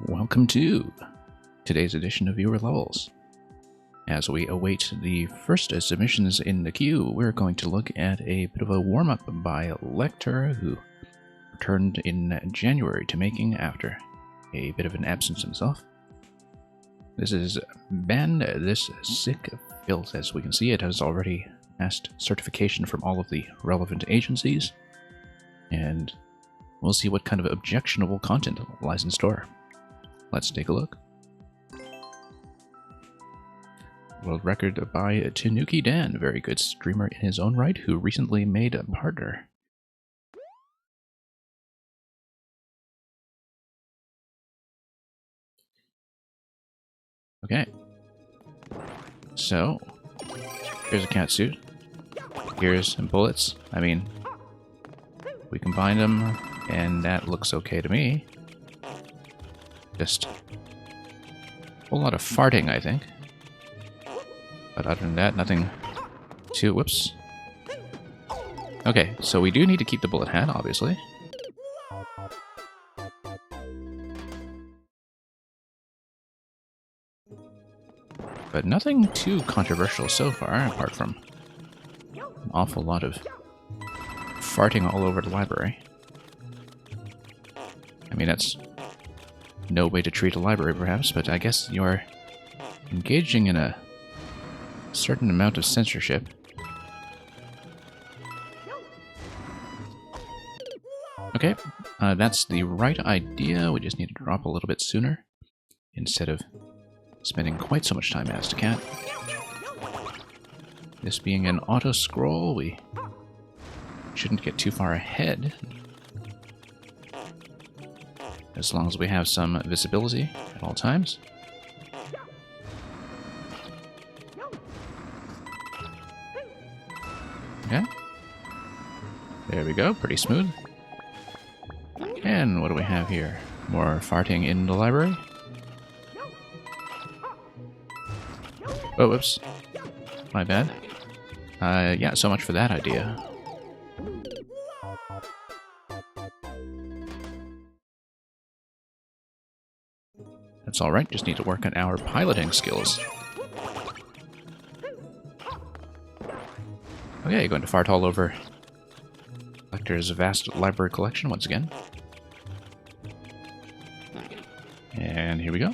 Welcome to today's edition of Viewer Levels. As we await the first submissions in the queue, we're going to look at a bit of a warm-up by Lecter, who returned in January to making after a bit of an absence himself. This is Ban This Sick Filth. As we can see, it has already passed certification from all of the relevant agencies, and we'll see what kind of objectionable content lies in store. Let's take a look. World record by Tanuki Dan, a very good streamer in his own right, who recently made a partner. Okay. So, here's a cat suit. Here's some bullets. I mean, we combine them, and that looks okay to me. Just a whole lot of farting, I think. But other than that, nothing too... Whoops. Okay, so we do need to keep the bullet hat, obviously. But nothing too controversial so far, apart from an awful lot of farting all over the library. I mean, that's no way to treat a library, perhaps, but I guess you're engaging in a certain amount of censorship. Okay, that's the right idea. We just need to drop a little bit sooner instead of spending quite so much time as to cat. This being an auto-scroll, we shouldn't get too far ahead, as long as we have some visibility at all times. Okay. There we go, pretty smooth. And what do we have here? More farting in the library? Oh, whoops. My bad. Yeah, so much for that idea. That's alright, just need to work on our piloting skills. Okay, going to fart all over Lecter's vast library collection once again. And here we go.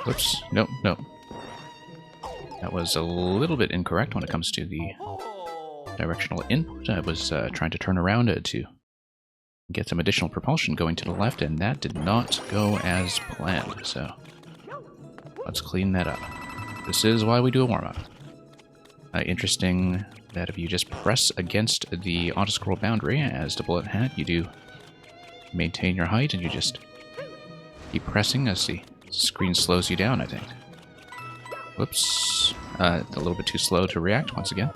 Whoops, nope. That was a little bit incorrect when it comes to the directional input. I was trying to turn around to get some additional propulsion going to the left, and that did not go as planned, so let's clean that up. This is why we do a warm-up. Interesting that if you just press against the auto-scroll boundary as the bullet hat, you do maintain your height, and you just keep pressing as the screen slows you down, I think. Whoops. A little bit too slow to react once again.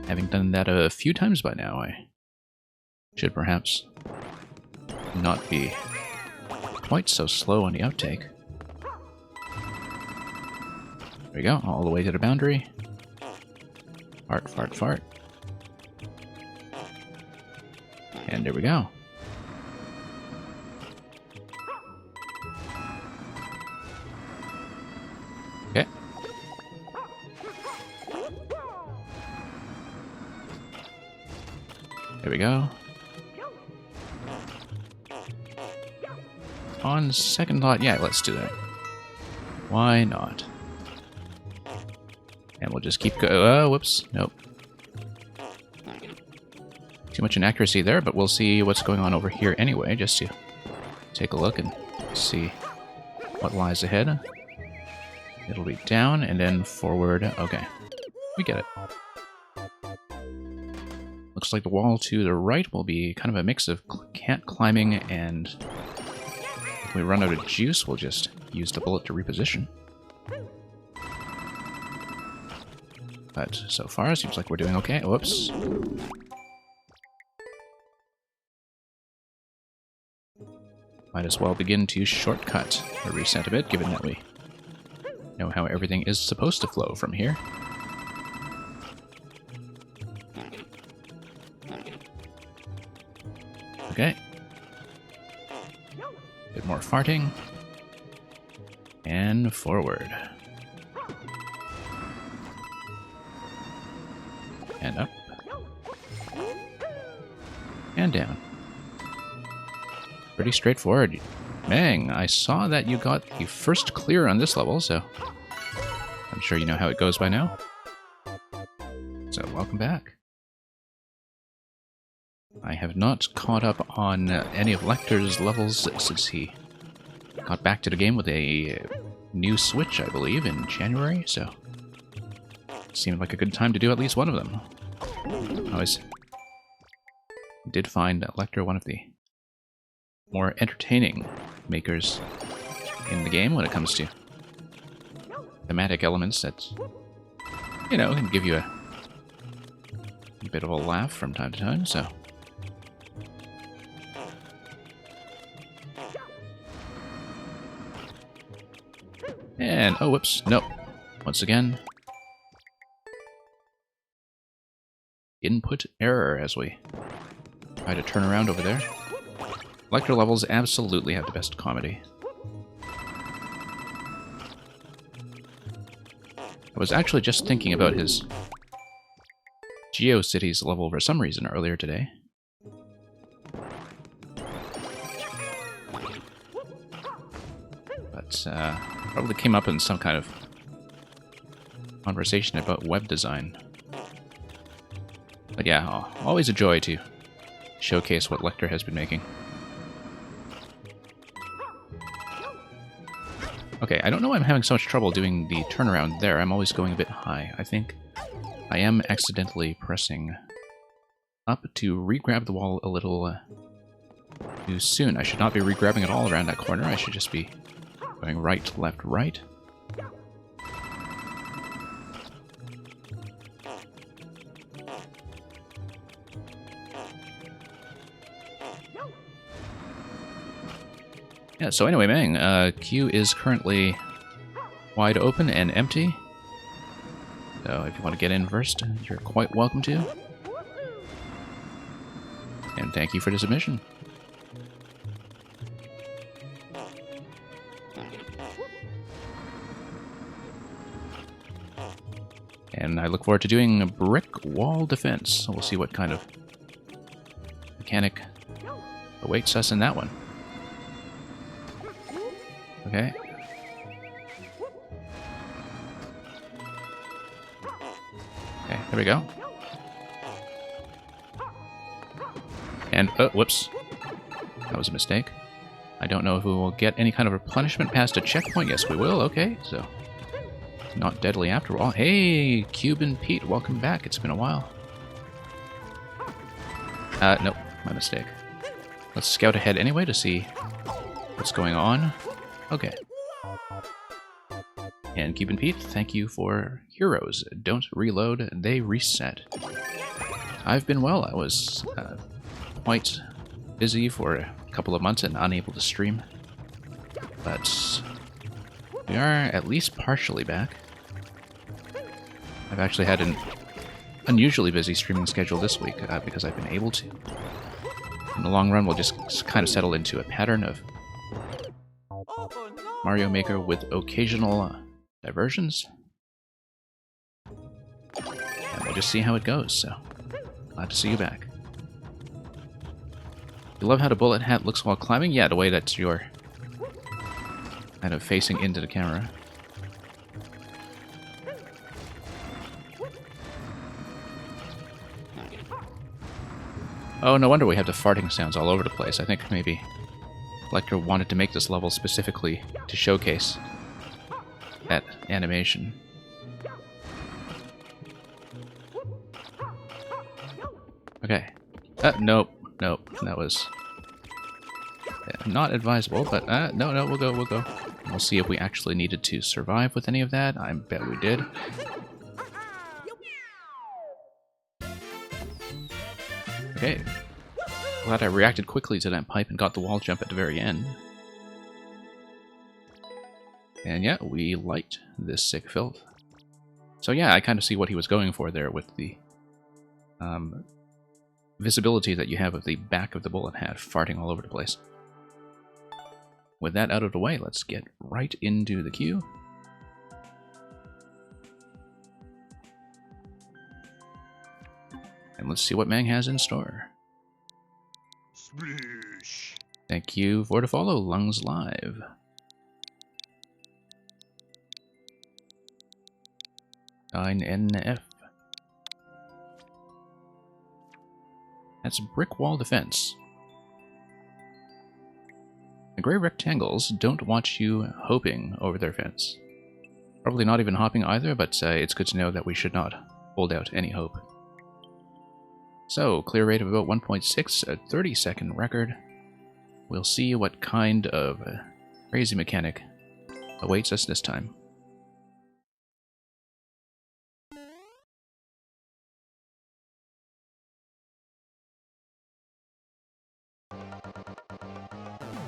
Having done that a few times by now, I should perhaps not be quite so slow on the uptake. There we go, all the way to the boundary. Fart, fart, fart. And there we go. Okay. There we go. On second thought, yeah, let's do that. Why not? And we'll just keep going. Oh, whoops. Nope. Too much inaccuracy there, but we'll see what's going on over here anyway, just to take a look and see what lies ahead. It'll be down and then forward. Okay. We get it. Looks like the wall to the right will be kind of a mix of cat climbing, and if we run out of juice, we'll just use the bullet to reposition. But so far, seems like we're doing okay. Whoops. Might as well begin to shortcut or reset a bit, given that we know how everything is supposed to flow from here. Okay. Bit more farting. And forward. And up. And down. Pretty straightforward. Mang, I saw that you got the first clear on this level, so I'm sure you know how it goes by now. So welcome back. I have not caught up on any of Lecter's levels since he got back to the game with a new Switch, I believe, in January, so it seemed like a good time to do at least one of them. I did find Lecter one of the more entertaining makers in the game when it comes to thematic elements that, you know, can give you a bit of a laugh from time to time, so. And, oh, whoops, nope. Once again, input error as we try to turn around over there. Lecter levels absolutely have the best comedy. I was actually just thinking about his GeoCities level for some reason earlier today. But probably came up in some kind of conversation about web design. But yeah, always a joy to showcase what Lecter has been making. Okay, I don't know why I'm having so much trouble doing the turnaround there. I'm always going a bit high. I think I am accidentally pressing up to re-grab the wall a little too soon. I should not be re-grabbing it all around that corner. I should just be going right, left, right. Yeah, so anyway, Mang, queue is currently wide open and empty. So if you want to get in first, you're quite welcome to. And thank you for the submission. And I look forward to doing a brick wall defense. So we'll see what kind of mechanic awaits us in that one. Okay. Okay, there we go. And, whoops. That was a mistake. I don't know if we will get any kind of replenishment past a checkpoint. Yes, we will. Okay, so not deadly after all. Hey, Cuban Pete, welcome back. It's been a while. Nope, my mistake. Let's scout ahead anyway to see what's going on. Okay. And Cuban Pete, thank you for heroes. Don't reload, they reset. I've been well. I was quite busy for a couple of months and unable to stream. But we are at least partially back. I've actually had an unusually busy streaming schedule this week because I've been able to. In the long run, we'll just kind of settle into a pattern of Mario Maker with occasional diversions. And we'll just see how it goes, so glad to see you back. You love how the bullet hat looks while climbing? Yeah, the way that you're kind of facing into the camera. Oh, no wonder we have the farting sounds all over the place. I think maybe Lecter wanted to make this level specifically to showcase that animation. Okay. Nope. Nope. That was not advisable, but no, we'll go. We'll see if we actually needed to survive with any of that. I bet we did. Okay. Glad I reacted quickly to that pipe and got the wall jump at the very end. And yeah, we liked this sick filth. So yeah, I kind of see what he was going for there with the visibility that you have of the back of the bullet hat farting all over the place. With that out of the way, let's get right into the queue. And let's see what Mang has in store. Splish. Thank you for the follow, Lungs Live. NF. That's Brick Wall Defense. The gray rectangles don't want you hoping over their fence. Probably not even hopping either, but it's good to know that we should not hold out any hope. So, clear rate of about 1.6, a 30-second record. We'll see what kind of crazy mechanic awaits us this time.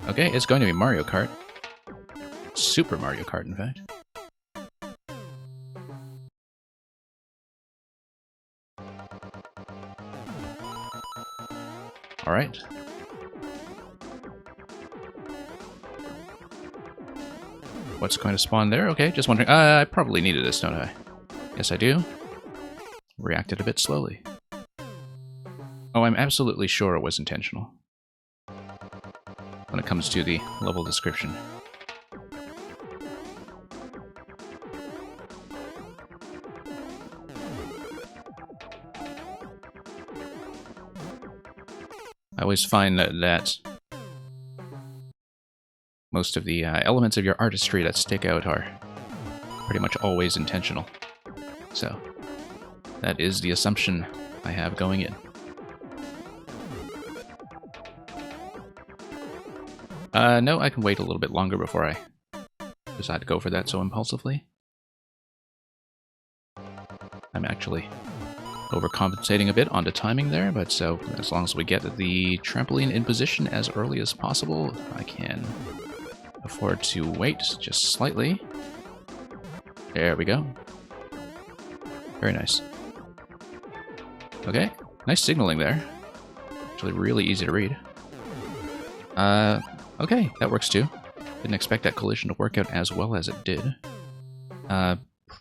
Okay, it's going to be Mario Kart. Super Mario Kart, in fact. Alright. What's going to spawn there? Okay, just wondering. I probably needed this, don't I? Yes, I do. Reacted a bit slowly. Oh, I'm absolutely sure it was intentional. When it comes to the level description. I always find that most of the elements of your artistry that stick out are pretty much always intentional. So, that is the assumption I have going in. No, I can wait a little bit longer before I decide to go for that so impulsively. I'm actually overcompensating a bit on the timing there, but so as long as we get the trampoline in position as early as possible, I can afford to wait just slightly. There we go. Very nice. Okay, nice signaling there. Actually really easy to read. Okay, that works too. Didn't expect that collision to work out as well as it did.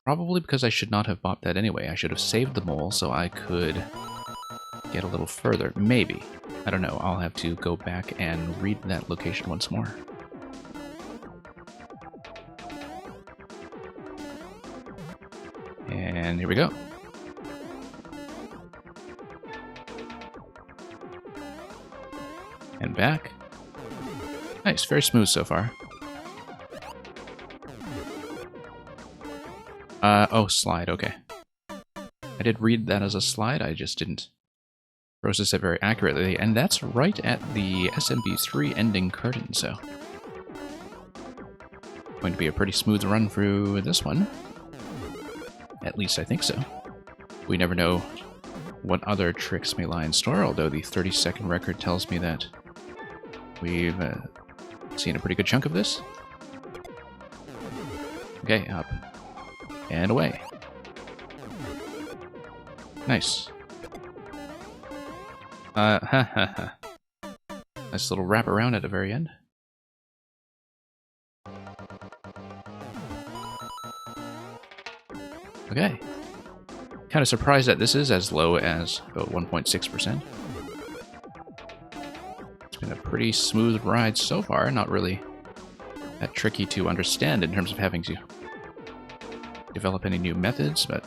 Probably because I should not have bought that anyway. I should have saved the mole so I could get a little further. Maybe. I don't know. I'll have to go back and read that location once more. And here we go. And back. Nice, very smooth so far. Oh, slide, okay. I did read that as a slide, I just didn't process it very accurately, and that's right at the SMB3 ending curtain, so... Going to be a pretty smooth run through this one. At least I think so. We never know what other tricks may lie in store, although the 30-second record tells me that we've seen a pretty good chunk of this. Okay, up. And away. Nice. Nice little wrap around at the very end. Okay. Kind of surprised that this is as low as about 1.6%. It's been a pretty smooth ride so far, not really that tricky to understand in terms of having to develop any new methods, but...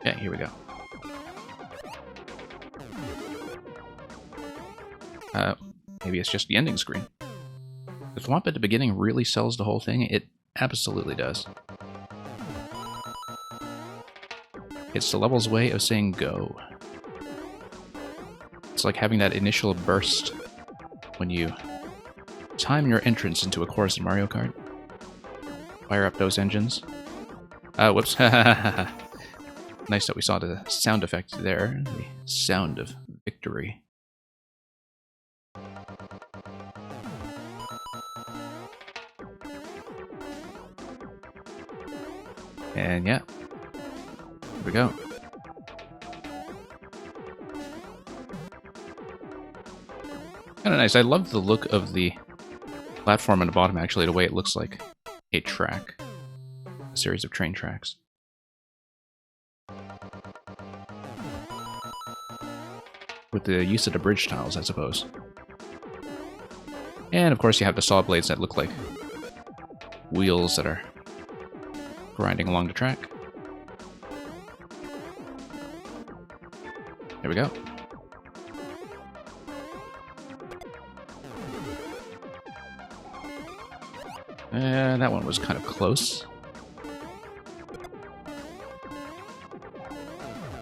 Okay, here we go. Maybe it's just the ending screen. The thwomp at the beginning really sells the whole thing. It absolutely does. It's the level's way of saying go. It's like having that initial burst when you time your entrance into a course in Mario Kart. Fire up those engines. Whoops. Nice that we saw the sound effect there. The sound of victory. And yeah, here we go. Kind of nice. I love the look of the platform on the bottom, actually, the way it looks like a track. A series of train tracks. With the use of the bridge tiles, I suppose. And of course you have the saw blades that look like wheels that are grinding along the track. There we go. That one was kind of close.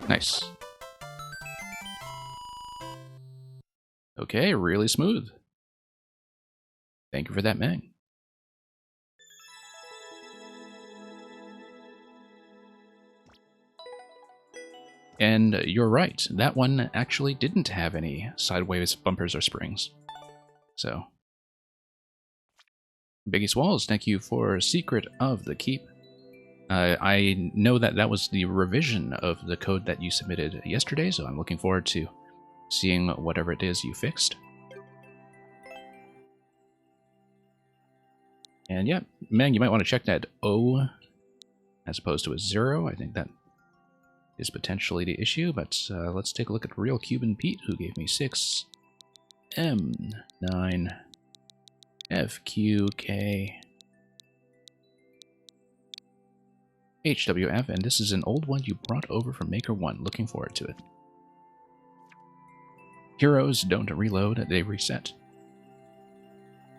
Nice. Okay, really smooth. Thank you for that, Meng. And you're right, that one actually didn't have any sideways bumpers or springs. So, Biggie Swallows, thank you for Secret of the Keep. I know that that was the revision of the code that you submitted yesterday, so I'm looking forward to seeing whatever it is you fixed. And yeah, Meng, you might want to check that O as opposed to a 0. I think that is potentially the issue, but let's take a look at Real Cuban Pete, who gave me 6 M9 FQK HWF, and this is an old one you brought over from Maker 1. Looking forward to it. Heroes don't reload, they reset.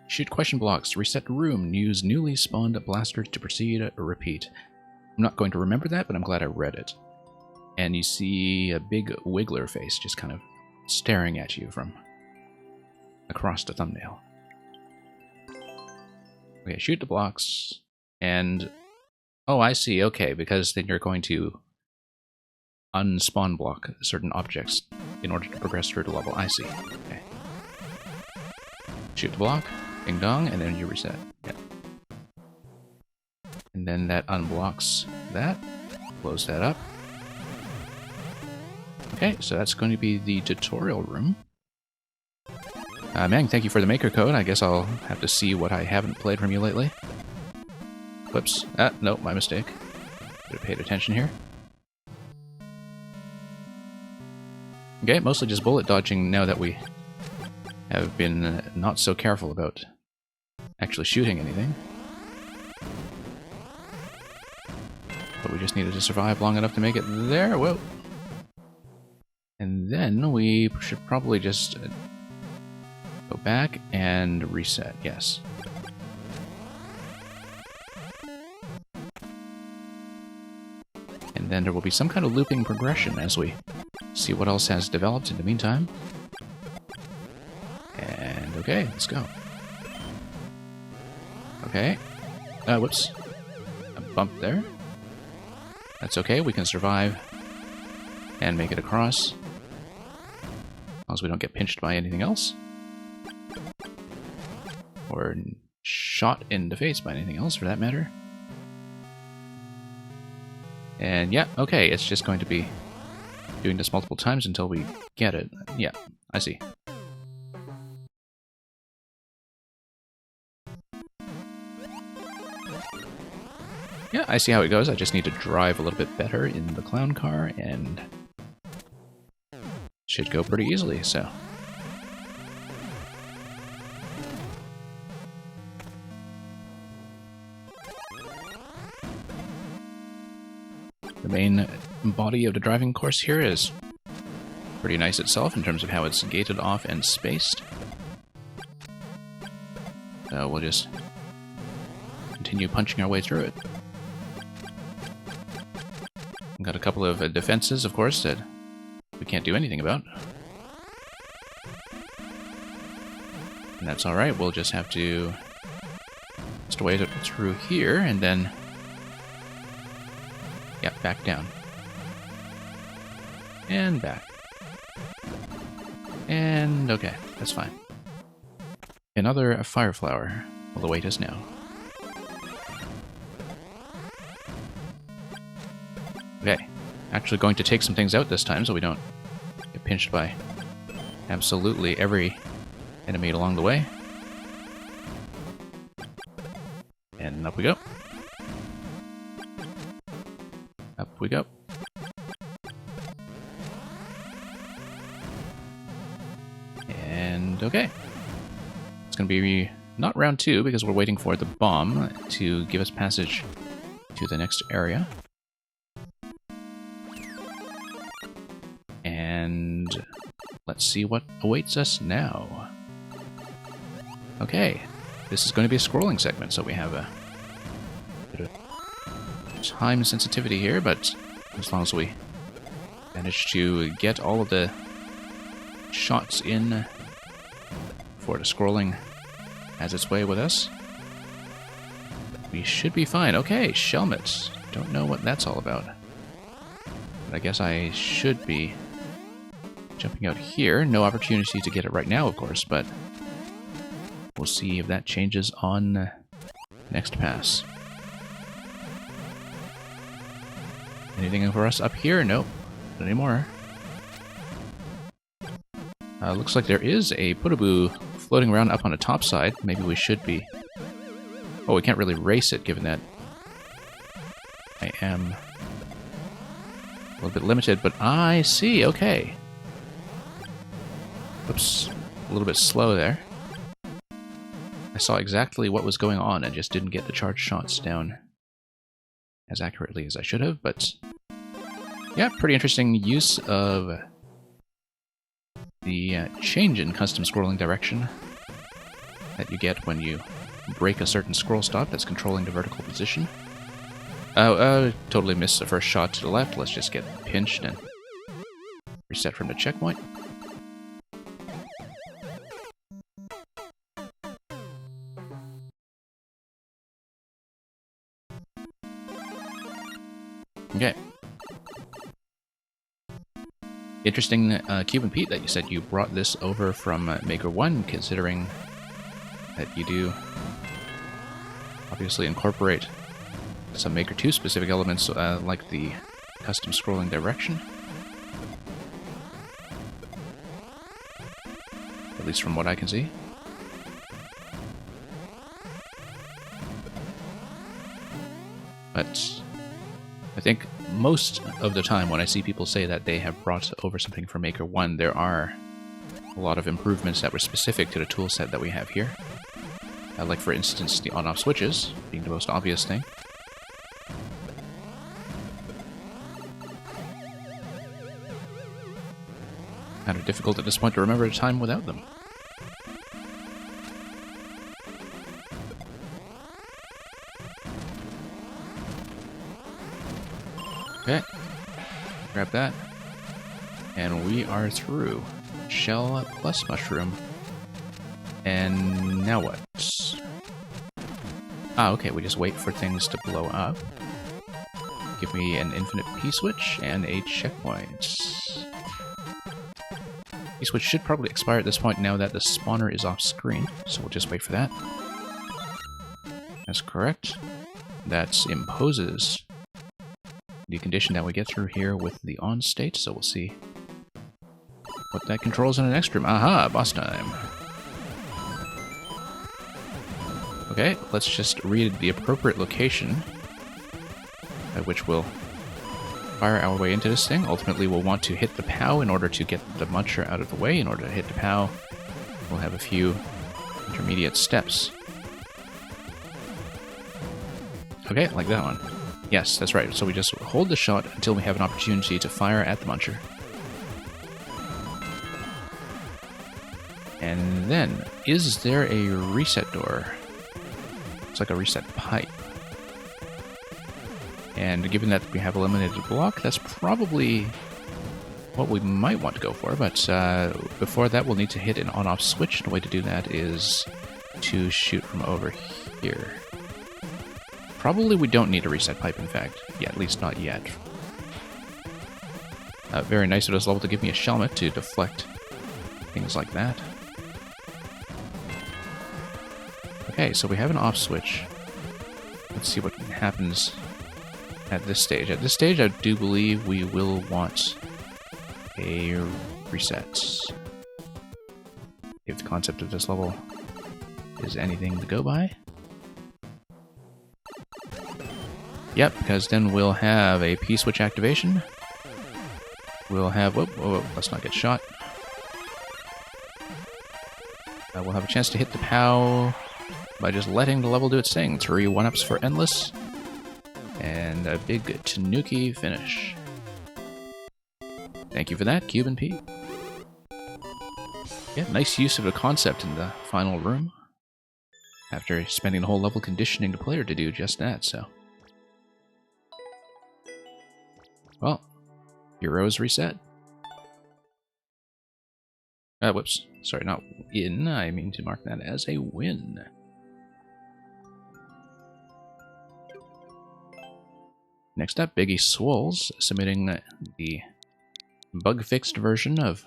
Shoot question blocks, reset room, use newly spawned blasters to proceed, repeat. I'm not going to remember that, but I'm glad I read it. And you see a big wiggler face just kind of staring at you from across the thumbnail. Okay, shoot the blocks, and... oh, I see, okay, because then you're going to unspawn block certain objects in order to progress through the level. I see, okay. Shoot the block, ding dong, and then you reset. Yeah. And then that unblocks that, close that up. Okay, so that's going to be the tutorial room. Meng, thank you for the maker code. I guess I'll have to see what I haven't played from you lately. Whoops. Ah, no, my mistake. Should have paid attention here. Okay, mostly just bullet dodging now that we have been not so careful about actually shooting anything. But we just needed to survive long enough to make it there. Whoa. And then we should probably just go back and reset. Yes. And then there will be some kind of looping progression as we see what else has developed in the meantime. And okay, let's go. Okay. Whoops. A bump there. That's okay, we can survive and make it across. As long as we don't get pinched by anything else. Or shot in the face by anything else, for that matter. And yeah, okay, it's just going to be doing this multiple times until we get it. Yeah, I see. Yeah, I see how it goes. I just need to drive a little bit better in the clown car, and should go pretty easily, so. The main body of the driving course here is pretty nice itself in terms of how it's gated off and spaced. So we'll just continue punching our way through it. We've got a couple of defenses, of course, that we can't do anything about. And that's alright, we'll just have to just wade it through here, and then yeah, back down. And back. And okay, that's fine. Another fire flower will await us now. Okay, actually going to take some things out this time so we don't get pinched by absolutely every enemy along the way. And up we go. Up we go. And okay. It's going to be not round 2 because we're waiting for the bomb to give us passage to the next area. And let's see what awaits us now. Okay, this is going to be a scrolling segment, so we have a bit of time sensitivity here, but as long as we manage to get all of the shots in before the scrolling has its way with us, we should be fine. Okay, Shelmet. Don't know what that's all about. But I guess I should be jumping out here. No opportunity to get it right now, of course, but we'll see if that changes on next pass. Anything for us up here? Nope. Not anymore. Looks like there is a Putaboo floating around up on the top side. Maybe we should be... Oh, we can't really race it, given that I am a little bit limited, but I see, okay. Oops, a little bit slow there. I saw exactly what was going on and just didn't get the charged shots down as accurately as I should have, but yeah, pretty interesting use of the change in custom scrolling direction that you get when you break a certain scroll stop that's controlling the vertical position. Oh, totally missed the first shot to the left. Let's just get pinched and reset from the checkpoint. Okay. Interesting, Cuban Pete, that you said you brought this over from Maker 1, considering that you do obviously incorporate some Maker 2 specific elements, like the custom scrolling direction. At least from what I can see. But I think most of the time when I see people say that they have brought over something from Maker 1, there are a lot of improvements that were specific to the toolset that we have here. Like, for instance, the on-off switches being the most obvious thing. Kind of difficult at this point to remember a time without them. Okay, grab that, and we are through. Shell plus mushroom. And now what? Ah, okay, we just wait for things to blow up. Give me an infinite P-switch and a checkpoint. P-switch should probably expire at this point now that the spawner is off screen, so we'll just wait for that. That's correct. That imposes the condition that we get through here with the on state, so we'll see what that controls in the next room. Aha, boss time. Okay, let's just read the appropriate location at which we'll fire our way into this thing. Ultimately, we'll want to hit the POW in order to get the muncher out of the way. In order to hit the POW, we'll have a few intermediate steps. Okay, like that one. Yes, that's right. So we just hold the shot until we have an opportunity to fire at the muncher. And then, is there a reset door? It's like a reset pipe. And given that we have eliminated a block, that's probably what we might want to go for. But before that, we'll need to hit an on-off switch. The way to do that is to shoot from over here. Probably we don't need a reset pipe, in fact. Yeah, at least not yet. Very nice of this level to give me a Shelmet to deflect things like that. Okay, so we have an off switch. Let's see what happens at this stage. At this stage, I do believe we will want a reset. if the concept of this level is anything to go by. Yep, because then we'll have a P-switch activation. We'll have... Whoa, let's not get shot. We'll have a chance to hit the POW by just letting the level do its thing. 3 1-ups for Endless. And a big Tanuki finish. Thank you for that, Cube and P. Yeah, nice use of a concept in the final room. After spending the whole level conditioning the player to do just that, so... Well, Heroes reset. Whoops. Sorry, not in. I mean to mark that as a win. Next up, Biggie Swoles, submitting the bug-fixed version of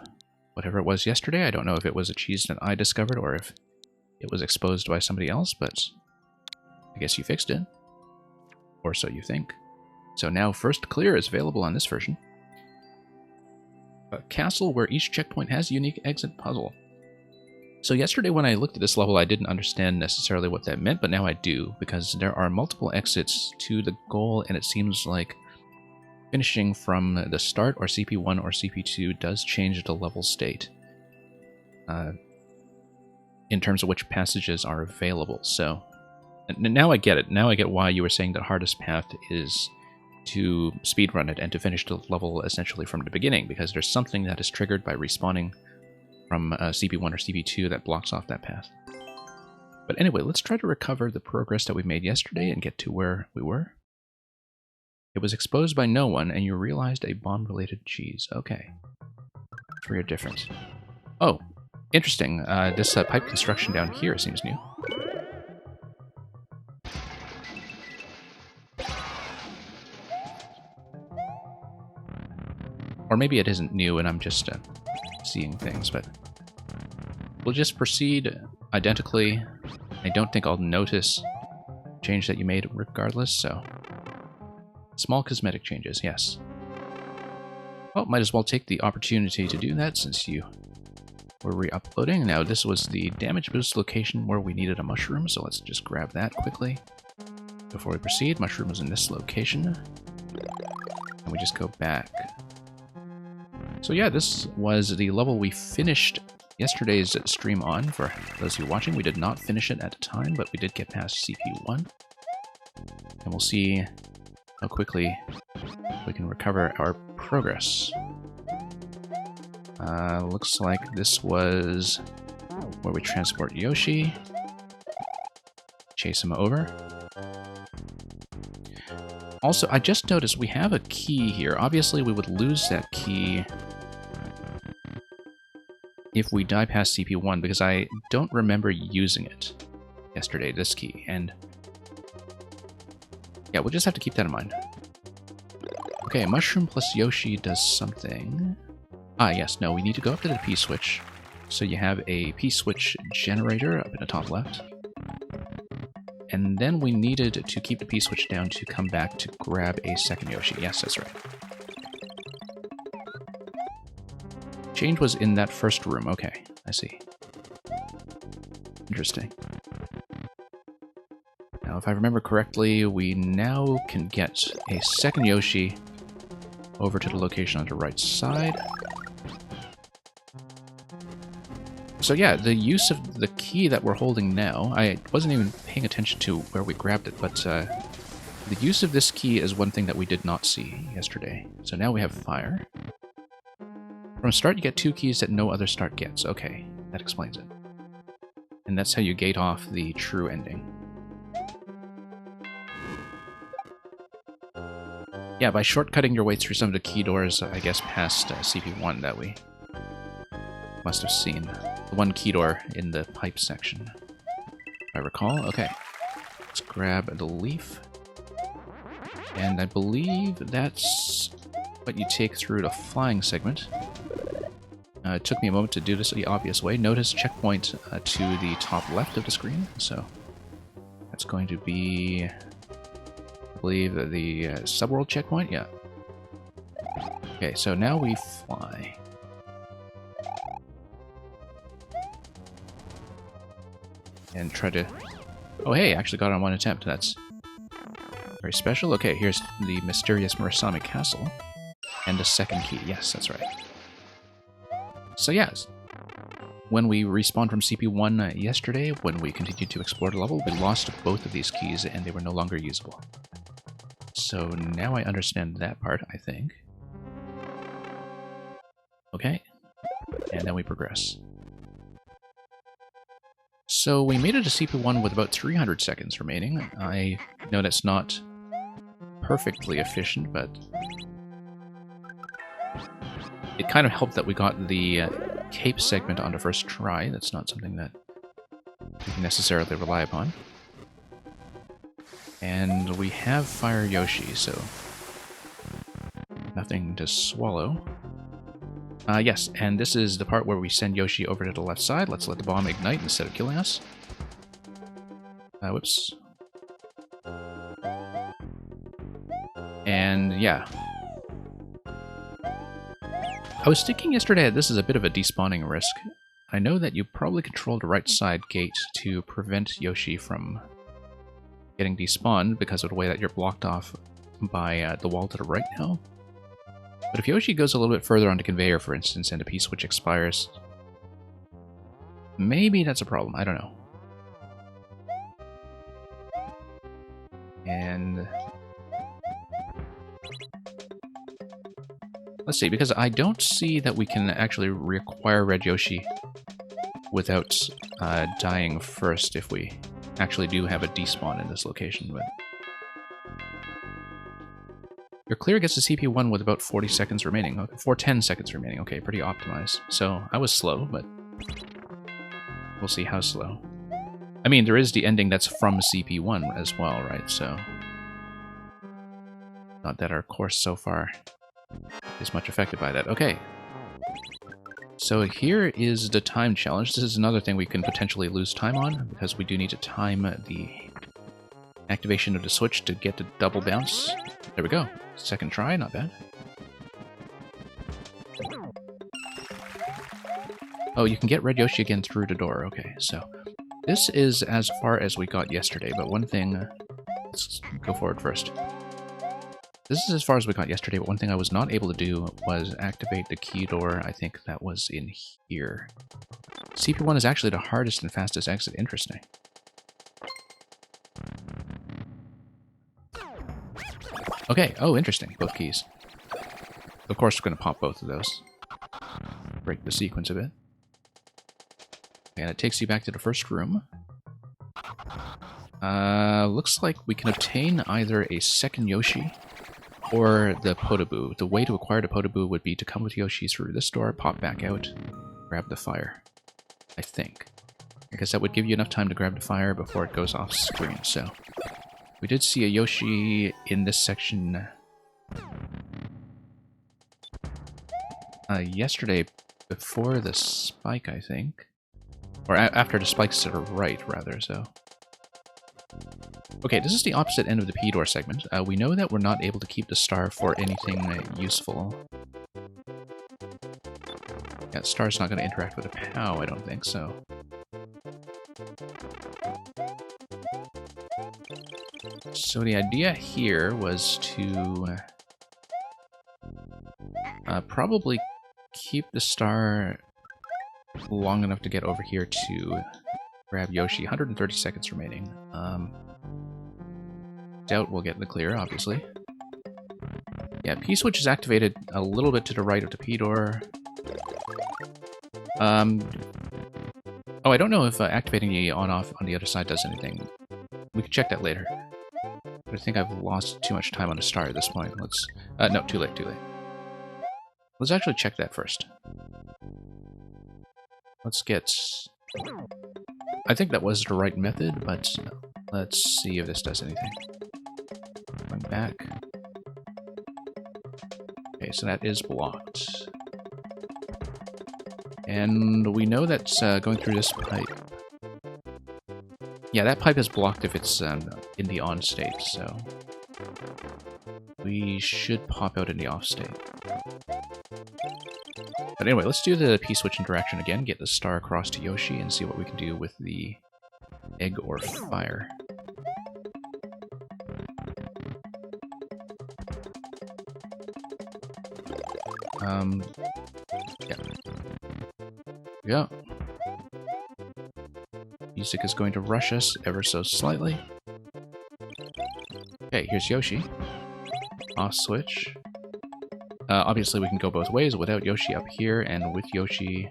whatever it was yesterday. I don't know if it was a cheese that I discovered or if it was exposed by somebody else, but I guess you fixed it. Or so you think. So now First Clear is available on this version. A castle where each checkpoint has a unique exit puzzle. So yesterday when I looked at this level, I didn't understand necessarily what that meant, but now I do, because there are multiple exits to the goal, and it seems like finishing from the start, or CP1 or CP2, does change the level state in terms of which passages are available. So now I get it. Now I get why you were saying that hardest path is to speedrun it and to finish the level essentially from the beginning, because there's something that is triggered by respawning from CP1 or CP2 that blocks off that path. But anyway, let's try to recover the progress that we made yesterday and get to where we were. It was exposed by no one, and you realized a bomb-related cheese. Okay. 3 are different. Oh, interesting. This pipe construction down here seems new. Or maybe it isn't new and I'm just seeing things, but we'll just proceed identically. I don't think I'll notice change that you made regardless, so... Small cosmetic changes, yes. Well, might as well take the opportunity to do that since you were re-uploading. Now, this was the damage boost location where we needed a mushroom, so let's just grab that quickly. Before we proceed, mushroom was in this location. And we just go back. So yeah, this was the level we finished yesterday's stream on. For those of you watching, we did not finish it at the time, but we did get past CP1. And we'll see how quickly we can recover our progress. Looks like this was where we transport Yoshi. Chase him over. Also, I just noticed we have a key here. Obviously, we would lose that key if we die past CP1, because I don't remember using it yesterday, this key, and yeah, we'll just have to keep that in mind. Okay, mushroom plus Yoshi does something. Ah, yes, no, we need to go up to the P-switch. So you have a P-switch generator up in the top left. And then we needed to keep the P-switch down to come back to grab a second Yoshi. Yes, that's right. Change was in that first room. Okay, I see. Interesting. Now, if I remember correctly, we now can get a second Yoshi over to the location on the right side. So yeah, the use of the key that we're holding now, I wasn't even paying attention to where we grabbed it, but the use of this key is one thing that we did not see yesterday. So now we have fire. From start, you get 2 keys that no other start gets. Okay, that explains it. And that's how you gate off the true ending. Yeah, by shortcutting your way through some of the key doors, I guess past CP1 that we must have seen. The one key door in the pipe section, if I recall. Okay, let's grab the leaf. And I believe that's what you take through the flying segment. It took me a moment to do this the obvious way. Notice checkpoint to the top left of the screen. So that's going to be, I believe, the subworld checkpoint. Yeah. Okay, so now we fly. and try to... Oh, hey, actually got it on one attempt. That's very special. Okay, here's the mysterious Murasame Castle. And the second key. Yes, that's right. So, yes. When we respawned from CP1 yesterday, when we continued to explore the level, we lost both of these keys and they were no longer usable. So now I understand that part, I think. Okay. And then we progress. So we made it to CP1 with about 300 seconds remaining. I know that's not perfectly efficient, but it kind of helped that we got the Cape segment on the first try. That's not something that we can necessarily rely upon. And we have Fire Yoshi, so nothing to swallow. Yes, and this is the part where we send Yoshi over to the left side. Let's let the bomb ignite instead of killing us. Whoops. And yeah. I was thinking yesterday that this is a bit of a despawning risk. I know that you probably controlled the right side gate to prevent Yoshi from getting despawned because of the way that you're blocked off by the wall to the right now. But if Yoshi goes a little bit further on the conveyor, for instance, and the P-switch expires, maybe that's a problem. I don't know. And let's see, because I don't see that we can actually reacquire Red Yoshi without dying first if we actually do have a despawn in this location. But your clear gets to CP1 with about 40 seconds remaining. Okay, 410 seconds remaining. Okay, pretty optimized. So I was slow, but we'll see how slow. I mean, there is the ending that's from CP1 as well, right? So not that our course so far is much affected by that. Okay. So here is the time challenge. This is another thing we can potentially lose time on, because we do need to time the activation of the switch to get the double bounce. There we go. Second try, not bad. Oh, you can get Red Yoshi again through the door. Okay, so this is as far as we got yesterday, but one thing... Let's go forward first. This is as far as we got yesterday, but one thing I was not able to do was activate the key door. I think that was in here. CP1 is actually the hardest and fastest exit. Interesting. Okay, oh, interesting. Both keys. Of course, we're going to pop both of those. Break the sequence a bit. And it takes you back to the first room. Looks like we can obtain either a second Yoshi or the Podoboo. The way to acquire the Podoboo would be to come with Yoshi through this door, pop back out, grab the fire. I think. Because that would give you enough time to grab the fire before it goes off screen, so... We did see a Yoshi in this section yesterday before the spike, I think. Or after the spikes to the right, rather, so... Okay, this is the opposite end of the P-door segment. We know that we're not able to keep the star for anything useful. Yeah, the star's not going to interact with the POW, I don't think, so... So the idea here was to probably keep the star long enough to get over here to grab Yoshi. 130 seconds remaining. Doubt we'll get the clear, obviously. Yeah, P-switch is activated a little bit to the right of the P-door. Oh, I don't know if activating the on-off on the other side does anything. We can check that later. But I think I've lost too much time on the star at this point. Let's... no, too late, too late. Let's actually check that first. Let's get... I think that was the right method, but let's see if this does anything. Going back. Okay, so that is blocked. And we know that going through this pipe... Yeah, that pipe is blocked if it's in the on state, so... We should pop out in the off state. But anyway, let's do the P-switch interaction again, get the star across to Yoshi, and see what we can do with the egg or fire. Yeah. Yeah. Music is going to rush us ever so slightly. Okay, here's Yoshi. Off switch. Obviously we can go both ways, without Yoshi up here and with Yoshi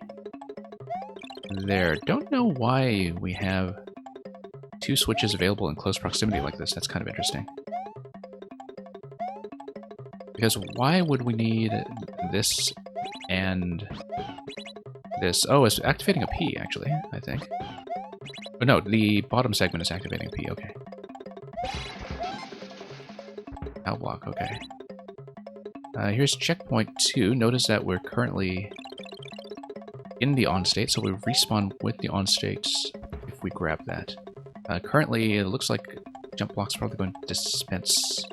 there. Don't know why we have two switches available in close proximity like this. That's kind of interesting. Because why would we need this and this? Oh, it's activating a P, actually, I think. Oh, no, the bottom segment is activating a P, okay. Pow block, okay. Here's checkpoint 2. Notice that we're currently in the on state, so we respawn with the on states if we grab that. Currently, it looks like jump block's probably going to dispense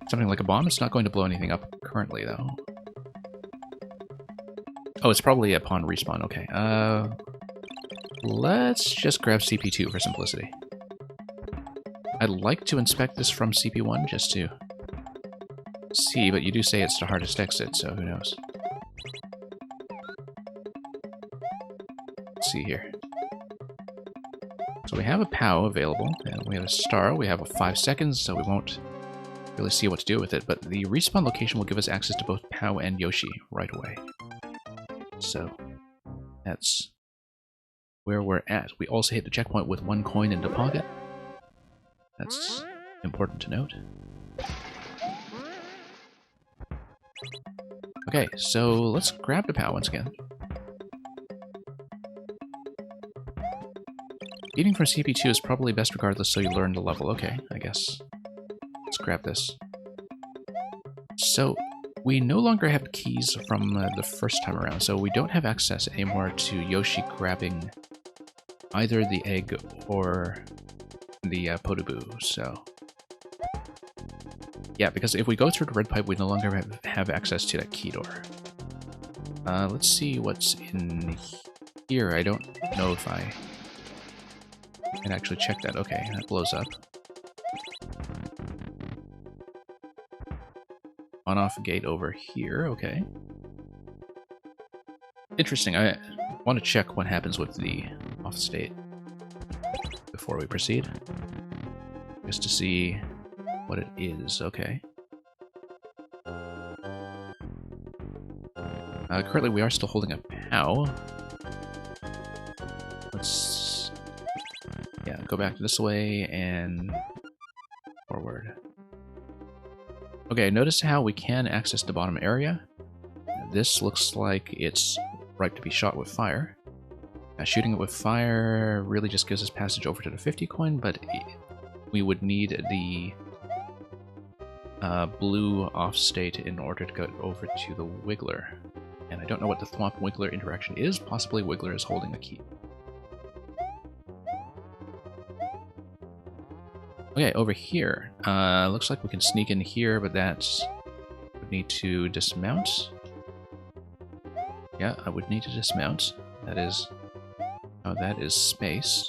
something like a bomb. It's not going to blow anything up currently, though. Oh, it's probably upon respawn. Okay. Let's just grab CP2 for simplicity. I'd like to inspect this from CP1 just to see, but you do say it's the hardest exit, so who knows. Let's see here. So we have a POW available, and we have a star. We have a 5 seconds, so we won't really see what to do with it, but the respawn location will give us access to both POW and Yoshi right away. So that's where we're at. We also hit the checkpoint with 1 coin in the pocket. That's important to note. Okay, so let's grab the POW once again. Beating from CP2 is probably best regardless, so you learn the level. Okay, I guess. Let's grab this. So, we no longer have keys from the first time around, so we don't have access anymore to Yoshi grabbing either the egg or the Podoboo, so... Yeah, because if we go through the red pipe, we no longer have access to that key door. Let's see what's in here. I don't know if I can actually check that. Okay, that blows up. On-off gate over here, okay. Interesting, I want to check what happens with the off state before we proceed. Just to see what it is, okay. Currently we are still holding a POW. Let's... yeah, go back this way and forward. Okay, notice how we can access the bottom area. This looks like it's ripe to be shot with fire. Shooting it with fire really just gives us passage over to the 50 coin, but we would need the blue off state in order to go over to the Wiggler. And I don't know what the Thwomp Wiggler interaction is. Possibly Wiggler is holding the key. Okay, over here. Looks like we can sneak in here, but that's... would need to dismount. Yeah, I would need to dismount. That is... oh, that is space.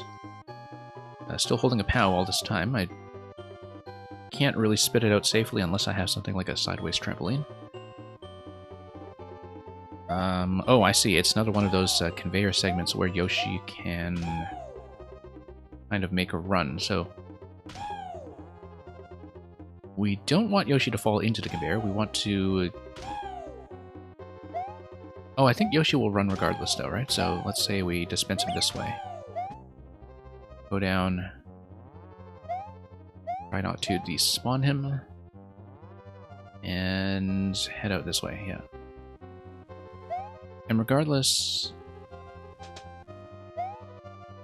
Still holding a POW all this time. I can't really spit it out safely unless I have something like a sideways trampoline. Oh, I see. It's another one of those conveyor segments where Yoshi can kind of make a run, so... we don't want Yoshi to fall into the conveyor. We want to... oh, I think Yoshi will run regardless, though, right? So let's say we dispense him this way. Go down. Try not to despawn him. And head out this way, yeah. And regardless...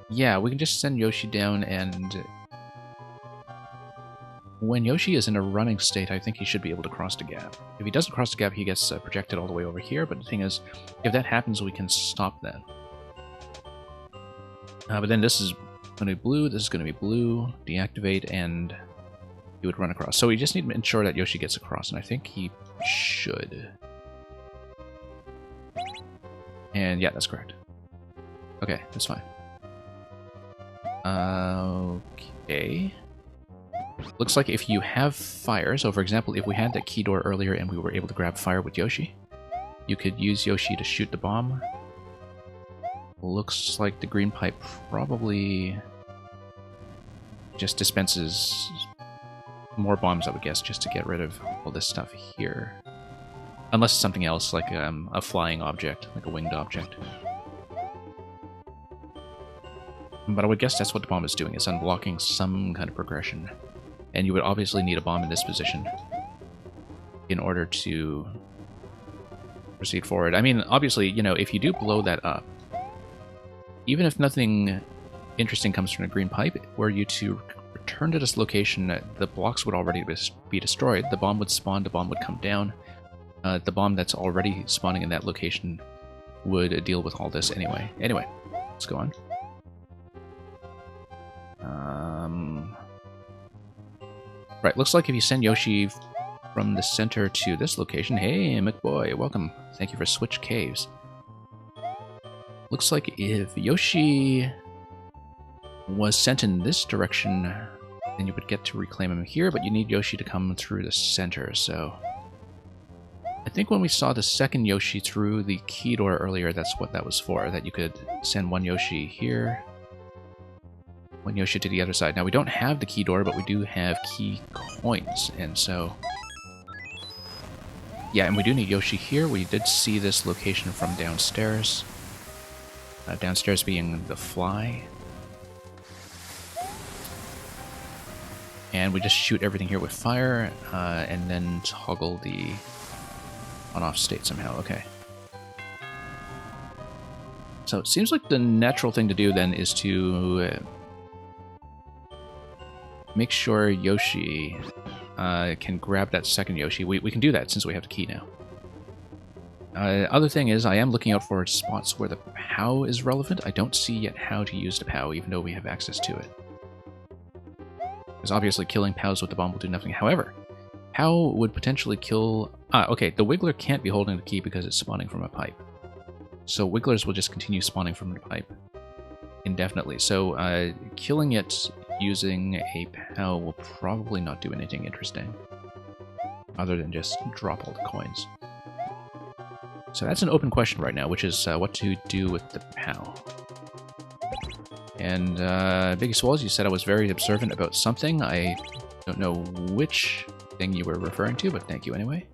yeah, we can just send Yoshi down and... when Yoshi is in a running state, I think he should be able to cross the gap. If he doesn't cross the gap, he gets projected all the way over here, but the thing is, if that happens, we can stop that. But then this is going to be blue, this is going to be blue, deactivate, and he would run across. So we just need to ensure that Yoshi gets across, and I think he should. And yeah, that's correct. Okay, that's fine. Okay. Looks like if you have fire, so for example, if we had that key door earlier and we were able to grab fire with Yoshi, you could use Yoshi to shoot the bomb. Looks like the green pipe probably just dispenses more bombs, I would guess, just to get rid of all this stuff here. Unless it's something else, like a flying object, like a winged object. But I would guess that's what the bomb is doing, it's unblocking some kind of progression. And you would obviously need a bomb in this position in order to proceed forward. I mean, obviously, you know, if you do blow that up, even if nothing interesting comes from a green pipe, were you to return to this location, the blocks would already be destroyed. The bomb would spawn, the bomb would come down. The bomb that's already spawning in that location would deal with all this anyway. Anyway, let's go on. Right, looks like if you send Yoshi from the center to this location... Hey, McBoy, welcome. Thank you for Switch Caves. Looks like if Yoshi was sent in this direction, then you would get to reclaim him here, but you need Yoshi to come through the center, so... I think when we saw the second Yoshi through the key door earlier, that's what that was for, that you could send one Yoshi here, one Yoshi to the other side. Now, we don't have the key door, but we do have key coins, and so... Yeah, and we do need Yoshi here. We did see this location from downstairs. Downstairs being the fly. And we just shoot everything here with fire, and then toggle the on-off state somehow. Okay. So it seems like the natural thing to do then is to make sure Yoshi can grab that second Yoshi. We can do that since we have the key now. Other thing is, I am looking out for spots where the POW is relevant. I don't see yet how to use the POW, even though we have access to it. Because obviously killing POWs with the bomb will do nothing. However, POW would potentially kill... okay, the Wiggler can't be holding the key because it's spawning from a pipe. So Wigglers will just continue spawning from the pipe indefinitely. So killing it using a POW will probably not do anything interesting, other than just drop all the coins. So that's an open question right now, which is what to do with the POW. And Biggie Swallows, you said I was very observant about something. I don't know which thing you were referring to, but thank you anyway.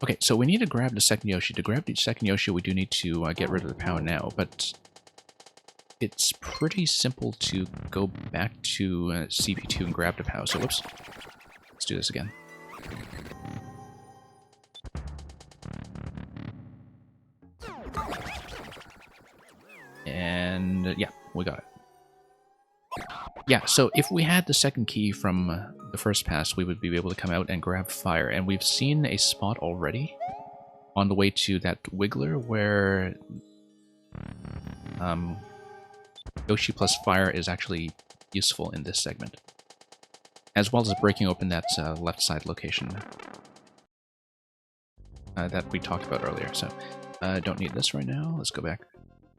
Okay, so we need to grab the second Yoshi. To grab the second Yoshi, we do need to get rid of the POW now, but it's pretty simple to go back to CP2 and grab the POW. So, whoops. Let's do this again. And yeah, we got it. Yeah, so if we had the second key from the first pass, we would be able to come out and grab fire. And we've seen a spot already on the way to that Wiggler where Yoshi plus fire is actually useful in this segment, as well as breaking open that left side location that we talked about earlier. So don't need this right now. Let's go back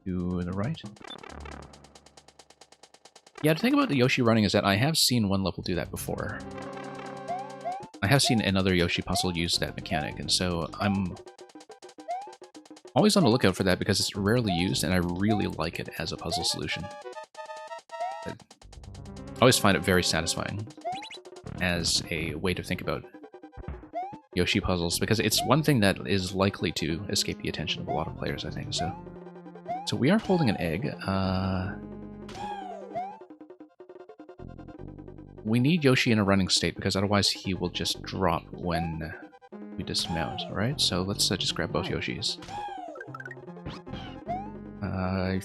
to the right. Yeah, the thing about the Yoshi running is that I have seen one level do that before. I have seen another Yoshi puzzle use that mechanic, and so I'm always on the lookout for that because it's rarely used, and I really like it as a puzzle solution. I always find it very satisfying as a way to think about Yoshi puzzles, because it's one thing that is likely to escape the attention of a lot of players, I think. So we are holding an egg. We need Yoshi in a running state, because otherwise he will just drop when we dismount, alright? So let's just grab both Yoshis. I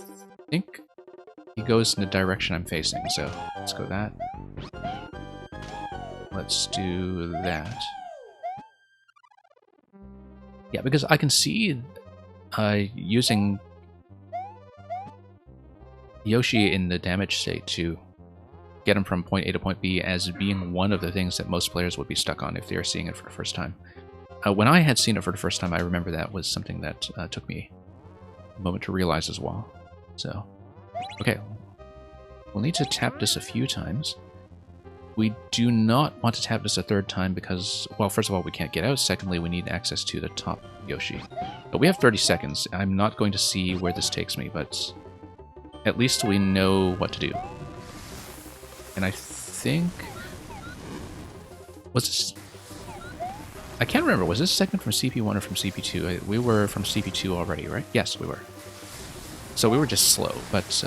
think he goes in the direction I'm facing, so let's go that. Let's do that. Yeah, because I can see using Yoshi in the damage state to get him from point A to point B as being one of the things that most players would be stuck on if they are seeing it for the first time. When I had seen it for the first time, I remember that was something that took me a moment to realize as well. So, okay. We'll need to tap this a few times. We do not want to tap this a third time because, well, first of all, we can't get out. Secondly, we need access to the top Yoshi. But we have 30 seconds. I'm not going to see where this takes me, but at least we know what to do. And I think... Was this... I can't remember. Was this segment from CP1 or from CP2? We were from CP2 already, right? Yes, we were. So we were just slow, but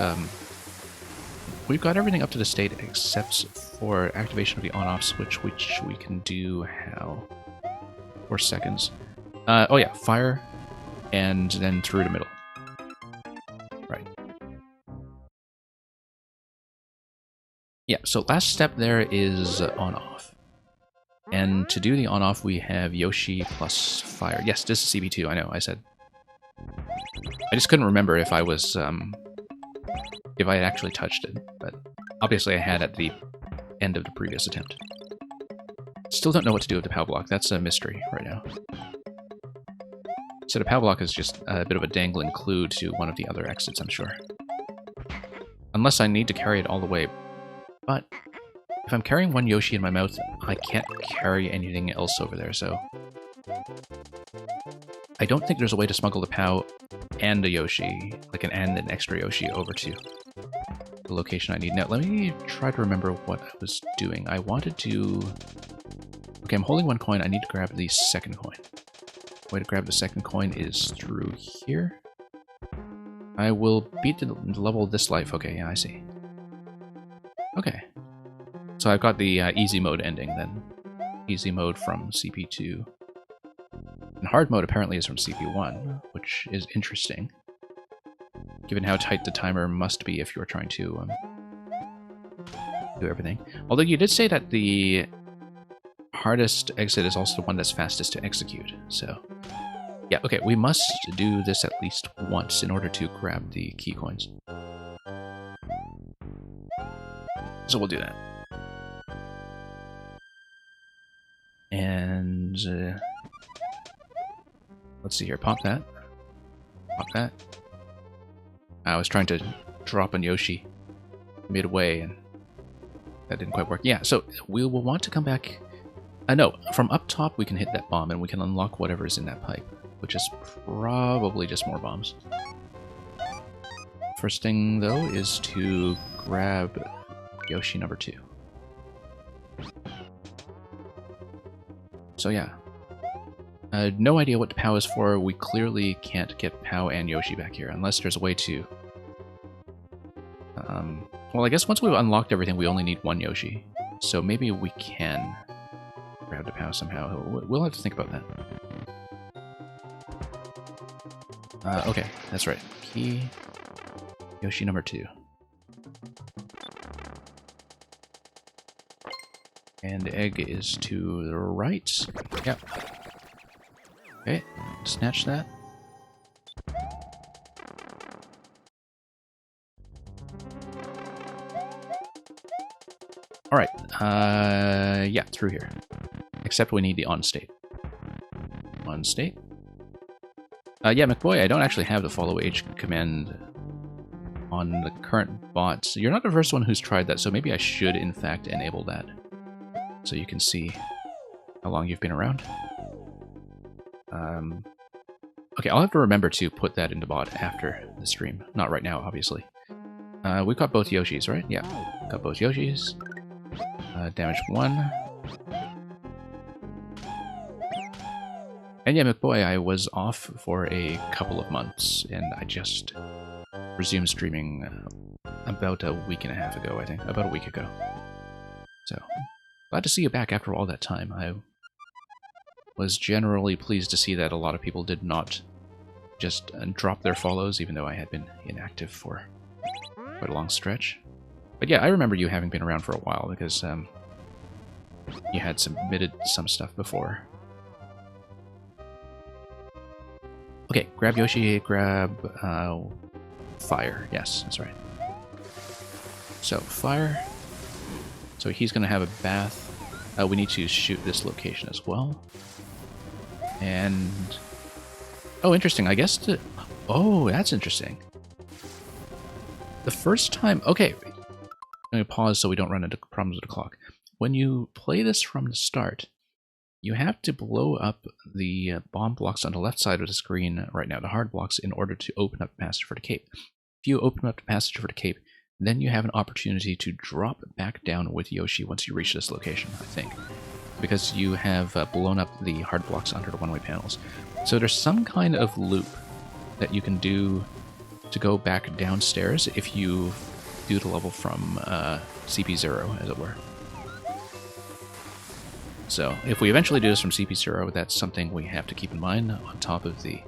we've got everything up to the state except for activation of the on-off switch, which we can do how? 4 seconds. Oh yeah, fire, and then through the middle. Right. Yeah, so last step there is on-off. And to do the on-off, we have Yoshi plus fire. Yes, this is CP2, I know, I said. I just couldn't remember if I was, if I had actually touched it, but obviously I had at the end of the previous attempt. Still don't know what to do with the POW block. That's a mystery right now. So the POW block is just a bit of a dangling clue to one of the other exits, I'm sure. Unless I need to carry it all the way. But if I'm carrying one Yoshi in my mouth, I can't carry anything else over there, so... I don't think there's a way to smuggle the POW and a Yoshi, like an extra Yoshi, over to the location I need. Now, let me try to remember what I was doing. I wanted to... Okay, I'm holding one coin. I need to grab the second coin. The way to grab the second coin is through here. I will beat the level of this life. Okay, yeah, I see. Okay. So I've got the easy mode ending, then. Easy mode from CP2. And hard mode apparently is from CP1, which is interesting, given how tight the timer must be if you're trying to do everything. Although you did say that the hardest exit is also the one that's fastest to execute, so... Yeah, okay, we must do this at least once in order to grab the key coins. So we'll do that. And... let's see here, pop that. Pop that. I was trying to drop on Yoshi midway, and that didn't quite work. Yeah, so we will want to come back... no, from up top we can hit that bomb, and we can unlock whatever's in that pipe, which is probably just more bombs. First thing, though, is to grab Yoshi number 2. So yeah. No idea what the POW is for. We clearly can't get POW and Yoshi back here, unless there's a way to... well, I guess once we've unlocked everything, we only need one Yoshi. So maybe we can grab the POW somehow. We'll have to think about that. Okay, that's right. Key... Yoshi number 2. And the egg is to the right. Yep. Okay, snatch that. Alright, yeah, through here. Except we need the on state. On state. Yeah, McBoy, I don't actually have the follow age command on the current bot. So you're not the first one who's tried that, so maybe I should, in fact, enable that. So you can see how long you've been around. Okay, I'll have to remember to put that into bot after the stream. Not right now, obviously. We've got both Yoshis, right? Yeah, got both Yoshis. Damage 1. And yeah, McBoy, I was off for a couple of months, and I just resumed streaming about a week and a half ago, I think. About a week ago. So, glad to see you back after all that time. I was generally pleased to see that a lot of people did not just drop their follows, even though I had been inactive for quite a long stretch. But yeah, I remember you having been around for a while, because you had submitted some stuff before. Okay, grab Yoshi, grab fire. Yes, that's right. So, fire. So he's going to have a bath. We need to shoot this location as well. And... oh, interesting. I guess the... oh, that's interesting. The first time... Okay, I'm going to pause so we don't run into problems with the clock. When you play this from the start, you have to blow up the bomb blocks on the left side of the screen right now, the hard blocks, in order to open up the passage for the cape. If you open up the passage for the cape, then you have an opportunity to drop back down with Yoshi once you reach this location, I think. Because you have blown up the hard blocks under the one-way panels. So there's some kind of loop that you can do to go back downstairs if you do the level from CP0, as it were. So if we eventually do this from CP0, that's something we have to keep in mind on top of the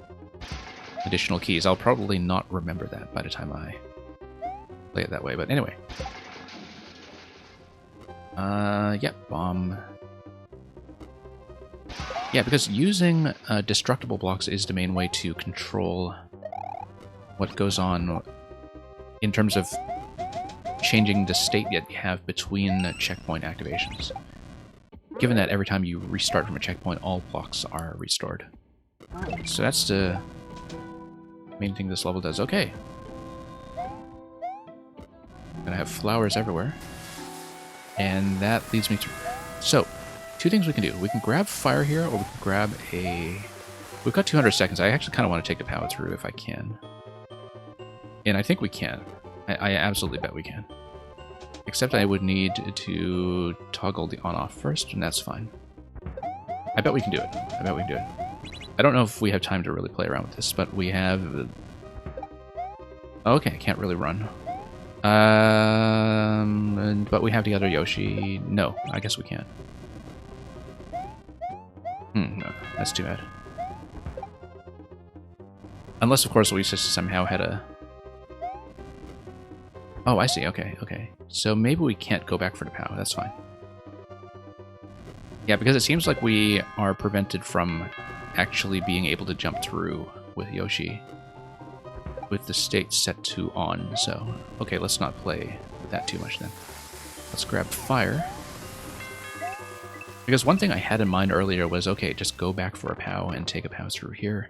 additional keys. I'll probably not remember that by the time I play it that way, but anyway. Yeah, bomb. Yeah, because using destructible blocks is the main way to control what goes on in terms of changing the state that you have between checkpoint activations. Given that every time you restart from a checkpoint, all blocks are restored. So that's the main thing this level does. Okay. I'm gonna have flowers everywhere. And that leads me to... So, two things we can do. We can grab fire here, or we can grab a... We've got 200 seconds. I actually kind of want to take the power through if I can. And I think we can. I absolutely bet we can. Except I would need to toggle the on-off first, and that's fine. I bet we can do it. I bet we can do it. I don't know if we have time to really play around with this, but we have... Okay, can't really run. But we have the other Yoshi. No, I guess we can't. No, that's too bad. Unless, of course, we just somehow had a... Oh, I see. Okay, okay. So maybe we can't go back for the POW. That's fine. Yeah, because it seems like we are prevented from actually being able to jump through with Yoshi with the state set to on. So, okay, let's not play with that too much then. Let's grab fire. Because one thing I had in mind earlier was, okay, just go back for a POW and take a POW through here.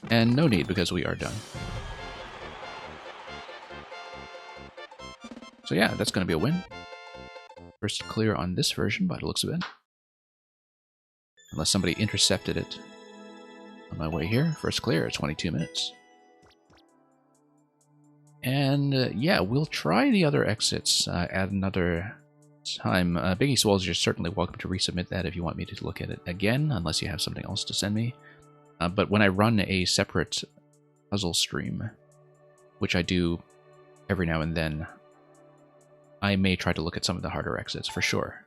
And no need, because we are done. So yeah, that's going to be a win. First clear on this version, by the looks of it. Unless somebody intercepted it on my way here. First clear at 22 minutes. And yeah, we'll try the other exits at another time. Biggie Swells, you're certainly welcome to resubmit that if you want me to look at it again, unless you have something else to send me. But when I run a separate puzzle stream, which I do every now and then, I may try to look at some of the harder exits, for sure.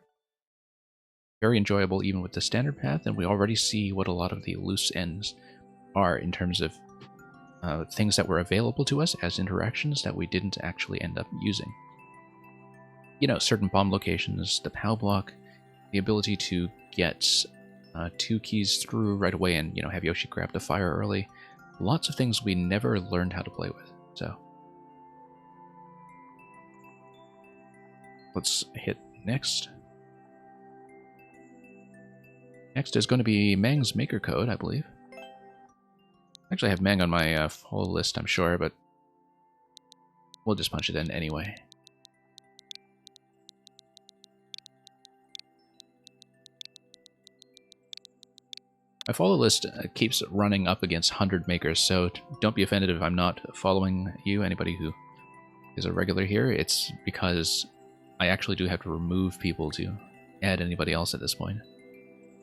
Very enjoyable even with the standard path, and we already see what a lot of the loose ends are in terms of things that were available to us as interactions that we didn't actually end up using. You know, certain bomb locations, the POW block, the ability to get 2 keys through right away and, you know, have Yoshi grab the fire early. Lots of things we never learned how to play with, so... Let's hit next. Next is going to be Mang's Maker Code, I believe. Actually, I have Mang on my whole list, I'm sure, but we'll just punch it in anyway. My follow list keeps running up against 100 makers, so don't be offended if I'm not following you, anybody who is a regular here. It's because I actually do have to remove people to add anybody else at this point.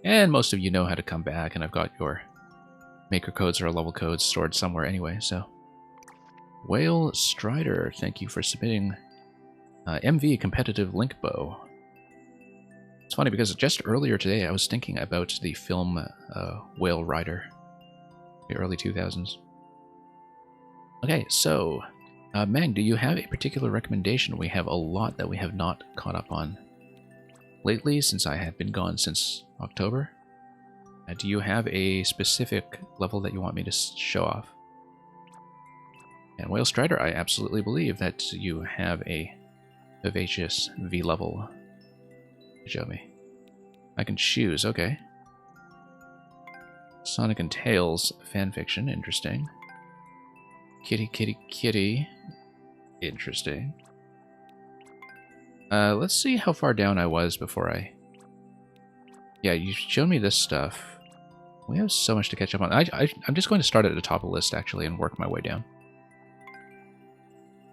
And most of you know how to come back, and I've got your maker codes or level codes stored somewhere anyway, so... Whale Strider, thank you for submitting MV Competitive Link Bow. It's funny because just earlier today I was thinking about the film Whale Rider, the early 2000s. Okay, so... Mang, do you have a particular recommendation? We have a lot that we have not caught up on lately, since I have been gone since October. Do you have a specific level that you want me to show off? And Whale Strider, I absolutely believe that you have a vivacious V level to show me. I can choose, okay. Sonic and Tails fanfiction, interesting. Kitty, kitty, kitty. Interesting. Let's see how far down I was before I... Yeah, you showed me this stuff. We have so much to catch up on. I'm just going to start at the top of the list, actually, and work my way down.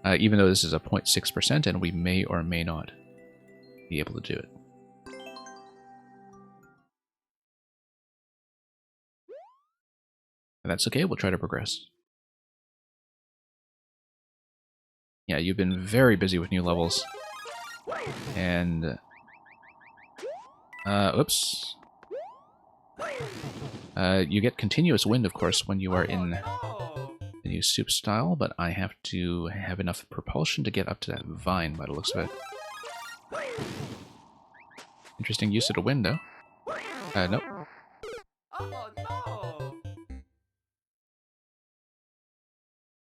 Even though this is a 0.6%, and we may or may not be able to do it. And that's okay, we'll try to progress. Yeah, you've been very busy with new levels. And... oops. You get continuous wind, of course, when you are in the new soup style, but I have to have enough propulsion to get up to that vine by the looks of it. Interesting use of the wind, though. Nope.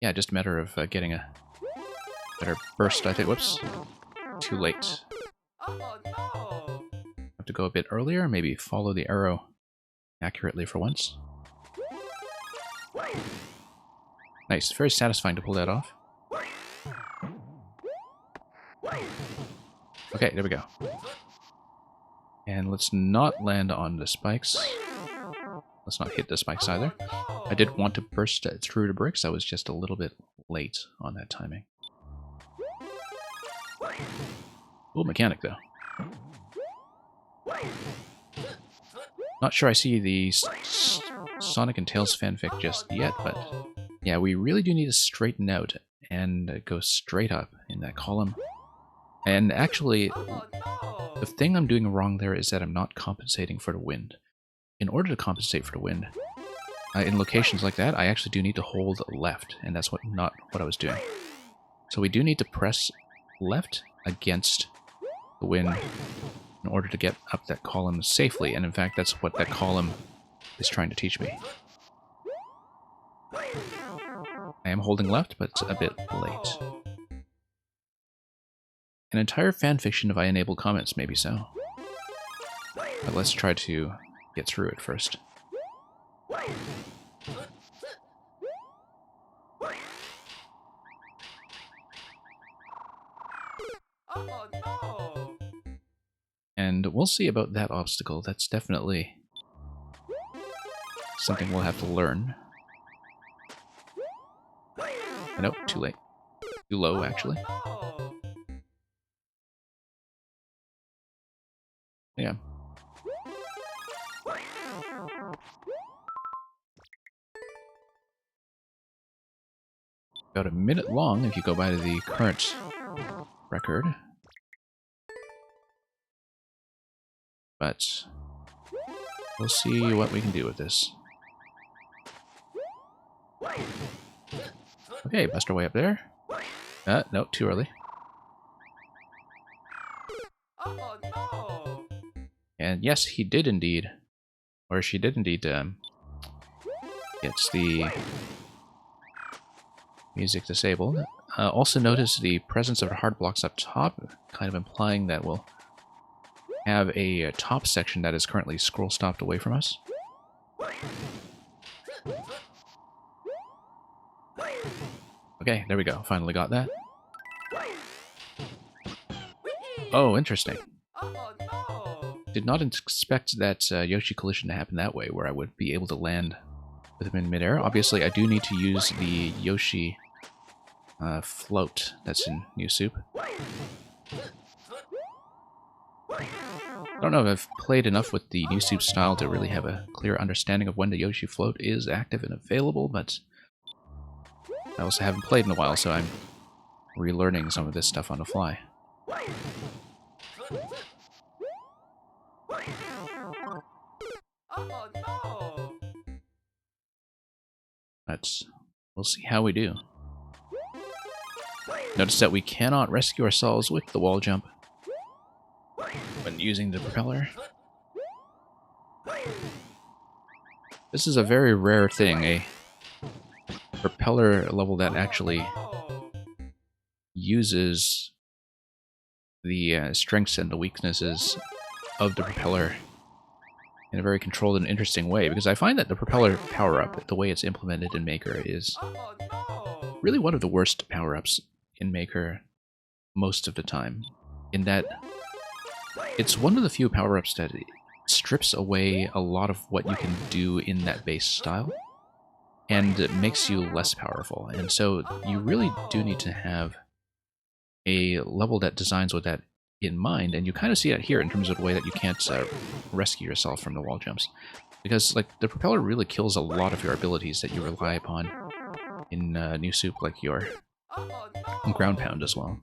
Yeah, just a matter of getting a better burst, I think. Whoops. Too late. Have to go a bit earlier, maybe follow the arrow accurately for once. Nice, very satisfying to pull that off. Okay, there we go. And let's not land on the spikes. Let's not hit the spikes either. I did want to burst through the bricks, I was just a little bit late on that timing. Cool mechanic, though. Not sure I see the Sonic and Tails fanfic just yet, but yeah, we really do need to straighten out and go straight up in that column. And actually, the thing I'm doing wrong there is that I'm not compensating for the wind. In order to compensate for the wind, in locations like that, I actually do need to hold left, and that's not what I was doing. So we do need to press left against the wind in order to get up that column safely, and in fact that's what that column is trying to teach me. I am holding left, but it's a bit late. An entire fanfiction if I enable comments, maybe so. But let's try to get through it first. And we'll see about that obstacle. That's definitely something we'll have to learn. Nope, too late. Too low, actually. Yeah. About a minute long if you go by the current record. But we'll see what we can do with this. Okay, bust our way up there. No, too early. And yes, he did indeed, or she did indeed, gets the music disabled. Also notice the presence of hard blocks up top, kind of implying that we'll have a top section that is currently scroll stopped away from us. Okay, there we go. Finally got that. Oh, interesting. Did not expect that Yoshi collision to happen that way, where I would be able to land with him in midair. Obviously, I do need to use the Yoshi float that's in New Soup. I don't know if I've played enough with the New Soup style to really have a clear understanding of when the Yoshi float is active and available, but I also haven't played in a while, so I'm relearning some of this stuff on the fly. But we'll see how we do. Notice that we cannot rescue ourselves with the wall jump when using the propeller. This is a very rare thing, a propeller level that actually uses the strengths and the weaknesses of the propeller in a very controlled and interesting way, because I find that the propeller power-up, the way it's implemented in Maker, is really one of the worst power-ups in Maker most of the time, in that it's one of the few power-ups that strips away a lot of what you can do in that base style, and it makes you less powerful. And so you really do need to have a level that designs with that in mind, and you kind of see that here in terms of the way that you can't rescue yourself from the wall jumps. Because like the propeller really kills a lot of your abilities that you rely upon in New Soup, like your ground pound as well.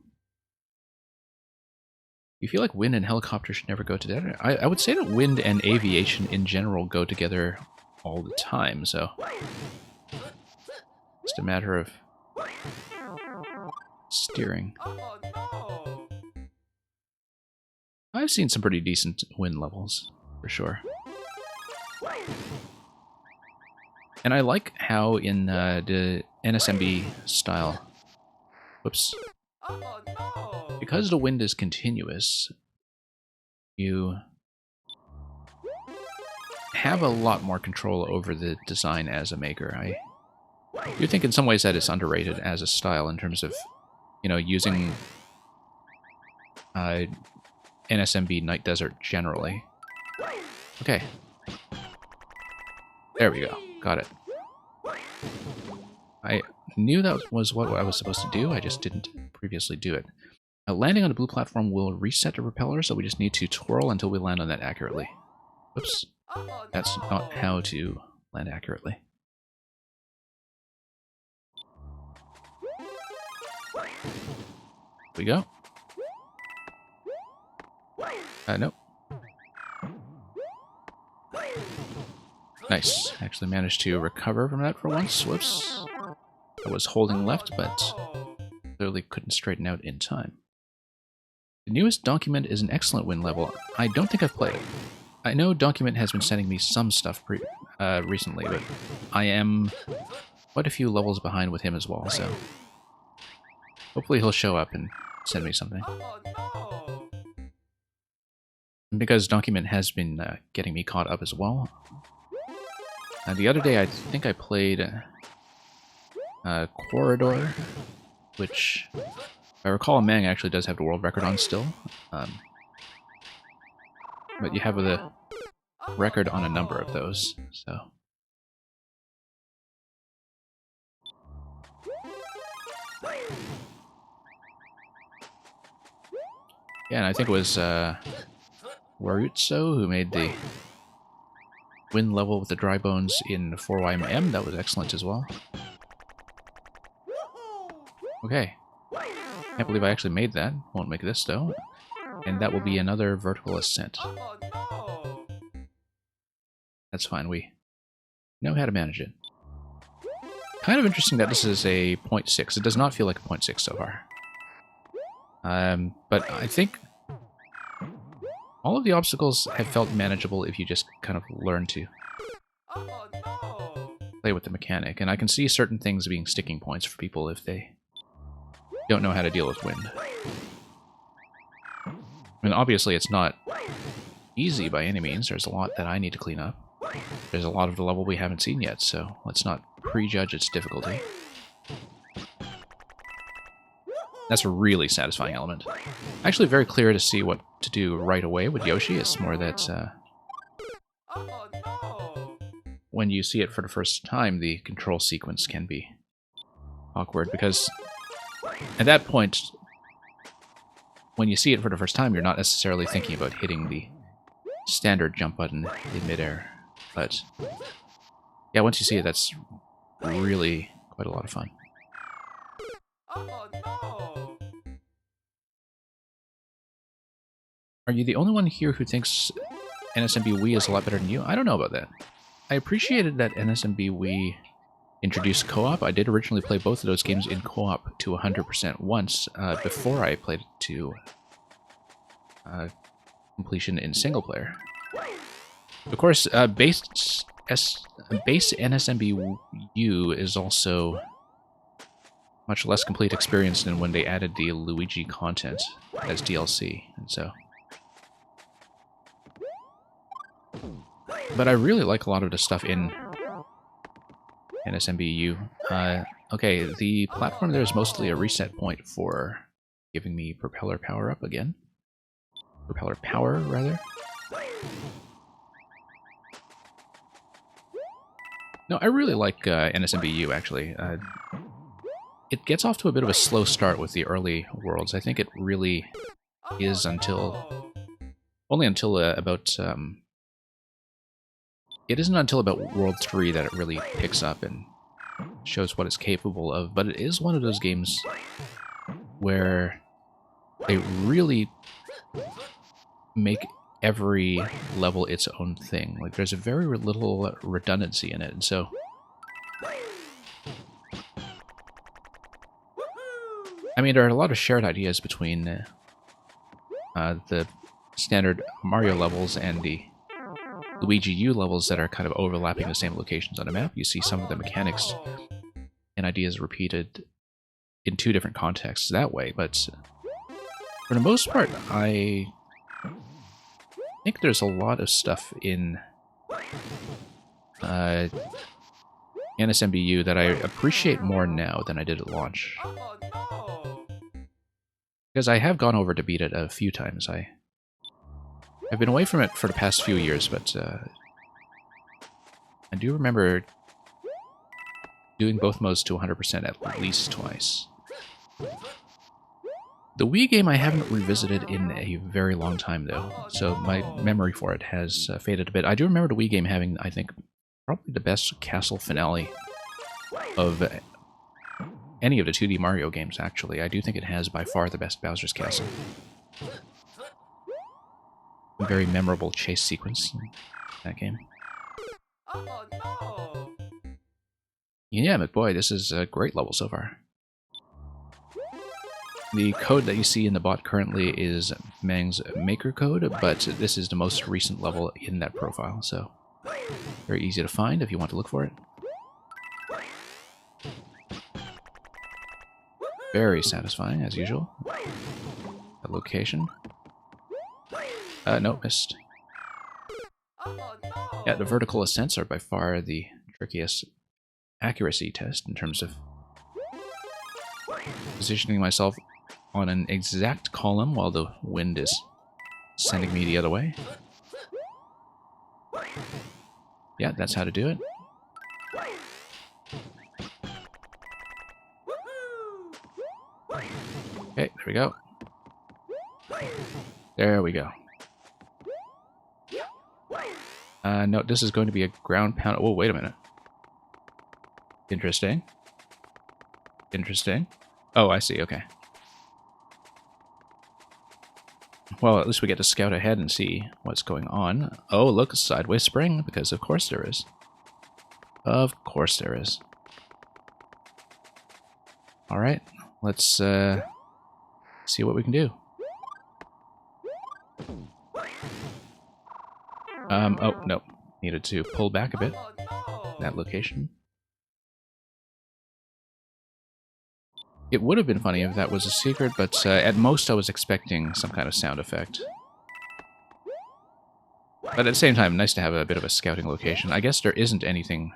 You feel like wind and helicopter should never go together? I would say that wind and aviation in general go together all the time, so just a matter of steering. I've seen some pretty decent wind levels, for sure. And I like how in the NSMB style, whoops, because the wind is continuous, you have a lot more control over the design as a maker. I do think in some ways that it's underrated as a style in terms of, you know, using NSMB Night Desert generally. Okay. There we go. Got it. I knew that was what I was supposed to do, I just didn't previously do it. Landing on a blue platform will reset the propeller, so we just need to twirl until we land on that accurately. Oops. That's not how to land accurately. Here we go. Nope. Nice. Actually managed to recover from that for once. Whoops. I was holding left, but clearly couldn't straighten out in time. The newest Document is an excellent win level. I don't think I've played it. I know Document has been sending me some stuff recently, but I am quite a few levels behind with him as well, so hopefully he'll show up and send me something. Because Document has been getting me caught up as well. The other day I think I played Corridor, which, if I recall, Mang actually does have the world record on still. But you have the record on a number of those, so... Yeah, and I think it was Warutso who made the wind level with the dry bones in 4YMM. That was excellent as well. Okay. Can't believe I actually made that. Won't make this, though. And that will be another vertical ascent. That's fine, we know how to manage it. Kind of interesting that this is a 0.6. It does not feel like a 0.6 so far. But I think all of the obstacles have felt manageable if you just kind of learn to play with the mechanic. And I can see certain things being sticking points for people if they don't know how to deal with wind. I mean, obviously it's not easy by any means. There's a lot that I need to clean up. There's a lot of the level we haven't seen yet, so let's not prejudge its difficulty. That's a really satisfying element. Actually very clear to see what to do right away with Yoshi. It's more that when you see it for the first time, the control sequence can be awkward, because at that point, when you see it for the first time, you're not necessarily thinking about hitting the standard jump button in midair. But yeah, once you see it, that's really quite a lot of fun. Are you the only one here who thinks NSMB Wii is a lot better than you? I don't know about that. I appreciated that NSMB Wii introduced co-op. I did originally play both of those games in co-op to 100% once, before I played it to completion in single player. Of course, base NSMB U is also much less complete experience than when they added the Luigi content as DLC, and so... But I really like a lot of the stuff in NSMBU. Okay, the platform there is mostly a reset point for giving me propeller power up again. Propeller power, rather. No, I really like NSMBU, actually. It gets off to a bit of a slow start with the early worlds. I think it really is until... Only until about... it isn't until about World 3 that it really picks up and shows what it's capable of, but it is one of those games where they really make every level its own thing. Like, there's a very little redundancy in it, and so... I mean, there are a lot of shared ideas between the standard Mario levels and the Luigi U levels that are kind of overlapping the same locations on a map. You see some of the mechanics and ideas repeated in two different contexts that way, but for the most part, I think there's a lot of stuff in NSMBU that I appreciate more now than I did at launch. Because I have gone over to beat it a few times. I've been away from it for the past few years, but I do remember doing both modes to 100% at least twice. The Wii game I haven't revisited in a very long time, though, so my memory for it has faded a bit. I do remember the Wii game having, I think, probably the best castle finale of any of the 2D Mario games, actually. I do think it has by far the best Bowser's Castle. A very memorable chase sequence in that game. Yeah, McBoy, this is a great level so far. The code that you see in the bot currently is Mang's maker code, but this is the most recent level in that profile, so very easy to find if you want to look for it. Very satisfying, as usual. The location. No, missed. Yeah, the vertical ascents are by far the trickiest accuracy test in terms of positioning myself on an exact column while the wind is sending me the other way. Yeah, that's how to do it. Okay, there we go. There we go. No, this is going to be a ground pound. Oh, wait a minute. Interesting. Interesting. Oh, I see, okay. Well, at least we get to scout ahead and see what's going on. Oh, look, a sideways spring, because of course there is. Of course there is. Alright, let's see what we can do. Oh, no. Needed to pull back a bit. That location. It would have been funny if that was a secret, but at most I was expecting some kind of sound effect. But at the same time, nice to have a bit of a scouting location. I guess there isn't anything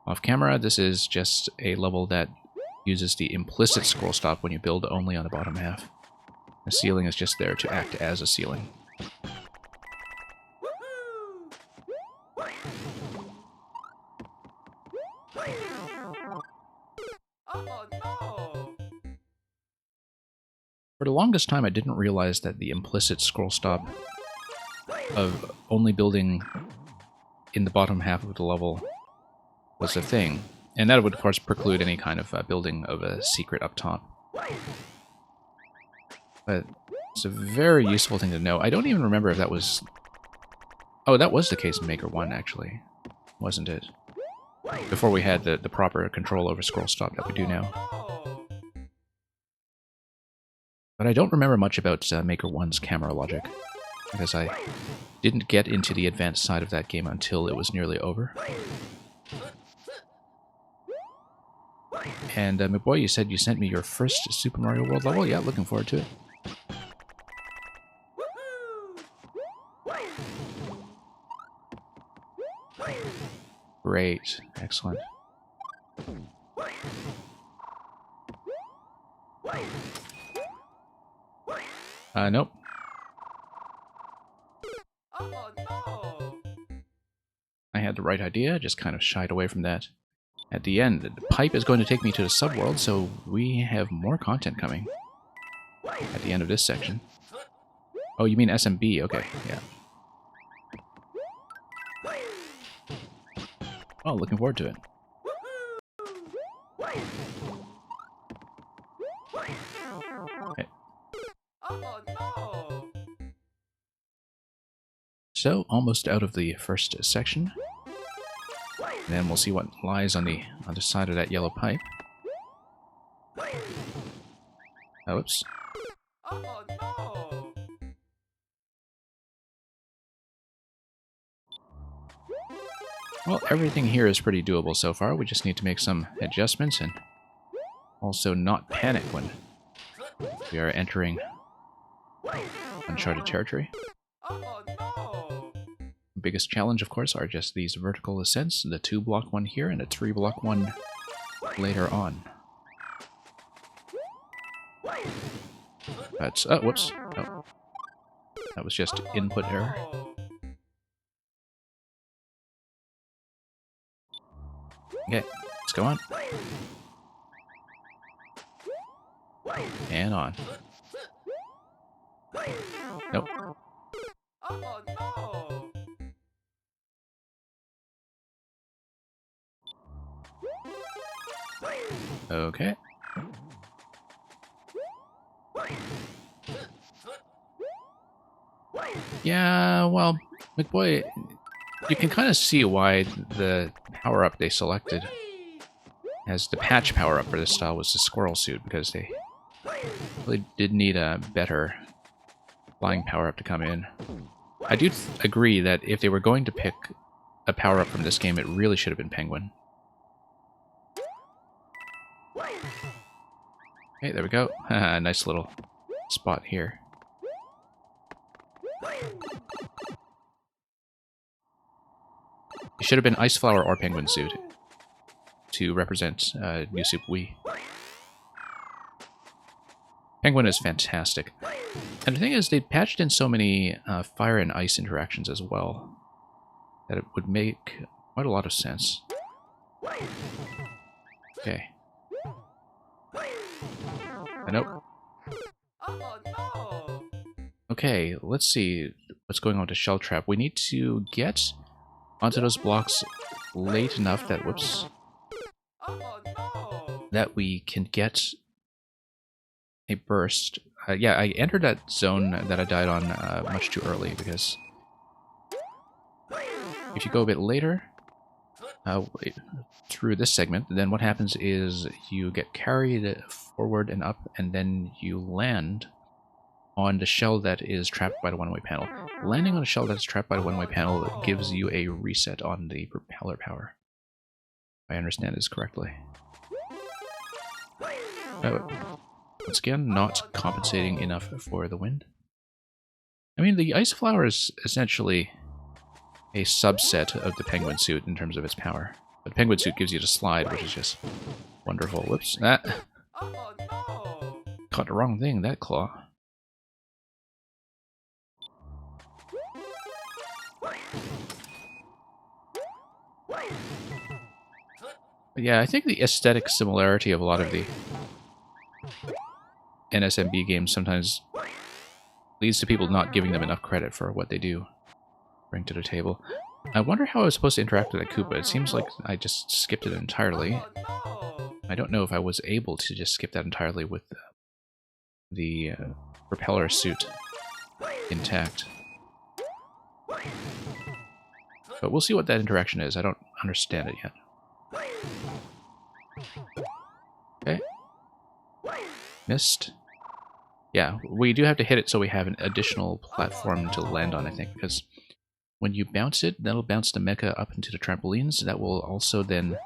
off camera. This is just a level that uses the implicit scroll stop when you build only on the bottom half. The ceiling is just there to act as a ceiling. For the longest time, I didn't realize that the implicit scroll stop of only building in the bottom half of the level was a thing. And that would, of course, preclude any kind of building of a secret up top. But it's a very useful thing to know. I don't even remember if that was... Oh, that was the case in Maker 1, actually. Wasn't it? Before we had the proper control over scroll stop that we do now. But I don't remember much about Maker 1's camera logic, because I didn't get into the advanced side of that game until it was nearly over. And, my boy, you said you sent me your first Super Mario World level? Yeah, looking forward to it. Great. Excellent. Nope. Oh no! I had the right idea, just kind of shied away from that. At the end, the pipe is going to take me to the subworld, so we have more content coming at the end of this section. Oh, you mean SMB? Okay, yeah. Oh, looking forward to it. Okay. Oh no! So, almost out of the first section. And then we'll see what lies on the other side of that yellow pipe. Oh, oops. Oh no! Well, everything here is pretty doable so far. We just need to make some adjustments and also not panic when we are entering uncharted territory. Oh no! The biggest challenge, of course, are just these vertical ascents, the 2-block one here and a 3-block one later on. That's... oh, whoops. Oh. That was just input error. Okay, let's go on. And on. Nope. Oh no! Okay. Yeah, well, McBoy, you can kind of see why the power-up they selected as the patch power-up for this style was the squirrel suit, because they really did need a better flying power-up to come in. I do agree that if they were going to pick a power-up from this game, it really should have been Penguin. Okay, there we go. Nice little spot here. It should have been Ice Flower or Penguin suit to represent New Super Wii. Penguin is fantastic. And the thing is, they patched in so many fire and ice interactions as well that it would make quite a lot of sense. Okay. Nope. Oh no! Okay, let's see what's going on with the Shell Trap. We need to get onto those blocks late enough that, whoops, Oh no! that we can get a burst. Yeah, I entered that zone that I died on much too early, because if you go a bit later through this segment, then what happens is you get carried forward and up, and then you land on the shell that is trapped by the one-way panel. Landing on a shell that's trapped by the one-way panel gives you a reset on the propeller power. If I understand this correctly. Once again, not compensating enough for the wind. I mean, the Ice Flower is essentially a subset of the Penguin suit in terms of its power. But the Penguin suit gives you the slide, which is just wonderful. Whoops, that Oh no! caught the wrong thing, that claw. But yeah, I think the aesthetic similarity of a lot of the NSMB games sometimes leads to people not giving them enough credit for what they do bring to the table. I wonder how I was supposed to interact with a Koopa. It seems like I just skipped it entirely. I don't know if I was able to just skip that entirely with the propeller suit intact. But we'll see what that interaction is. I don't understand it yet. Okay. Missed. Yeah, we do have to hit it so we have an additional platform to land on, I think, because when you bounce it, that'll bounce the mecha up into the trampolines. That will also then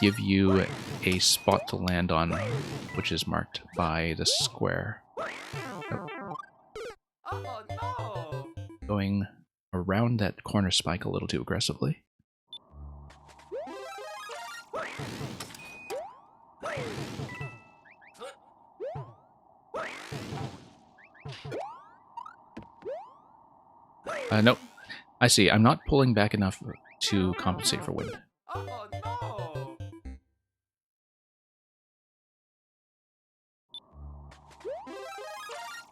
give you a spot to land on, which is marked by the square. Oh, no. Going around that corner spike a little too aggressively. Nope. I see. I'm not pulling back enough to compensate for wind. Oh no!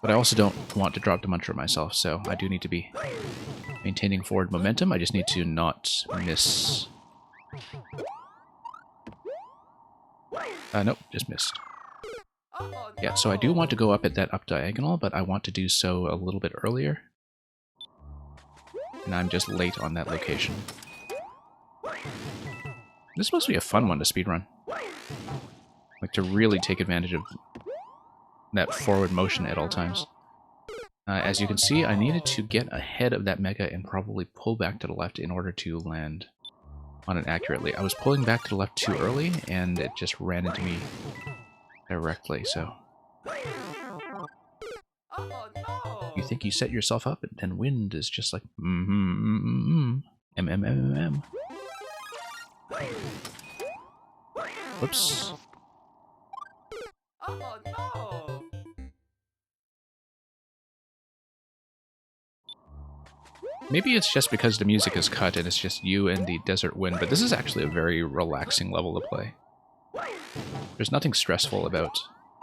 But I also don't want to drop the mantra myself, so I do need to be maintaining forward momentum. I just need to not miss. Nope, just missed. Oh no! Yeah, so I do want to go up at that up diagonal, but I want to do so a little bit earlier. And I'm just late on that location. This must be a fun one to speedrun. Like, to really take advantage of that forward motion at all times. As you can see, I needed to get ahead of that Mega and probably pull back to the left in order to land on it accurately. I was pulling back to the left too early, and it just ran into me directly, so... Oh no! You think you set yourself up, and then wind is just like, Whoops. Oh no! Maybe it's just because the music is cut and it's just you and the desert wind, but this is actually a very relaxing level to play. There's nothing stressful about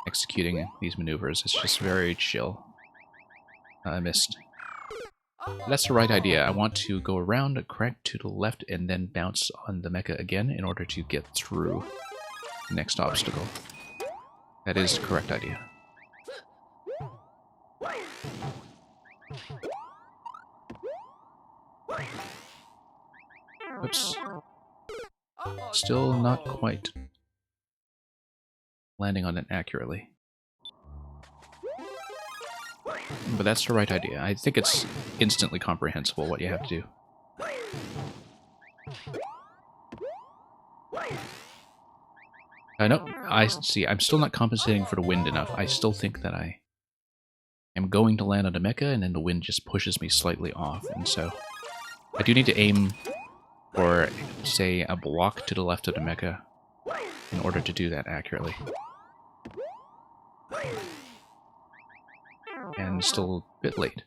executing these maneuvers, it's just very chill. I missed. That's the right idea. I want to go around, correct to the left, and then bounce on the mecha again in order to get through the next obstacle. That is the correct idea. Oops. Still not quite landing on it accurately. But that's the right idea. I think it's instantly comprehensible what you have to do. No, I see. I'm still not compensating for the wind enough. I still think that I am going to land on a mecha, and then the wind just pushes me slightly off. And so I do need to aim for, say, a block to the left of the mecha in order to do that accurately. And still a bit late.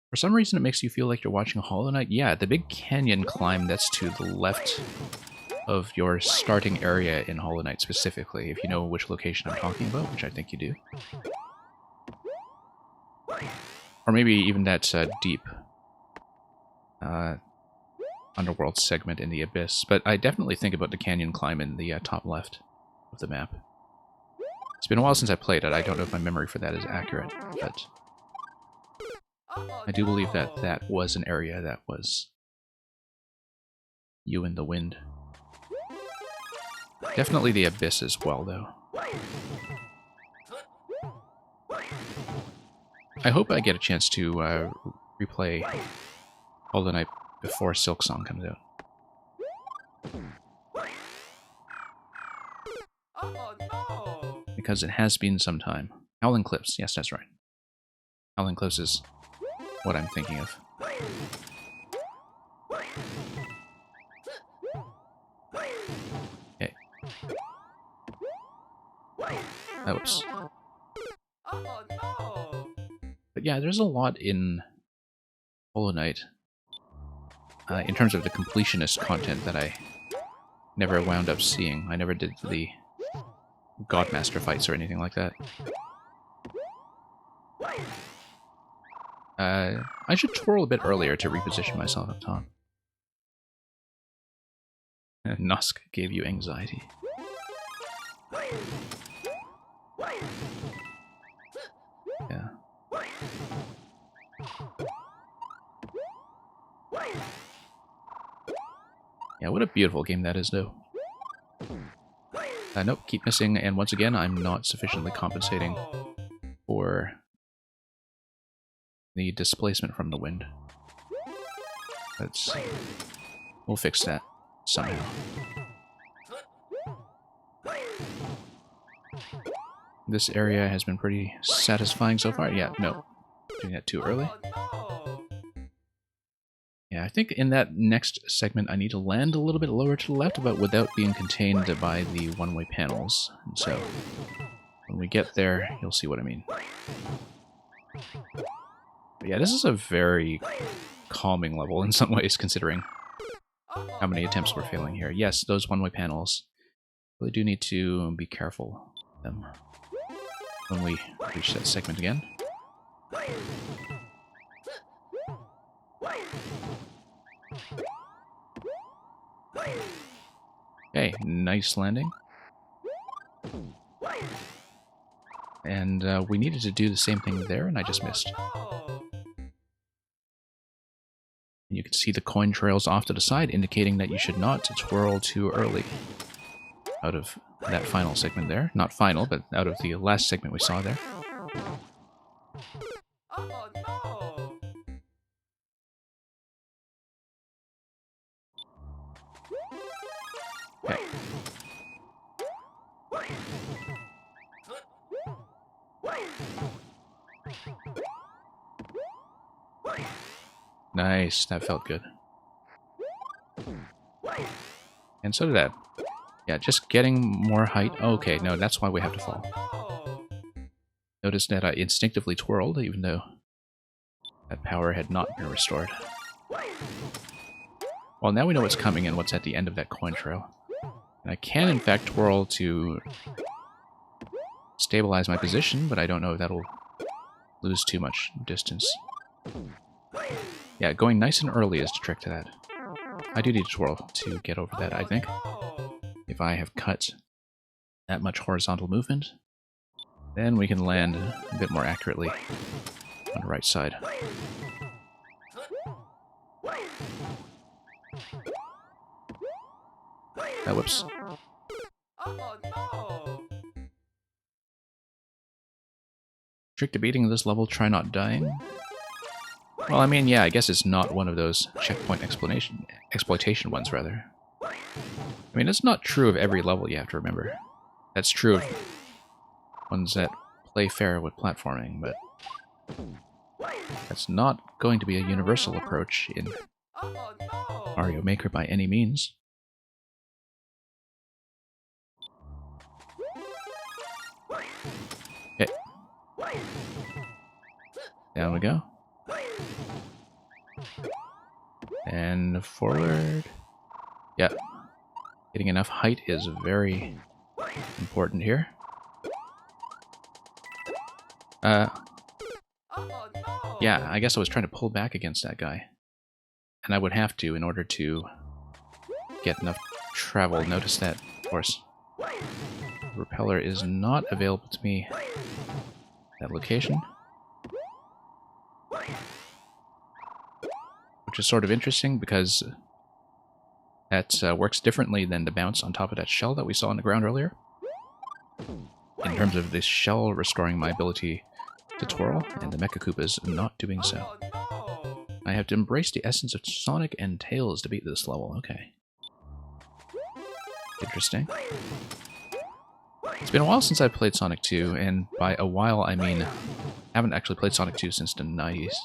For some reason it makes you feel like you're watching Hollow Knight. Yeah, the big canyon climb that's to the left of your starting area in Hollow Knight specifically, if you know which location I'm talking about, which I think you do. Or maybe even that deep underworld segment in the Abyss, but I definitely think about the canyon climb in the top left of the map. It's been a while since I played it. I don't know if my memory for that is accurate, but I do believe that that was an area that was you in the wind. Definitely the Abyss as well, though. I hope I get a chance to replay Hollow Knight before Silksong comes out. Because it has been some time. Howling Cliffs, yes, that's right. Howling Cliffs is what I'm thinking of. Okay. Oops. But yeah, there's a lot in Hollow Knight in terms of the completionist content that I never wound up seeing. I never did the Godmaster fights or anything like that. I should twirl a bit earlier to reposition myself up top. Nosk gave you anxiety. Yeah. Yeah, what a beautiful game that is, though. Nope, keep missing, and once again, I'm not sufficiently compensating for the displacement from the wind. We'll fix that somehow. This area has been pretty satisfying so far. Yeah, no. Doing that too early. Yeah, I think in that next segment I need to land a little bit lower to the left, but without being contained by the one-way panels. And so when we get there, you'll see what I mean. But yeah, this is a very calming level in some ways, considering how many attempts we're failing here. Yes, those one-way panels. Really do need to be careful with them when we reach that segment again. Okay, nice landing. And we needed to do the same thing there, and I just missed. And you can see the coin trails off to the side, indicating that you should not twirl too early out of that final segment there. Not final, but out of the last segment we saw there. Oh no! Okay. Nice, that felt good. And so did that. Yeah, just getting more height. Okay, no, that's why we have to fall. Notice that I instinctively twirled, even though that power had not been restored. Well, now we know what's coming and what's at the end of that coin trail. And I can, in fact, twirl to stabilize my position, but I don't know if that'll lose too much distance. Yeah, going nice and early is the trick to that. I do need to twirl to get over that, I think. If I have cut that much horizontal movement, then we can land a bit more accurately on the right side. Whoops. Oh no! Trick to beating this level, try not dying. Well, I mean, yeah, I guess it's not one of those checkpoint exploitation ones, rather. I mean, it's not true of every level, you have to remember. That's true of ones that play fair with platforming, but that's not going to be a universal approach in Oh no! Mario Maker by any means. Okay. Down we go. And forward. Yeah. Getting enough height is very important here. Yeah, I guess I was trying to pull back against that guy. And I would have to in order to get enough travel. Notice that, of course. The repeller is not available to me at that location. Which is sort of interesting because that works differently than the bounce on top of that shell that we saw on the ground earlier. In terms of this shell restoring my ability to twirl, and the Mecha Koopas not doing so. I have to embrace the essence of Sonic and Tails to beat this level. Okay. Interesting. It's been a while since I've played Sonic 2, and by a while I mean I haven't actually played Sonic 2 since the 90s.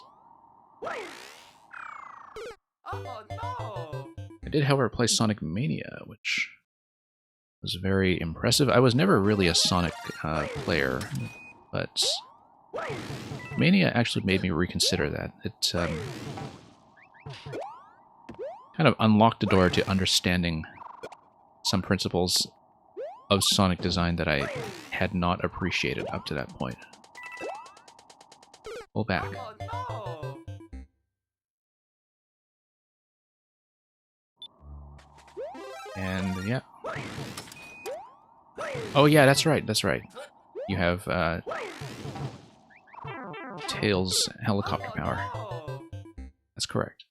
I did, however, play Sonic Mania, which was very impressive. I was never really a Sonic player, but Mania actually made me reconsider that. It kind of unlocked the door to understanding some principles of Sonic design that I had not appreciated up to that point. Pull back. And yeah. Oh yeah, that's right, that's right. You have Tails helicopter power. That's correct.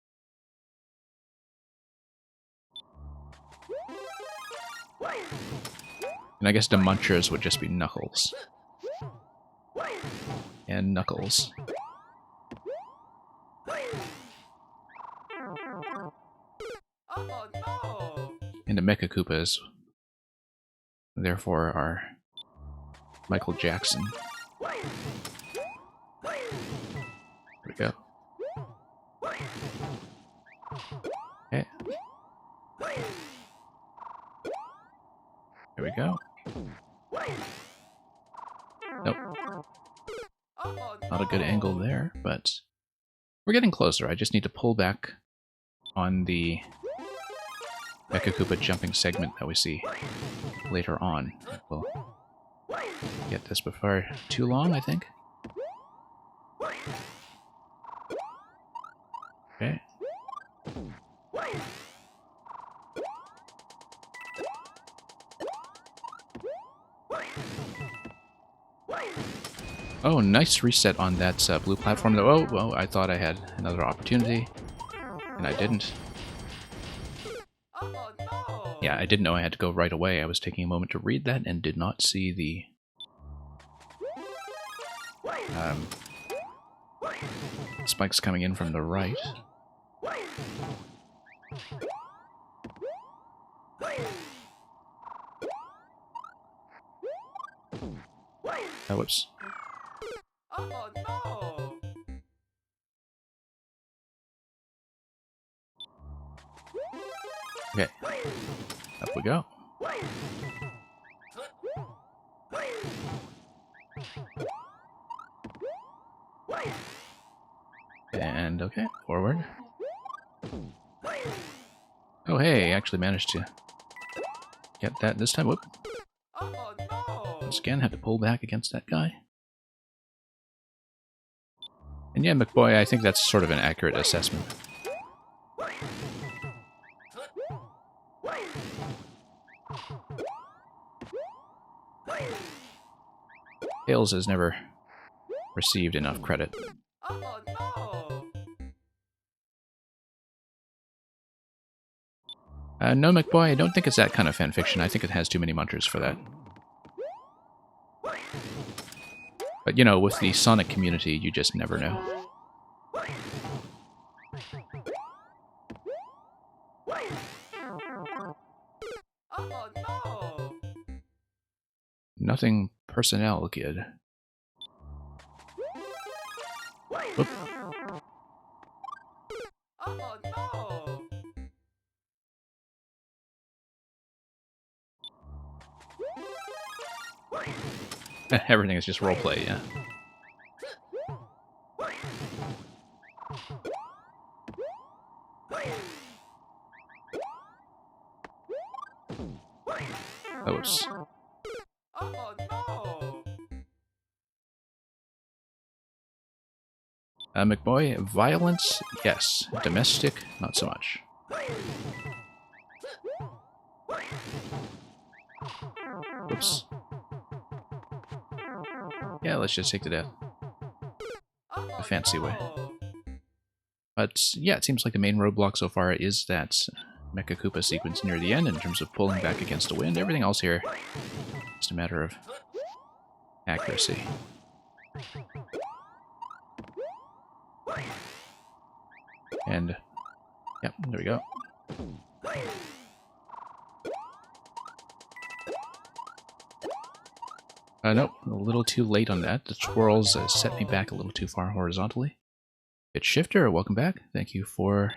And I guess the Munchers would just be Knuckles. And Knuckles. And the Mecha Koopas, therefore, are Michael Jackson. There we go. Here we go. Nope. Oh, Not a good angle there, but we're getting closer. I just need to pull back on the Mecha Koopa jumping segment that we see later on. We'll get this before too long, I think. Okay. Oh, nice reset on that blue platform, though. Oh, well, I thought I had another opportunity, and I didn't. oh no! Yeah, I didn't know I had to go right away. I was taking a moment to read that and did not see the spikes coming in from the right. Oh, whoops. Oh no! Okay, up we go. And okay, forward. Oh hey, I actually managed to get that this time. Whoop. Oh no! Once again, had to pull back against that guy. And yeah, McBoy, I think that's sort of an accurate assessment. Tails has never received enough credit. Oh no! No, McBoy, I don't think it's that kind of fanfiction. I think it has too many munchers for that. But, you know, with the Sonic community, you just never know. Oh no! Nothing personnel, kid. Whoop. Oh no! Everything is just roleplay, yeah. Oh, whoops. Oh no! McBoy, violence, yes. Domestic, not so much. Oops. Yeah, let's just take to death. A fancy way. But yeah, it seems like the main roadblock so far is that Mecha Koopa sequence near the end in terms of pulling back against the wind. Everything else here is just a matter of accuracy. And, yep, there we go. Nope, a little too late on that. The twirls set me back a little too far horizontally. Pitch Shifter, welcome back. Thank you for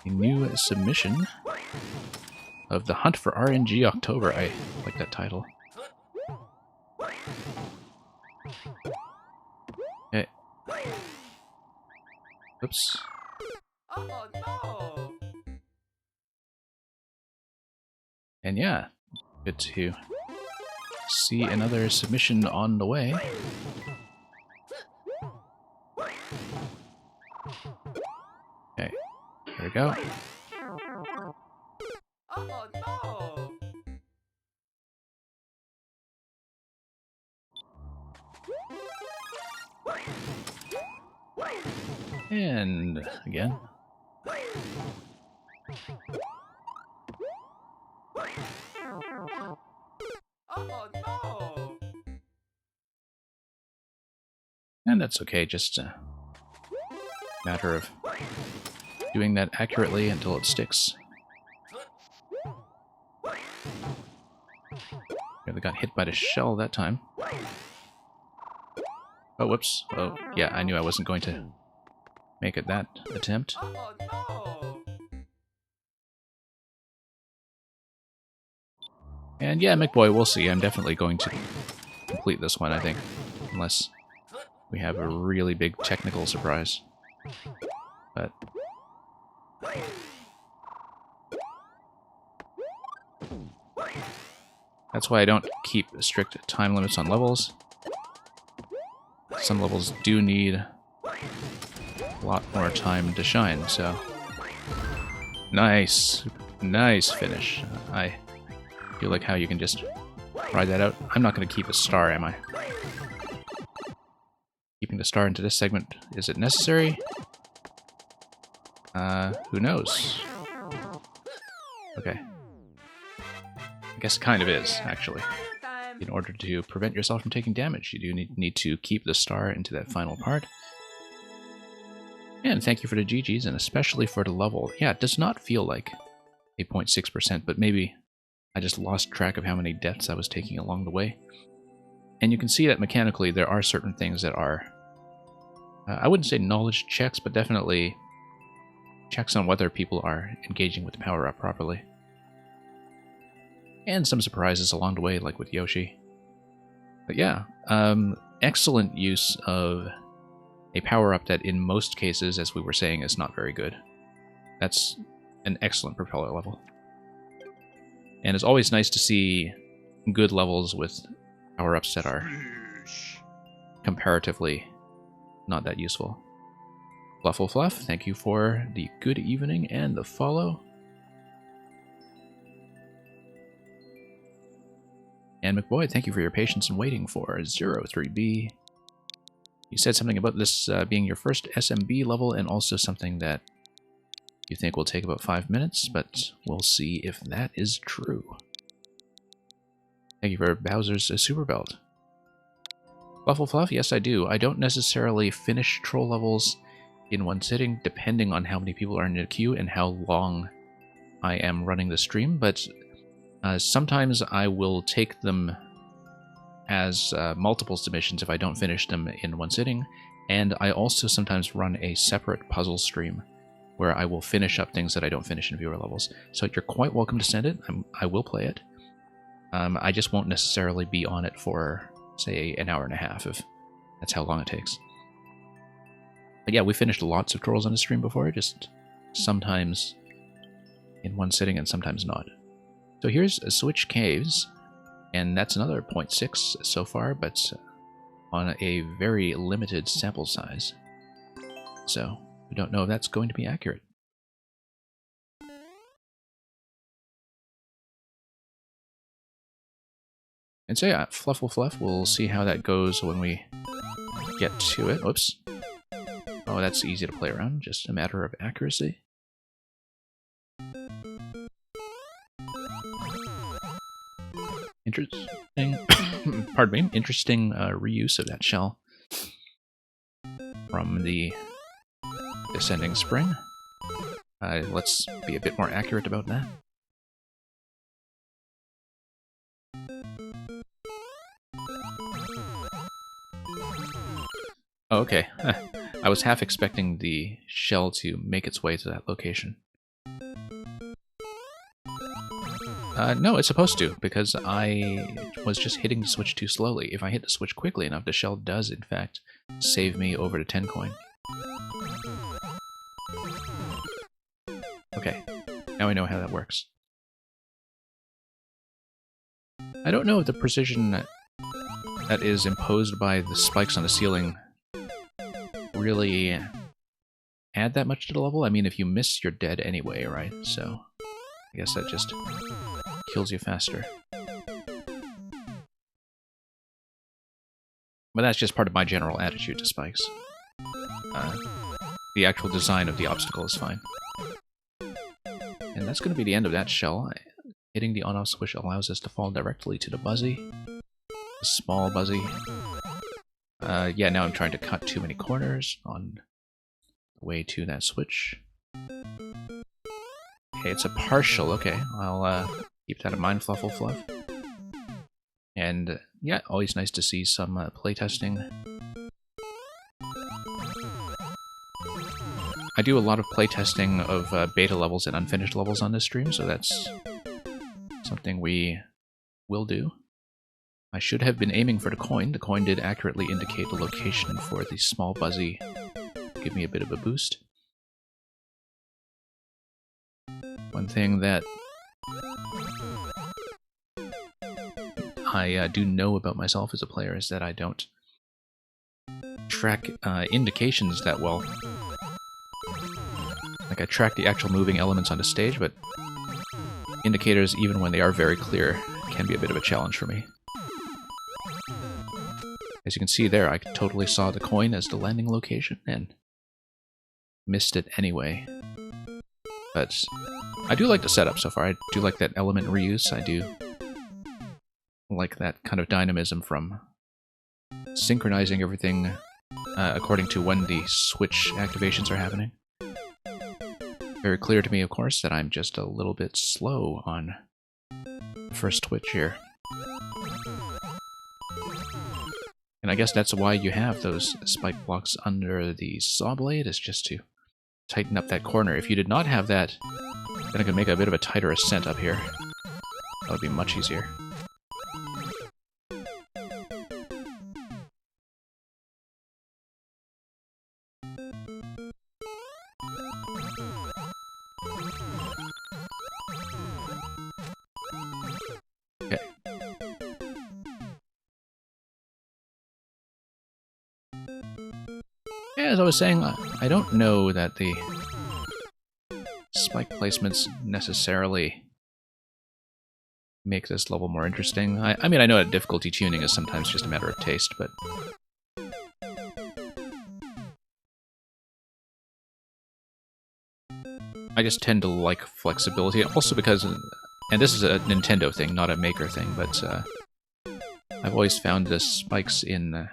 a new submission of The Hunt for RNG October. I like that title. Hey. Oops. Oh no! And yeah, good to see another submission on the way. Okay, here we go. Oh no! And again. Oh no! And that's okay, just a matter of doing that accurately until it sticks. Yeah, they got hit by the shell that time. Oh, whoops. Oh, yeah, I knew I wasn't going to make it that attempt. Oh no! And yeah, McBoy, we'll see. I'm definitely going to complete this one, I think. Unless we have a really big technical surprise. But... that's why I don't keep strict time limits on levels. Some levels do need a lot more time to shine, so... nice. Nice finish. I feel like how you can just ride that out. I'm not going to keep a star, am I? Keeping the star into this segment, is it necessary? Who knows? Okay. I guess it kind of is, actually. In order to prevent yourself from taking damage, you do need to keep the star into that final part. And thank you for the GGs, and especially for the level. Yeah, it does not feel like 8.6%, but maybe I just lost track of how many deaths I was taking along the way. And you can see that mechanically there are certain things that are, I wouldn't say knowledge checks, but definitely checks on whether people are engaging with the power-up properly. And some surprises along the way, like with Yoshi. But yeah, excellent use of a power-up that in most cases, as we were saying, is not very good. That's an excellent propeller level. And it's always nice to see good levels with power-ups that are comparatively not that useful. Fluffle Fluff, thank you for the good evening and the follow. And McBoy, thank you for your patience in waiting for 03B. You said something about this being your first SMB level, and also something that you think will take about 5 minutes, but we'll see if that is true. Thank you for Bowser's Super Belt. Fluffle Fluff, yes I do. I don't necessarily finish troll levels in one sitting, depending on how many people are in the queue and how long I am running the stream, but sometimes I will take them as multiple submissions if I don't finish them in one sitting, and I also sometimes run a separate puzzle stream where I will finish up things that I don't finish in viewer levels. So you're quite welcome to send it. I will play it. I just won't necessarily be on it for, say, an hour and a half, if that's how long it takes. But yeah, we finished lots of trolls on the stream before, just sometimes in one sitting and sometimes not. So here's Switch Caves, and that's another 0.6 so far, but on a very limited sample size. So we don't know if that's going to be accurate. And so yeah, Fluffle Fluff, we'll see how that goes when we get to it. Oops. Oh, that's easy to play around, just a matter of accuracy. Interesting, pardon me, interesting reuse of that shell from the Descending Spring. Let's be a bit more accurate about that. Oh, okay. I was half expecting the shell to make its way to that location. No, it's supposed to, because I was just hitting the switch too slowly. If I hit the switch quickly enough, the shell does, in fact, save me over to 10 coin. Okay, now I know how that works. I don't know if the precision that is imposed by the spikes on the ceiling really add that much to the level. I mean, if you miss, you're dead anyway, right? So I guess that just kills you faster. But that's just part of my general attitude to spikes. The actual design of the obstacle is fine. And that's going to be the end of that shell. Hitting the on-off switch allows us to fall directly to the Buzzy. The small Buzzy. Yeah, now I'm trying to cut too many corners on the way to that switch. Okay, it's a partial. Okay, I'll keep that in mind, Fluffle Fluff. And yeah, always nice to see some playtesting. I do a lot of playtesting of beta levels and unfinished levels on this stream, so that's something we will do. I should have been aiming for the coin. The coin did accurately indicate the location for the small buzzy. Give me a bit of a boost. One thing that I do know about myself as a player is that I don't track indications that well. Like, I track the actual moving elements on the stage, but indicators, even when they are very clear, can be a bit of a challenge for me. As you can see there, I totally saw the coin as the landing location and missed it anyway. But I do like the setup so far. I do like that element reuse. I do like that kind of dynamism from synchronizing everything according to when the switch activations are happening. Very clear to me, of course, that I'm just a little bit slow on the first twitch here. And I guess that's why you have those spike blocks under the saw blade, is just to tighten up that corner. If you did not have that, then I could make a bit of a tighter ascent up here. That would be much easier. Okay. Yeah, as I was saying, I don't know that the spike placements necessarily make this level more interesting. I mean, I know that difficulty tuning is sometimes just a matter of taste, but I just tend to like flexibility. Also because, and this is a Nintendo thing, not a Maker thing, but I've always found the spikes in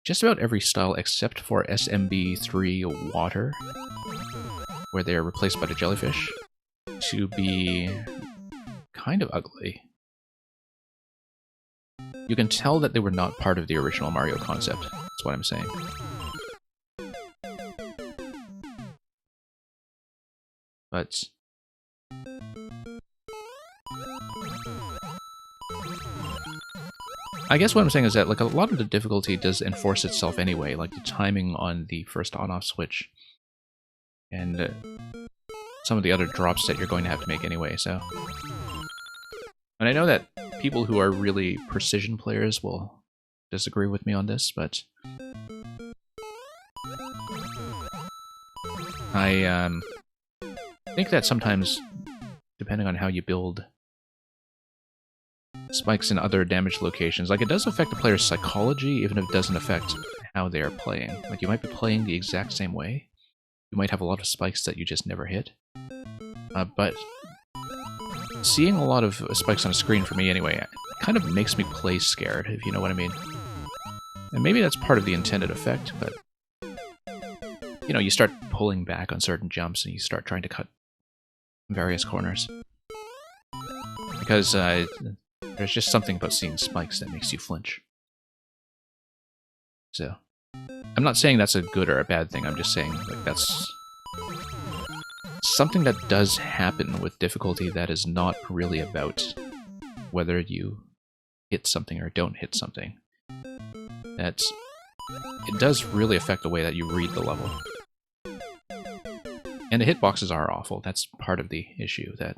just about every style except for SMB3 Water, where they are replaced by the jellyfish, to be kind of ugly. You can tell that they were not part of the original Mario concept, that's what I'm saying. But I guess what I'm saying is that, like, a lot of the difficulty does enforce itself anyway, like the timing on the first on-off switch, and some of the other drops that you're going to have to make anyway, so... And I know that people who are really precision players will disagree with me on this, but... I think that sometimes, depending on how you build spikes in other damage locations, like, it does affect the player's psychology, even if it doesn't affect how they are playing. Like, you might be playing the exact same way. You might have a lot of spikes that you just never hit. But seeing a lot of spikes on a screen, for me anyway, kind of makes me play scared, if you know what I mean. And maybe that's part of the intended effect, but... You know, you start pulling back on certain jumps and you start trying to cut various corners. Because there's just something about seeing spikes that makes you flinch. So, I'm not saying that's a good or a bad thing, I'm just saying, like, that's something that does happen with difficulty that is not really about whether you hit something or don't hit something. It does really affect the way that you read the level. And the hitboxes are awful. That's part of the issue, that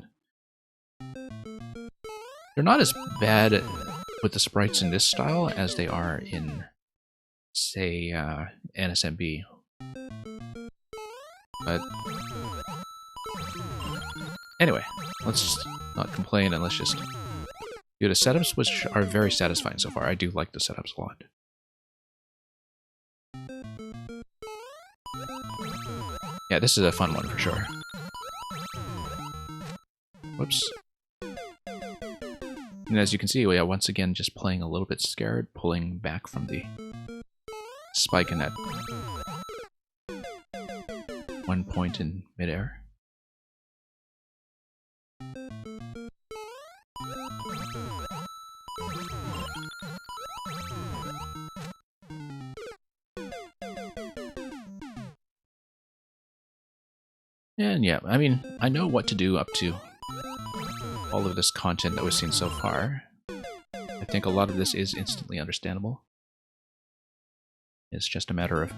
they're not as bad with the sprites in this style as they are in, say, NSMB. But anyway, let's not complain and let's just do the setups, which are very satisfying so far. I do like the setups a lot. Yeah, this is a fun one for sure. Whoops. And as you can see, we are once again just playing a little bit scared, pulling back from the spike in that one point in midair. And yeah, I mean, I know what to do up to all of this content that we've seen so far. I think a lot of this is instantly understandable. It's just a matter of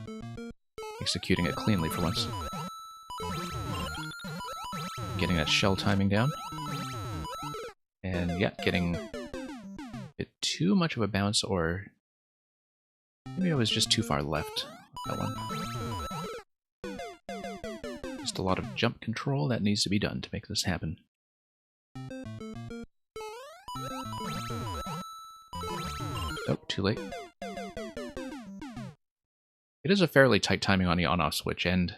executing it cleanly for once. Getting that shell timing down. And yeah, getting a bit too much of a bounce, or maybe I was just too far left that one. Just a lot of jump control that needs to be done to make this happen. Oh, too late. It is a fairly tight timing on the on-off switch, and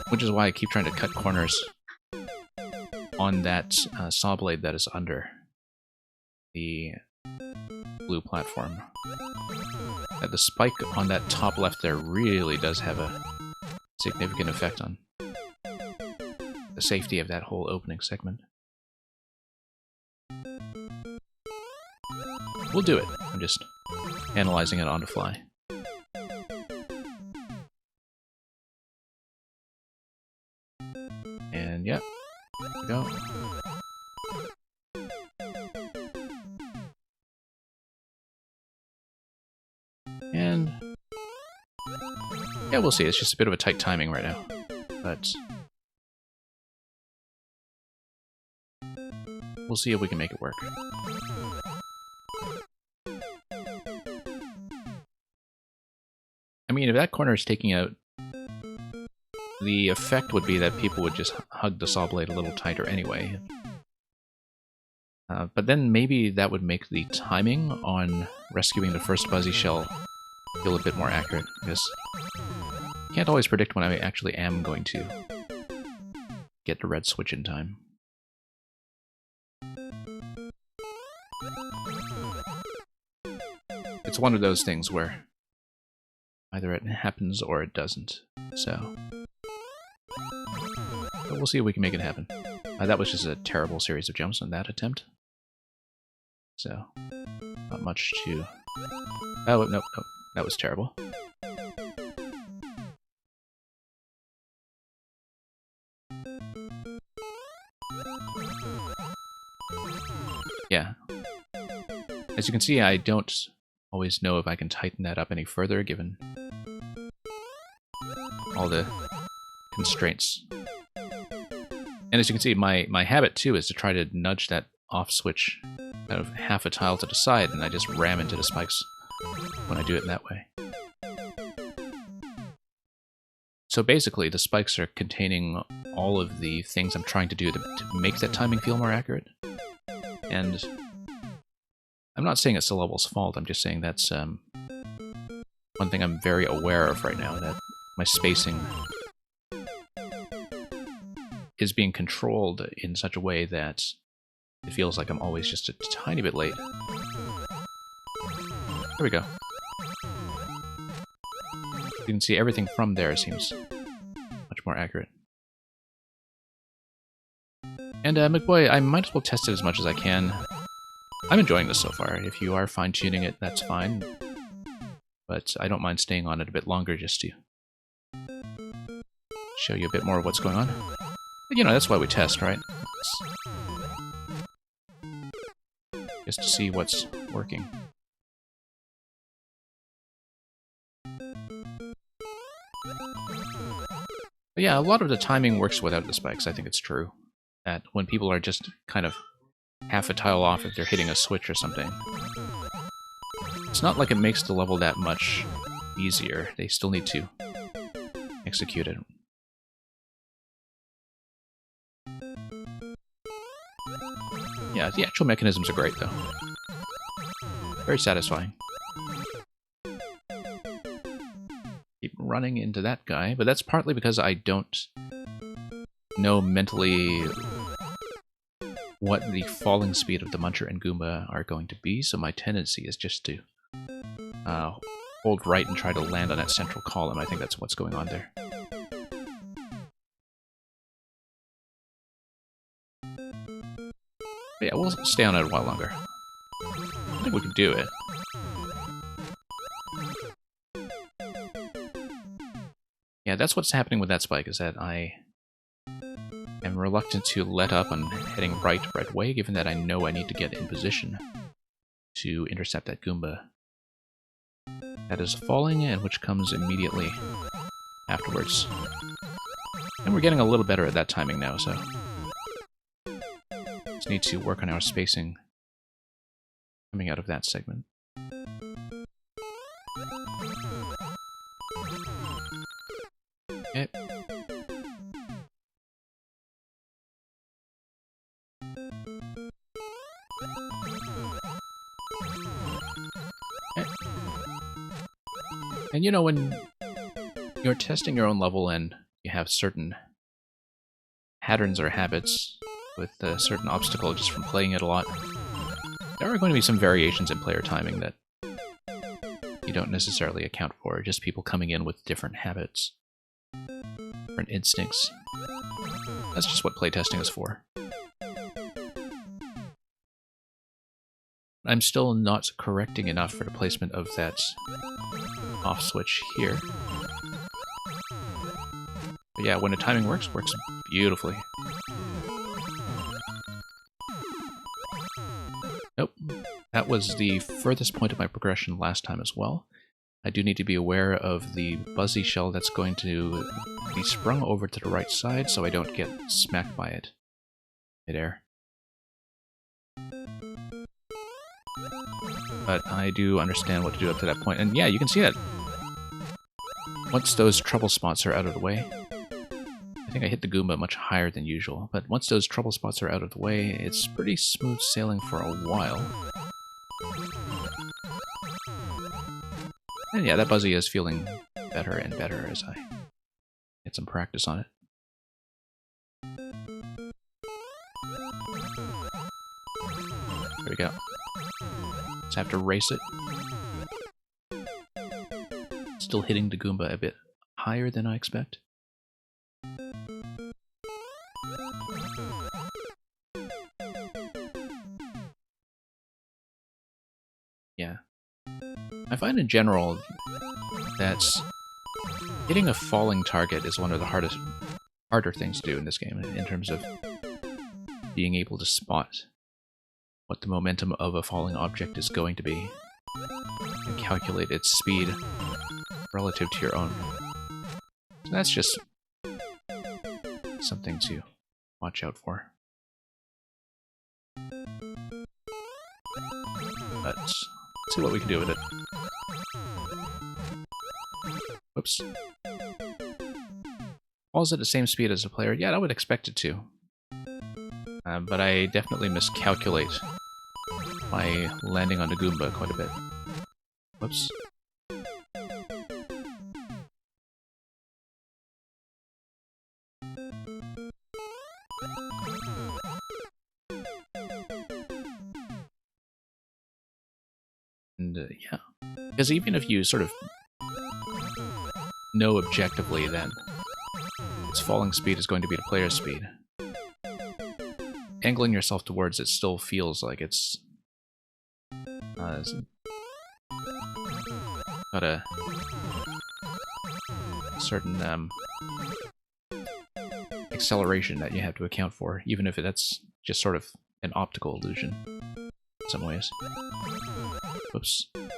which is why I keep trying to cut corners on that saw blade that is under the blue platform. The spike on that top left there really does have a significant effect on the safety of that whole opening segment. We'll do it. I'm just analyzing it on the fly. And yeah, there we go. And yeah, we'll see. It's just a bit of a tight timing right now, but we'll see if we can make it work. I mean, if that corner is taking out, the effect would be that people would just hug the saw blade a little tighter anyway. But then maybe that would make the timing on rescuing the first Buzzy Shell feel a bit more accurate, because I can't always predict when I actually am going to get the red switch in time. It's one of those things where either it happens or it doesn't, so... But we'll see if we can make it happen. That was just a terrible series of jumps on that attempt. So, not much to... Oh, nope, nope. That was terrible. Yeah. As you can see, I don't always know if I can tighten that up any further, given all the constraints. And as you can see, my habit, too, is to try to nudge that off switch out of half a tile to the side, and I just ram into the spikes when I do it in that way. So basically, the spikes are containing all of the things I'm trying to do to make that timing feel more accurate. And I'm not saying it's the level's fault, I'm just saying that's one thing I'm very aware of right now, that my spacing is being controlled in such a way that it feels like I'm always just a tiny bit late. There we go. You can see everything from there seems much more accurate. And McBoy, I might as well test it as much as I can. I'm enjoying this so far. If you are fine-tuning it, that's fine. But I don't mind staying on it a bit longer just to show you a bit more of what's going on. But, you know, that's why we test, right? Just to see what's working. But yeah, a lot of the timing works without the spikes, I think it's true. That when people are just kind of half a tile off if they're hitting a switch or something, it's not like it makes the level that much easier. They still need to execute it. Yeah, the actual mechanisms are great, though. Very satisfying. Keep running into that guy, but that's partly because I don't know mentally what the falling speed of the Muncher and Goomba are going to be, so my tendency is just to hold right and try to land on that central column. I think that's what's going on there. But yeah, we'll stay on it a while longer. I think we can do it. Yeah, that's what's happening with that spike, is that I am I'm reluctant to let up on heading right away, given that I know I need to get in position to intercept that Goomba. That is falling, and which comes immediately afterwards. And we're getting a little better at that timing now, so just need to work on our spacing coming out of that segment. Okay. And you know, when you're testing your own level and you have certain patterns or habits with a certain obstacle just from playing it a lot, there are going to be some variations in player timing that you don't necessarily account for, just people coming in with different habits, different instincts. That's just what playtesting is for. I'm still not correcting enough for the placement of that off switch here. But yeah, when the timing works beautifully. Nope. That was the furthest point of my progression last time as well. I do need to be aware of the buzzy shell that's going to be sprung over to the right side so I don't get smacked by it midair. But I do understand what to do up to that point. And yeah, you can see that once those trouble spots are out of the way, I think I hit the Goomba much higher than usual, but once those trouble spots are out of the way, it's pretty smooth sailing for a while. And yeah, that Buzzy is feeling better and better as I get some practice on it. There we go. Just have to race it. Still hitting the Goomba a bit higher than I expect. Yeah. I find in general that hitting a falling target is one of the harder things to do in this game in terms of being able to spot what the momentum of a falling object is going to be and calculate its speed relative to your own. So that's just something to watch out for. But let's see what we can do with it. Whoops. Falls at the same speed as the player. Yeah, I would expect it to. But I definitely miscalculate by landing on the Goomba quite a bit. Whoops. And yeah, because even if you sort of know objectively that its falling speed is going to be the player's speed, angling yourself towards it still feels like it's got a certain acceleration that you have to account for, even if that's just sort of an optical illusion in some ways. Whoops. But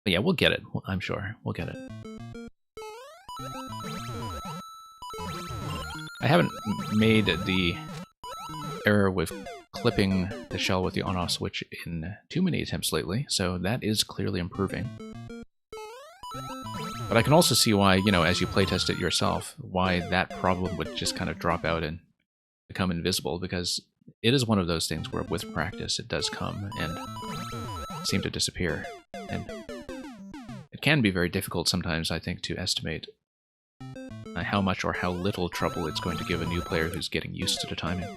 yeah, we'll get it. I'm sure we'll get it. I haven't made the error with clipping the shell with the on-off switch in too many attempts lately, so that is clearly improving. But I can also see why, you know, as you playtest it yourself, why that problem would just kind of drop out and become invisible, because it is one of those things where with practice it does come and seem to disappear. And it can be very difficult sometimes, I think, to estimate how much or how little trouble it's going to give a new player who's getting used to the timing.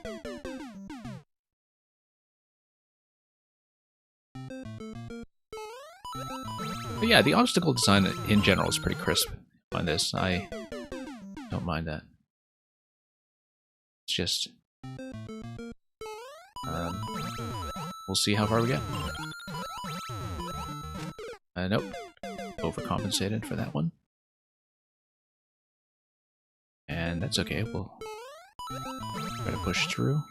But yeah, the obstacle design in general is pretty crisp on this. I don't mind that. It's just... we'll see how far we get. Nope. Overcompensated for that one. And that's okay, we'll try to push through.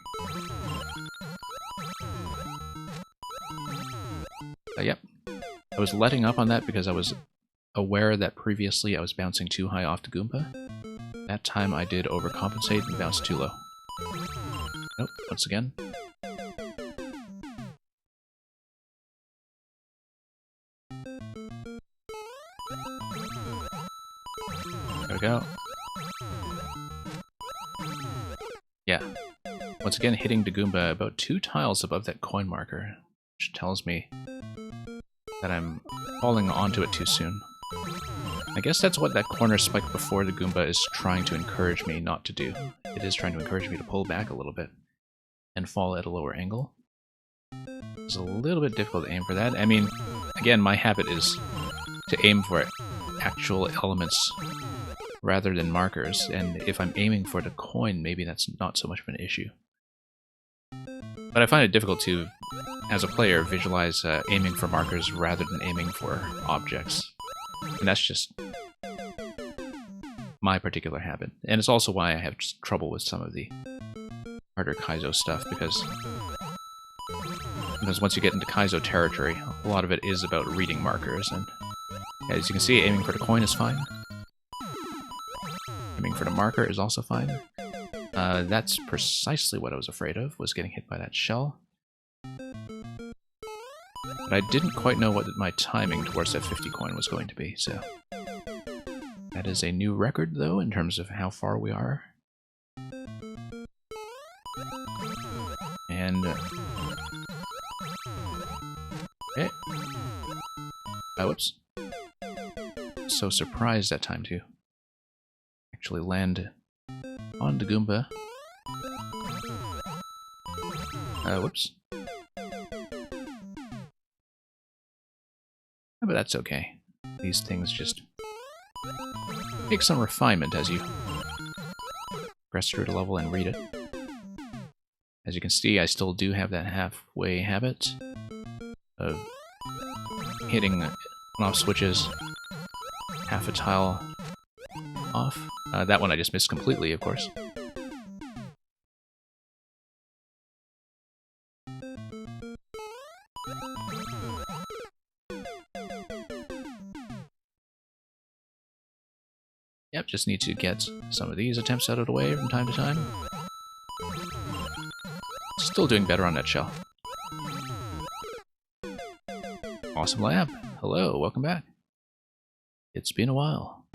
Yep. I was letting up on that because I was aware that previously I was bouncing too high off the Goomba. That time I did overcompensate and bounce too low. Nope, once again. There we go. Yeah. Once again, hitting the Goomba about 2 tiles above that coin marker, which tells me that I'm falling onto it too soon. I guess that's what that corner spike before the Goomba is trying to encourage me not to do. It is trying to encourage me to pull back a little bit and fall at a lower angle. It's a little bit difficult to aim for that. I mean, again, my habit is to aim for actual elements rather than markers, and if I'm aiming for the coin, maybe that's not so much of an issue. But I find it difficult to, as a player, visualize aiming for markers rather than aiming for objects. And that's just my particular habit. And it's also why I have trouble with some of the harder Kaizo stuff, because once you get into Kaizo territory, a lot of it is about reading markers, and as you can see, aiming for the coin is fine. Aiming for the marker is also fine. That's precisely what I was afraid of, was getting hit by that shell. But I didn't quite know what my timing towards that 50 coin was going to be, so... That is a new record, though, in terms of how far we are. And... okay. Oh, whoops. So surprised that time, too. Actually land on the Goomba. Whoops. But that's okay. These things just take some refinement as you progress through the level and read it. As you can see, I still do have that halfway habit of hitting on-off switches half a tile off. That one I just missed completely, of course. Yep, just need to get some of these attempts out of the way from time to time. Still doing better on that shell. Awesome Lab. Hello, welcome back. It's been a while.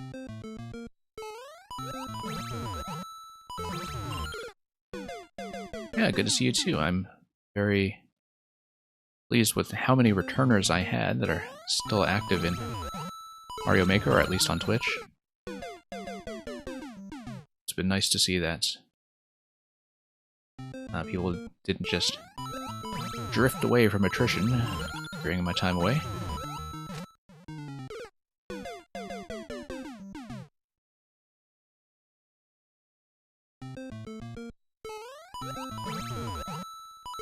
Yeah, good to see you too. I'm very pleased with how many returners I had that are still active in Mario Maker, or at least on Twitch. It's been nice to see that people didn't just drift away from attrition during my time away.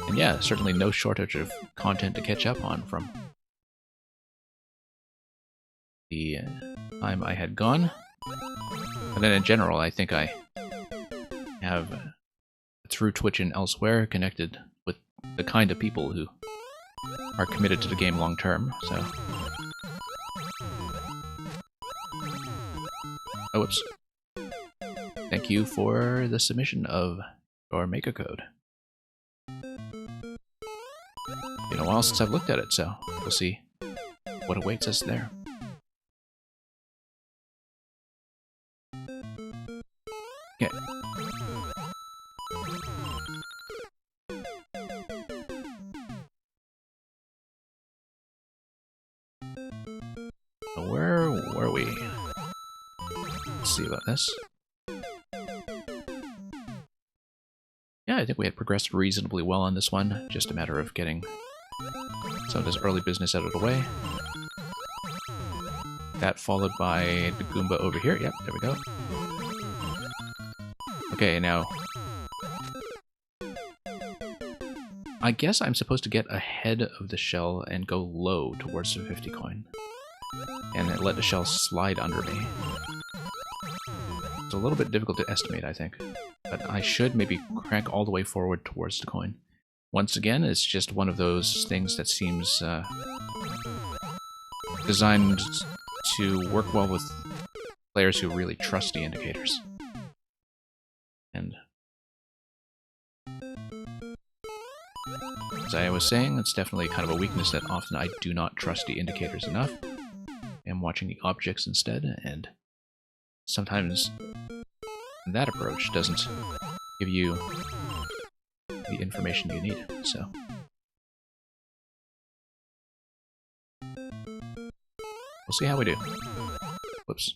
And yeah, certainly no shortage of content to catch up on from the time I had gone. And then in general, I think I have, through Twitch and elsewhere, connected with the kind of people who are committed to the game long term, so... Oh, whoops. Thank you for the submission of your Maker code. Been a while since I've looked at it, so we'll see what awaits us there. Okay. Where were we? Let's see about this. Yeah, I think we had progressed reasonably well on this one. Just a matter of getting some of this early business out of the way. That followed by the Goomba over here. Yep, there we go. Okay, now... I guess I'm supposed to get ahead of the shell and go low towards the 50 coin. And then let the shell slide under me. it's a little bit difficult to estimate, I think. But I should maybe crank all the way forward towards the coin. Once again, it's just one of those things that seems designed to work well with players who really trust the indicators. And as I was saying, it's definitely kind of a weakness that often I do not trust the indicators enough. I'm watching the objects instead, and sometimes that approach doesn't give you the information you need, so. We'll see how we do. Whoops.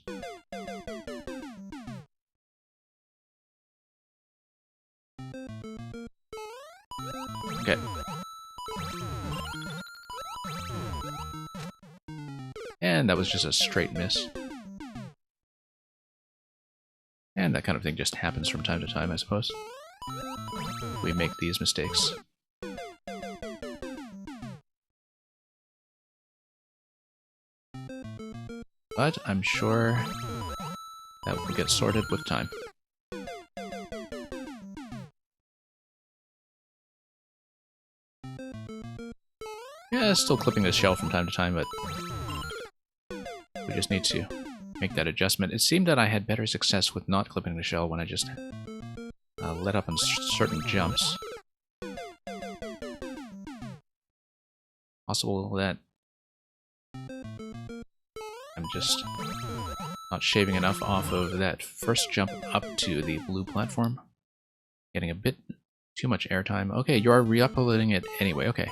Okay. And that was just a straight miss. And that kind of thing just happens from time to time, I suppose. We make these mistakes. But I'm sure that will get sorted with time. Yeah, still clipping the shell from time to time, but we just need to make that adjustment. It seemed that I had better success with not clipping the shell when I just let up on certain jumps. Possible that I'm just not shaving enough off of that first jump up to the blue platform. Getting a bit too much airtime. Okay, you are re-uploading it anyway, okay.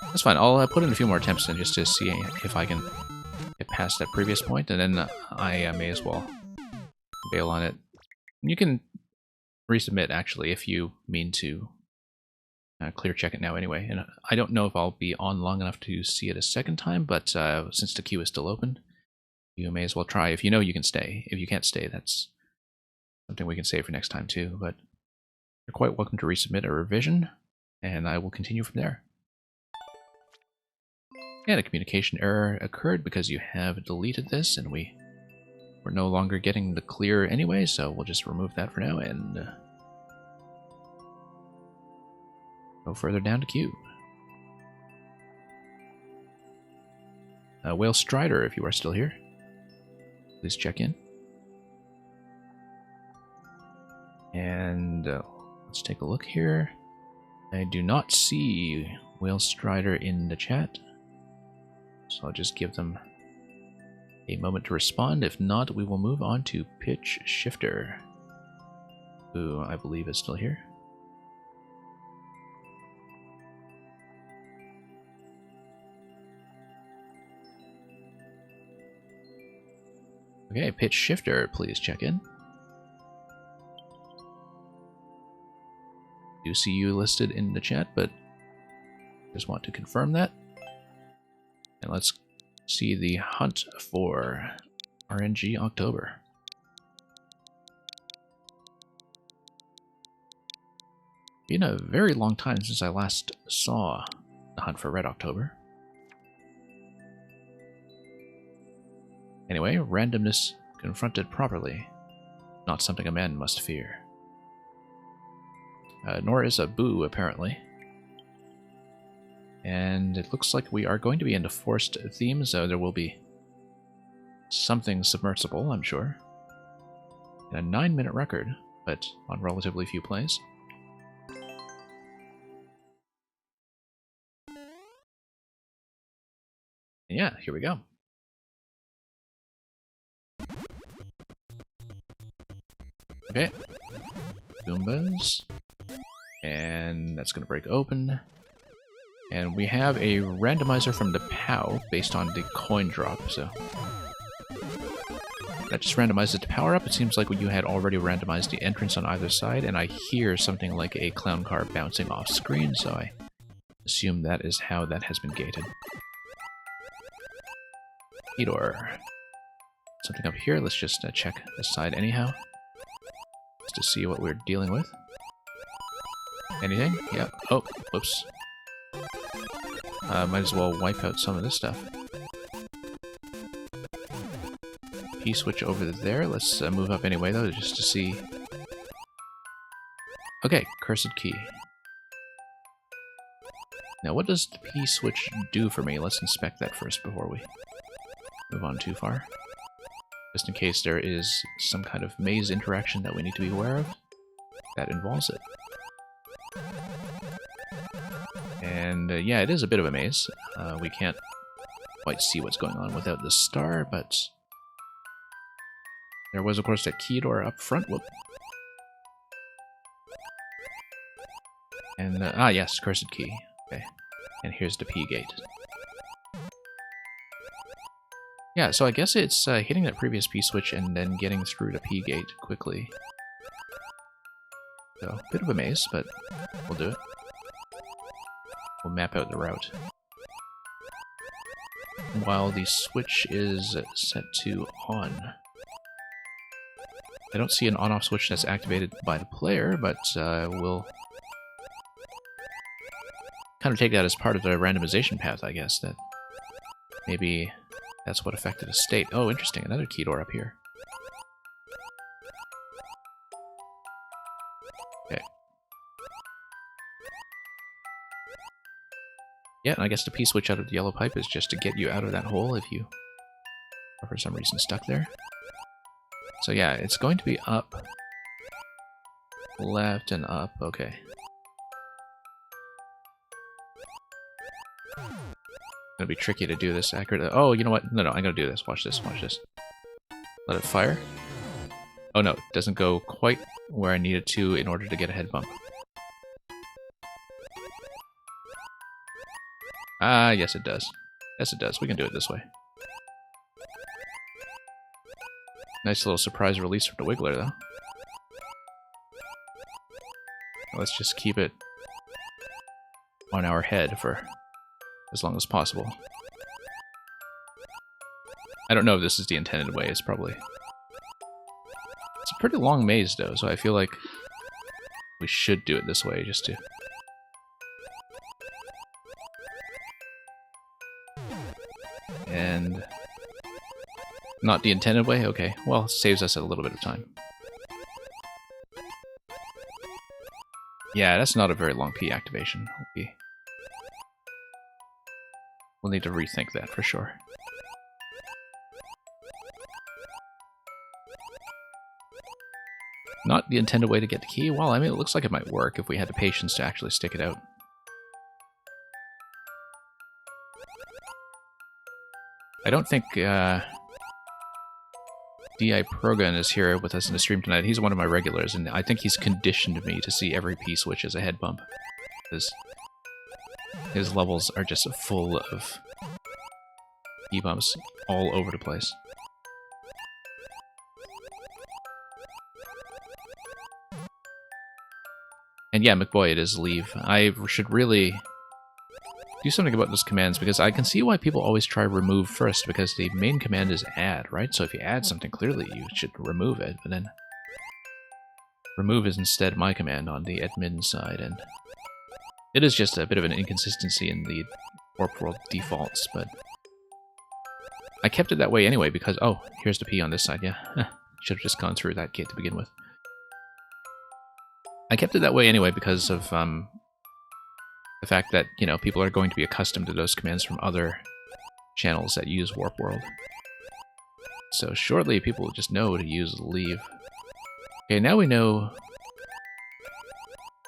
That's fine, I'll put in a few more attempts then just to see if I can get past that previous point, and then I may as well bail on it. You can resubmit, actually, if you mean to clear check it now anyway. And I don't know if I'll be on long enough to see it a second time, but since the queue is still open, you may as well try. If you know you can stay. If you can't stay, that's something we can save for next time too, but you're quite welcome to resubmit a revision, and I will continue from there. And a communication error occurred because you have deleted this, and we're no longer getting the clear anyway, so we'll just remove that for now and go further down to queue. Whale Strider, if you are still here, please check in. And let's take a look here. I do not see Whale Strider in the chat, so I'll just give them a moment to respond. If not, we will move on to Pitch Shifter, who I believe is still here. Okay, Pitch Shifter, please check in. Do see you listed in the chat, but just want to confirm that. And let's see the hunt for RNG October. Been a very long time since I last saw the hunt for Red October. Anyway, randomness confronted properly. Not something a man must fear. Nor is a boo, apparently. And it looks like we are going to be into forced themes, so there will be something submersible, I'm sure. And a 9-minute record, but on relatively few plays. Yeah, here we go. Okay. Goombas. And that's going to break open. And we have a randomizer from the POW based on the coin drop, so that just randomized it to power up. It seems like you had already randomized the entrance on either side, and I hear something like a clown car bouncing off screen, so I assume that is how that has been gated. Hedor. Something up here, let's just check this side anyhow, just to see what we're dealing with. Anything? Yeah. Oh, whoops. Might as well wipe out some of this stuff. P-switch over there. Let's move up anyway, though, just to see. Okay, cursed key. Now, what does the P-switch do for me? Let's inspect that first before we move on too far. Just in case there is some kind of maze interaction that we need to be aware of that involves it. And yeah, it is a bit of a maze. We can't quite see what's going on without the star, but there was, of course, that key door up front. Whoop. And, yes, cursed key. Okay. And here's the P gate. Yeah, so I guess it's hitting that previous P switch and then getting through the P gate quickly. So, bit of a maze, but we'll do it. We'll map out the route. While the switch is set to on. I don't see an on-off switch that's activated by the player, but we'll kind of take that as part of the randomization path, I guess, that maybe that's what affected a state. Oh, interesting, another key door up here. Okay. Yeah, and I guess the P-switch out of the yellow pipe is just to get you out of that hole if you are for some reason stuck there. So yeah, it's going to be up, left, and up. Okay. It's gonna be tricky to do this accurately. Oh, you know what? No, I'm gonna do this. Watch this, watch this. Let it fire. Oh no, it doesn't go quite where I need it to in order to get a head bump. Ah, yes it does. Yes it does. We can do it this way. Nice little surprise release from the Wiggler, though. Let's just keep it on our head for as long as possible. I don't know if this is the intended way. It's probably... It's a pretty long maze, though, so I feel like we should do it this way, just to... And... Not the intended way? Okay. Well, it saves us a little bit of time. Yeah, that's not a very long P activation. We'll need to rethink that for sure. Not the intended way to get the key? Well, I mean, it looks like it might work if we had the patience to actually stick it out. I don't think D.I. Progan is here with us in the stream tonight. He's one of my regulars, and I think he's conditioned me to see every P-switch as a head bump. His levels are just full of P-bumps all over the place. And yeah, McBoy, it is leave. I should really do something about those commands, because I can see why people always try remove first, because the main command is add, right? So if you add something, clearly you should remove it, but then remove is instead my command on the admin side, and it is just a bit of an inconsistency in the Warp World defaults, but I kept it that way anyway because, oh, here's the P on this side, yeah. Should have just gone through that gate to begin with. I kept it that way anyway because of the fact that, you know, people are going to be accustomed to those commands from other channels that use Warp World. So shortly, people will just know to use leave. Okay, now we know...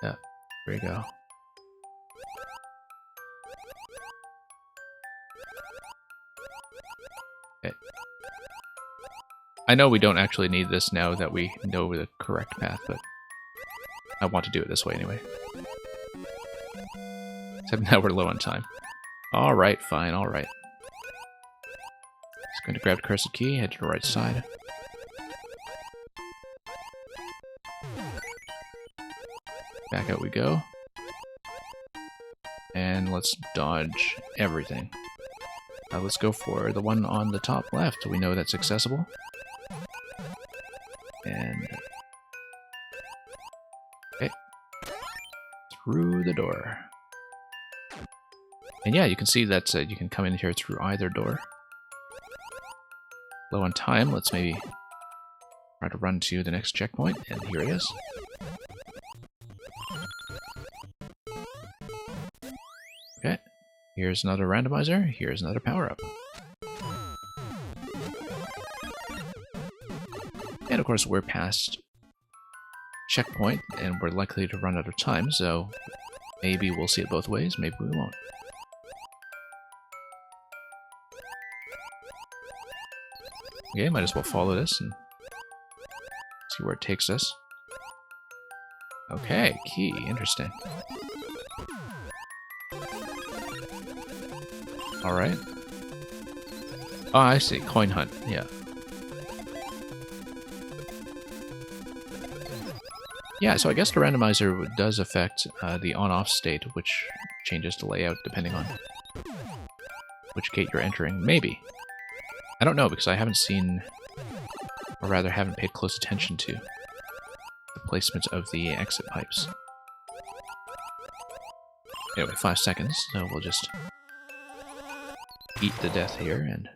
Yeah, there you go. Okay. I know we don't actually need this now that we know the correct path, but I want to do it this way anyway. Except now we're low on time. Alright, fine, alright. Just going to grab the cursed key, head to the right side. Back out we go. And let's dodge everything. Let's go for the one on the top left. We know that's accessible. And... okay. Through the door. And yeah, you can see that you can come in here through either door. low on time. Let's maybe try to run to the next checkpoint, and here it is. Okay, here's another randomizer, here's another power-up. And of course we're past checkpoint, and we're likely to run out of time, so maybe we'll see it both ways, maybe we won't. Okay, might as well follow this and see where it takes us. Okay, key, interesting. Alright. Oh, I see, coin hunt, yeah. Yeah, so I guess the randomizer does affect the on-off state, which changes the layout depending on which gate you're entering. Maybe. I don't know, because I haven't seen, or rather haven't paid close attention to the placement of the exit pipes. Anyway, 5 seconds, so we'll just eat the death here, and...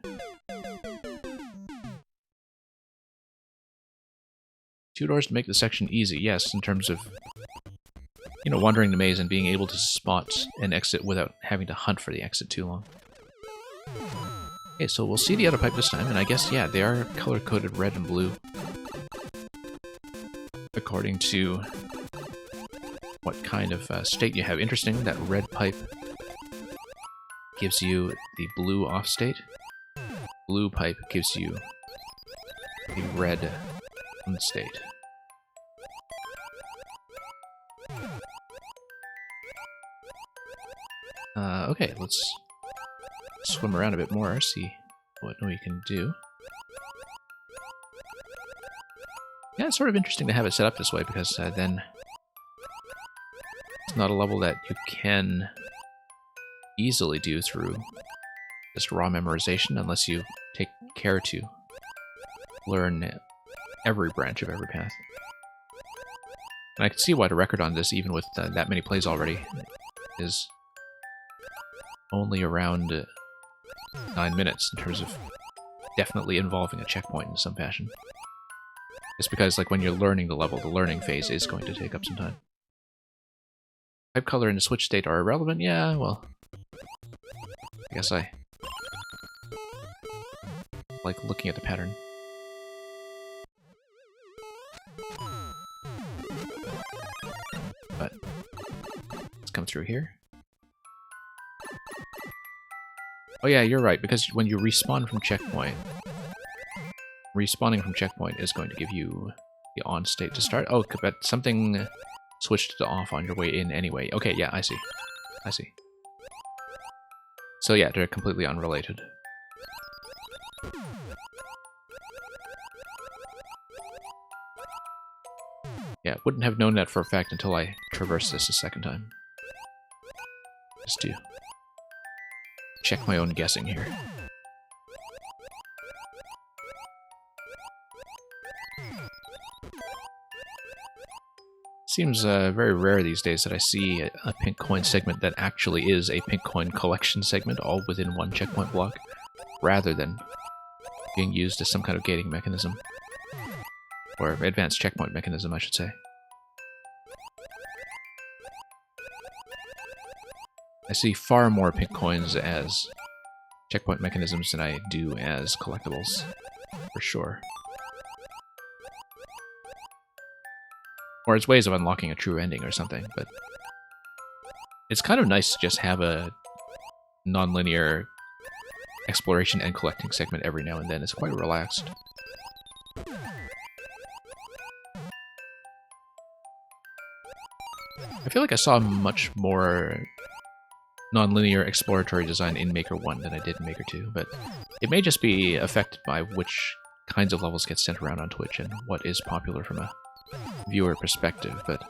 Two doors to make the section easy, yes, in terms of, you know, wandering the maze and being able to spot an exit without having to hunt for the exit too long. Okay, so we'll see the other pipe this time, and I guess, yeah, they are color-coded red and blue. According to what kind of state you have. Interesting, that red pipe gives you the blue off state. Blue pipe gives you the red on state. Okay, let's swim around a bit more, see what we can do. Yeah, it's sort of interesting to have it set up this way, because then it's not a level that you can easily do through just raw memorization, unless you take care to learn every branch of every path. And I can see why the record on this, even with that many plays already, is only around 9 minutes in terms of definitely involving a checkpoint in some fashion. It's because, like, when you're learning the level, the learning phase is going to take up some time. Type color and the switch state are irrelevant? Yeah, well, I guess I like looking at the pattern. But let's come through here. Oh yeah, you're right, because when you respawn from checkpoint, respawning from checkpoint is going to give you the on state to start. Oh, but something switched to off on your way in anyway. Okay, yeah, I see. I see. So yeah, they're completely unrelated. Yeah, wouldn't have known that for a fact until I traversed this a second time. Just to check my own guessing here. Seems very rare these days that I see a pink coin segment that actually is a pink coin collection segment, all within one checkpoint block, rather than being used as some kind of gating mechanism. Or advanced checkpoint mechanism, I should say. I see far more pink coins as checkpoint mechanisms than I do as collectibles, for sure. Or as ways of unlocking a true ending or something, but it's kind of nice to just have a non-linear exploration and collecting segment every now and then. It's quite relaxed. I feel like I saw much more non-linear exploratory design in Maker 1 than I did in Maker 2, but it may just be affected by which kinds of levels get sent around on Twitch and what is popular from a viewer perspective, but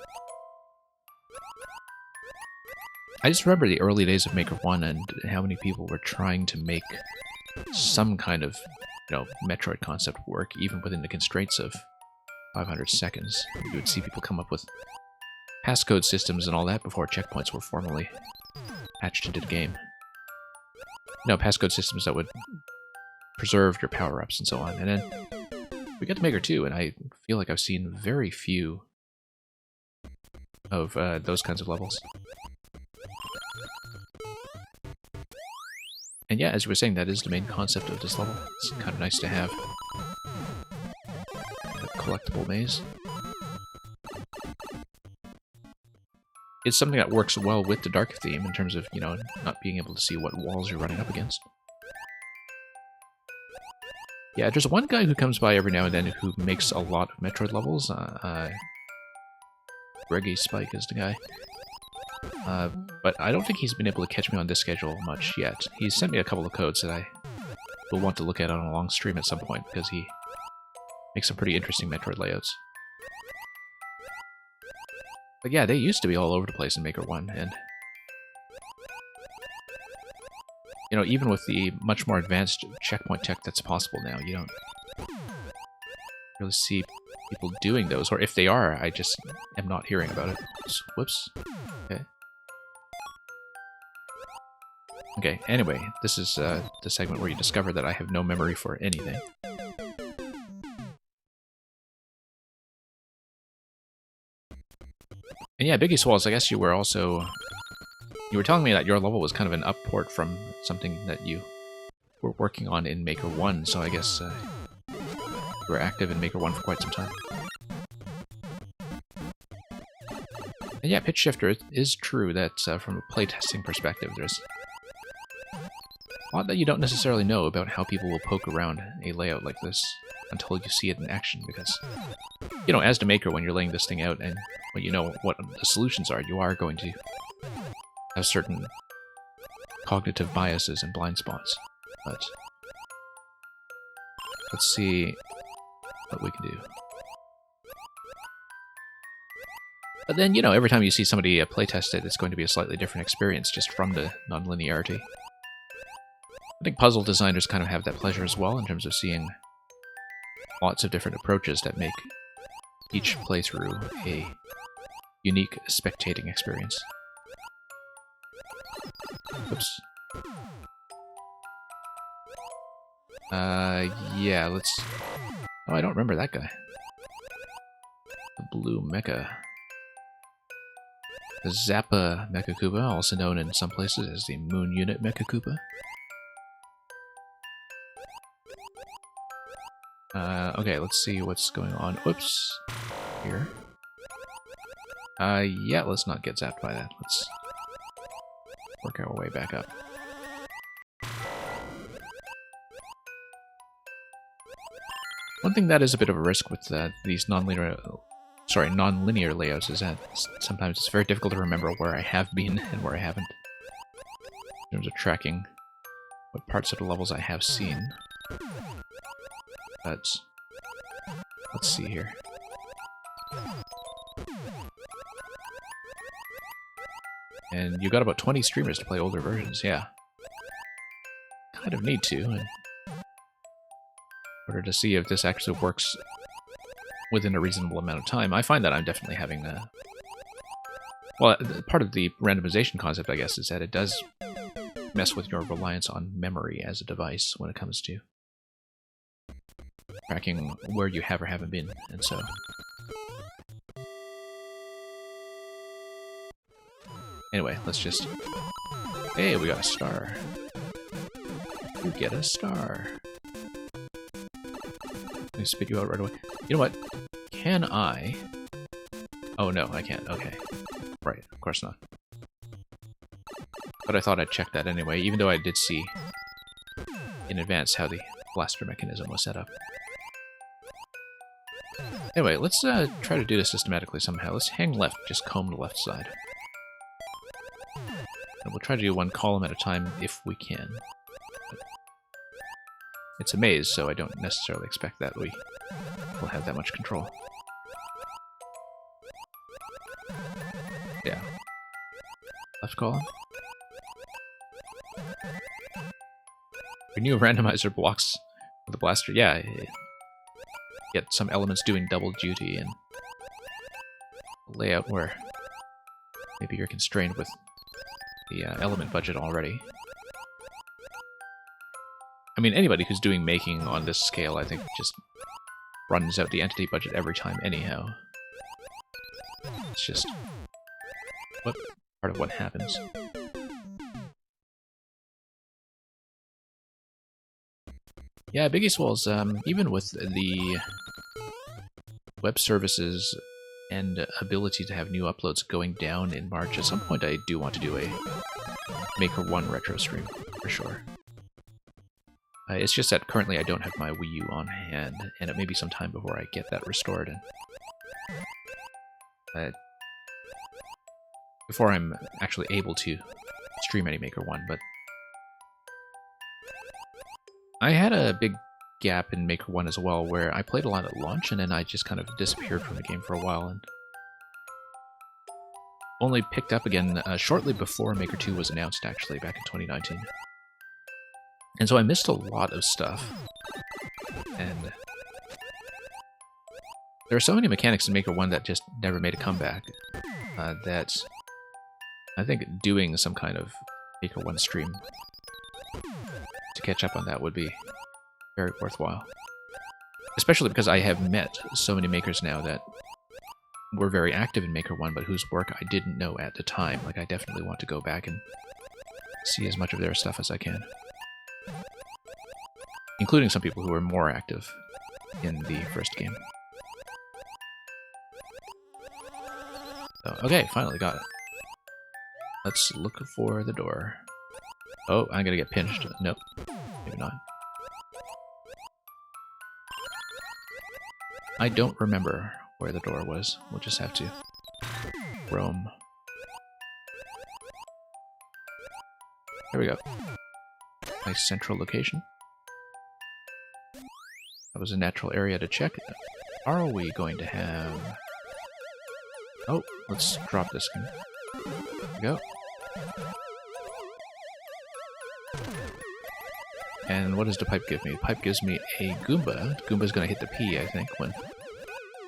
I just remember the early days of Maker 1 and how many people were trying to make some kind of, you know, Metroid concept work, even within the constraints of 500 seconds. You would see people come up with passcode systems and all that before checkpoints were formally patched into the game. No, passcode systems that would preserved your power-ups and so on. And then we get to Maker 2, and I feel like I've seen very few of those kinds of levels. And yeah, as we were saying, that is the main concept of this level. It's kind of nice to have a collectible maze. It's something that works well with the dark theme in terms of, you know, not being able to see what walls you're running up against. Yeah, there's one guy who comes by every now and then who makes a lot of Metroid levels. Reggae Spike is the guy. But I don't think he's been able to catch me on this schedule much yet. He's sent me a couple of codes that I will want to look at on a long stream at some point, because he makes some pretty interesting Metroid layouts. But yeah, they used to be all over the place in Maker 1, and you know, even with the much more advanced checkpoint tech that's possible now, you don't really see people doing those, or if they are, I just am not hearing about it. Whoops. Okay. Okay, anyway, this is the segment where you discover that I have no memory for anything. And yeah, Biggie Swallows, I guess you were also... You were telling me that your level was kind of an upport from something that you were working on in Maker 1, so I guess you were active in Maker 1 for quite some time. And yeah, Pitch Shifter, it is true that from a playtesting perspective, there's a lot that you don't necessarily know about how people will poke around a layout like this until you see it in action, because, you know, as the maker, when you're laying this thing out and when you know what the solutions are, you are going to have certain cognitive biases and blind spots. But let's see what we can do. But then, you know, every time you see somebody playtest it, it's going to be a slightly different experience just from the non-linearity. I think puzzle designers kind of have that pleasure as well, in terms of seeing lots of different approaches that make each playthrough a unique spectating experience. Oops. Yeah, let's... Oh, I don't remember that guy. The blue mecha. The Zappa Mecha Koopa, also known in some places as the Moon Unit Mecha Koopa. Okay, let's see what's going on. Whoops. Here. Yeah, let's not get zapped by that. Let's work our way back up. One thing that is a bit of a risk with these non-linear layouts is that sometimes it's very difficult to remember where I have been and where I haven't, in terms of tracking what parts of the levels I have seen. But let's see here. And you got about 20 streamers to play older versions, yeah. Kind of need to, in order to see if this actually works within a reasonable amount of time. I find that I'm definitely having a... Well, part of the randomization concept, I guess, is that it does mess with your reliance on memory as a device when it comes to tracking where you have or haven't been, and so... Anyway, let's just... Hey, we got a star. You get a star. Let me spit you out right away. You know what? Can I... Oh, no, I can't. Okay. Right, of course not. But I thought I'd check that anyway, even though I did see in advance how the blaster mechanism was set up. Anyway, let's try to do this systematically somehow. Let's hang left, just comb the left side. And we'll try to do one column at a time if we can. But it's a maze, so I don't necessarily expect that we will have that much control. Yeah. Left column. When new randomizer blocks with the blaster, yeah, get some elements doing double duty and a layout where maybe you're constrained with the element budget already. I mean, anybody who's doing making on this scale, I think, just runs out the entity budget every time anyhow. It's just part of what happens. Yeah, Biggie Swells, even with the web services and ability to have new uploads going down in March, at some point I do want to do a Maker 1 retro stream, for sure. It's just that currently I don't have my Wii U on hand, and it may be some time before I get that restored, and before I'm actually able to stream any Maker 1, but I had a big gap in Maker 1 as well, where I played a lot at launch, and then I just kind of disappeared from the game for a while, and only picked up again shortly before Maker 2 was announced, actually, back in 2019. And so I missed a lot of stuff, and there are so many mechanics in Maker 1 that just never made a comeback, that I think doing some kind of Maker 1 stream to catch up on that would be very worthwhile. Especially because I have met so many makers now that were very active in Maker 1, but whose work I didn't know at the time. Like, I definitely want to go back and see as much of their stuff as I can. Including some people who were more active in the first game. So, okay, finally got it. Let's look for the door. Oh, I'm gonna get pinched. Nope, maybe not. I don't remember where the door was. We'll just have to roam. There we go. Nice central location. That was a natural area to check. Are we going to have... Oh, let's drop this one. There we go. And what does the pipe give me? The pipe gives me a Goomba. The Goomba's gonna hit the P, I think, when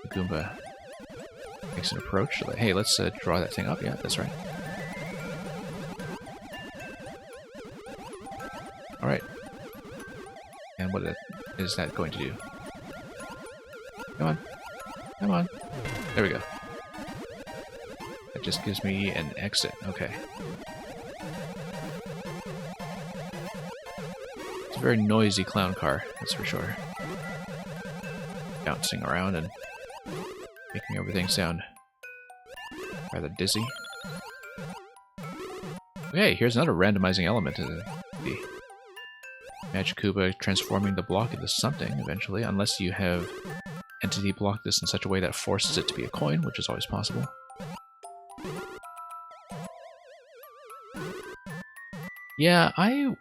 the Goomba makes an approach. Like, hey, let's draw that thing up. Yeah, that's right. Alright. And what is that going to do? Come on. Come on. There we go. That just gives me an exit. Okay. It's a very noisy clown car, that's for sure. Bouncing around and making everything sound rather dizzy. Okay, here's another randomizing element to the Magikoopa transforming the block into something eventually, unless you have entity block this in such a way that forces it to be a coin, which is always possible. Yeah, I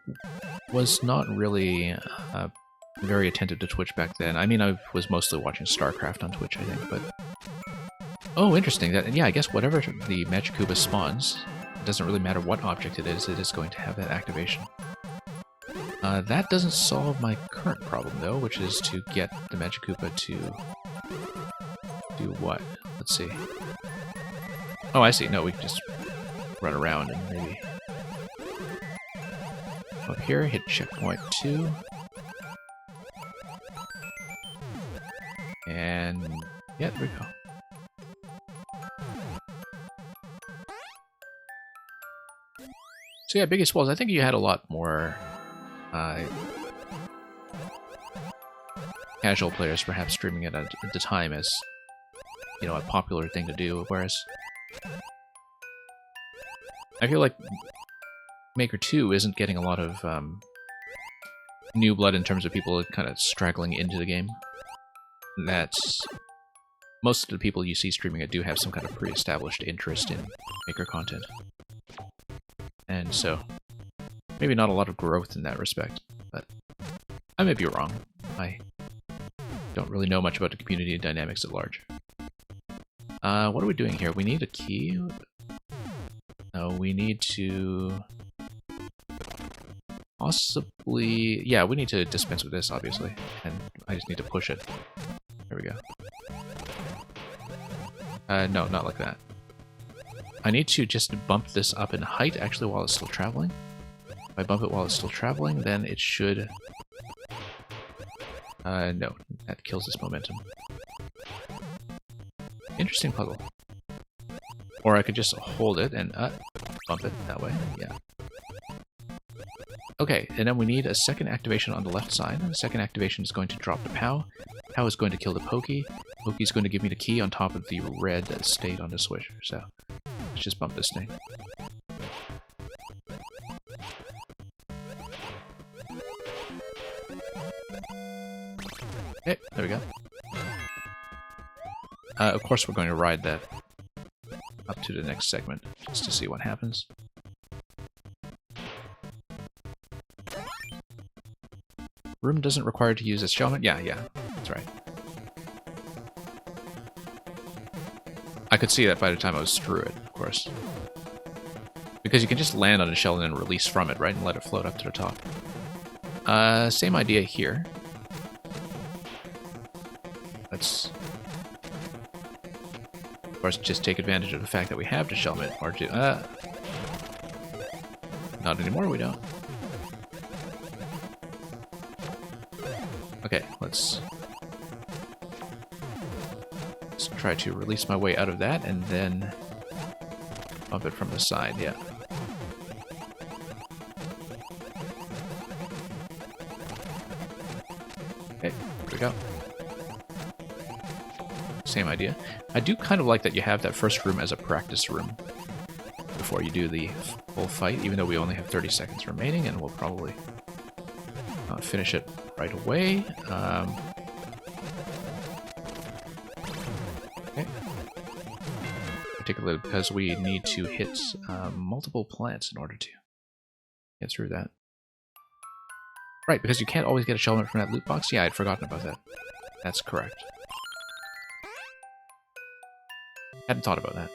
was not really very attentive to Twitch back then. I mean, I was mostly watching StarCraft on Twitch, I think, but... Oh, interesting. Yeah, I guess whatever the Magikoopa spawns, it doesn't really matter what object it is going to have that activation. That doesn't solve my current problem, though, which is to get the Magikoopa to do what? Let's see. Oh, I see. No, we can just run around and maybe... Up here, hit checkpoint 2. And... yeah, there we go. So yeah, Biggie Swells, I think you had a lot more... casual players perhaps streaming it at the time as, you know, a popular thing to do, whereas I feel like Maker 2 isn't getting a lot of new blood in terms of people kind of straggling into the game. That's... most of the people you see streaming it do have some kind of pre-established interest in Maker content. And so... maybe not a lot of growth in that respect, but I may be wrong. I don't really know much about the community dynamics at large. What are we doing here? We need a key? No, we need to... possibly... yeah, we need to dispense with this, obviously, and I just need to push it. There we go. No, not like that. I need to just bump this up in height, actually, while it's still traveling. If I bump it while it's still traveling, then it should No, that kills this momentum. Interesting puzzle. Or I could just hold it and bump it that way. Yeah. Okay, and then we need a second activation on the left side. The second activation is going to drop the POW. POW is going to kill the Pokey. Pokey is going to give me the key on top of the red state on the switch. So let's just bump this thing. Okay, there we go. Of course, we're going to ride that up to the next segment just to see what happens. Room doesn't require to use a shellman? Yeah, that's right. I could see that by the time I was through it, of course. Because you can just land on a shell and then release from it, right? And let it float up to the top. Same idea here. Let's, of course, just take advantage of the fact that we have the shellman. Or not anymore, we don't. Okay, let's try to release my way out of that and then bump it from the side, yeah. Okay, here we go. Same idea. I do kind of like that you have that first room as a practice room before you do the full fight, even though we only have 30 seconds remaining, and we'll probably finish it right away. Okay. Particularly because we need to hit multiple plants in order to get through that. Right, because you can't always get a shellman from that loot box? Yeah, I'd forgotten about that. That's correct. Hadn't thought about that.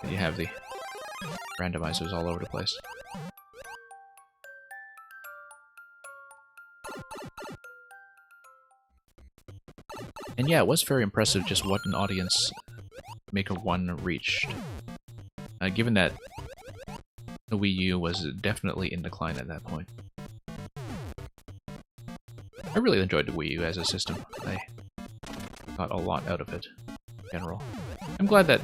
And you have the randomizers all over the place. And yeah, it was very impressive just what an audience Maker 1 reached. Given that the Wii U was definitely in decline at that point. I really enjoyed the Wii U as a system. I got a lot out of it in general. I'm glad that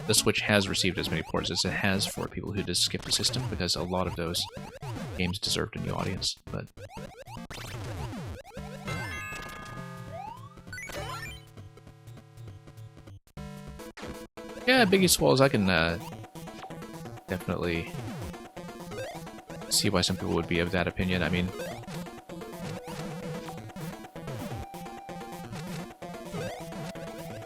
the Switch has received as many ports as it has for people who just skip the system, because a lot of those games deserved a new audience, but... Yeah, Biggie Swallows, I can definitely see why some people would be of that opinion. I mean...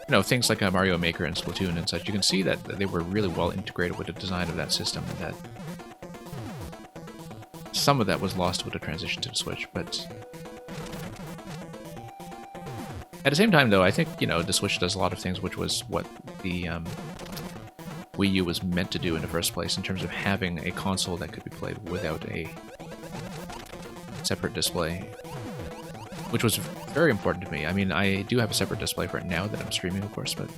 You know, things like Mario Maker and Splatoon and such, you can see that they were really well integrated with the design of that system, and that some of that was lost with the transition to the Switch, but... At the same time, though, I think, you know, the Switch does a lot of things, which was what the Wii U was meant to do in the first place, in terms of having a console that could be played without a separate display, which was very important to me. I mean, I do have a separate display for it now that I'm streaming, of course, but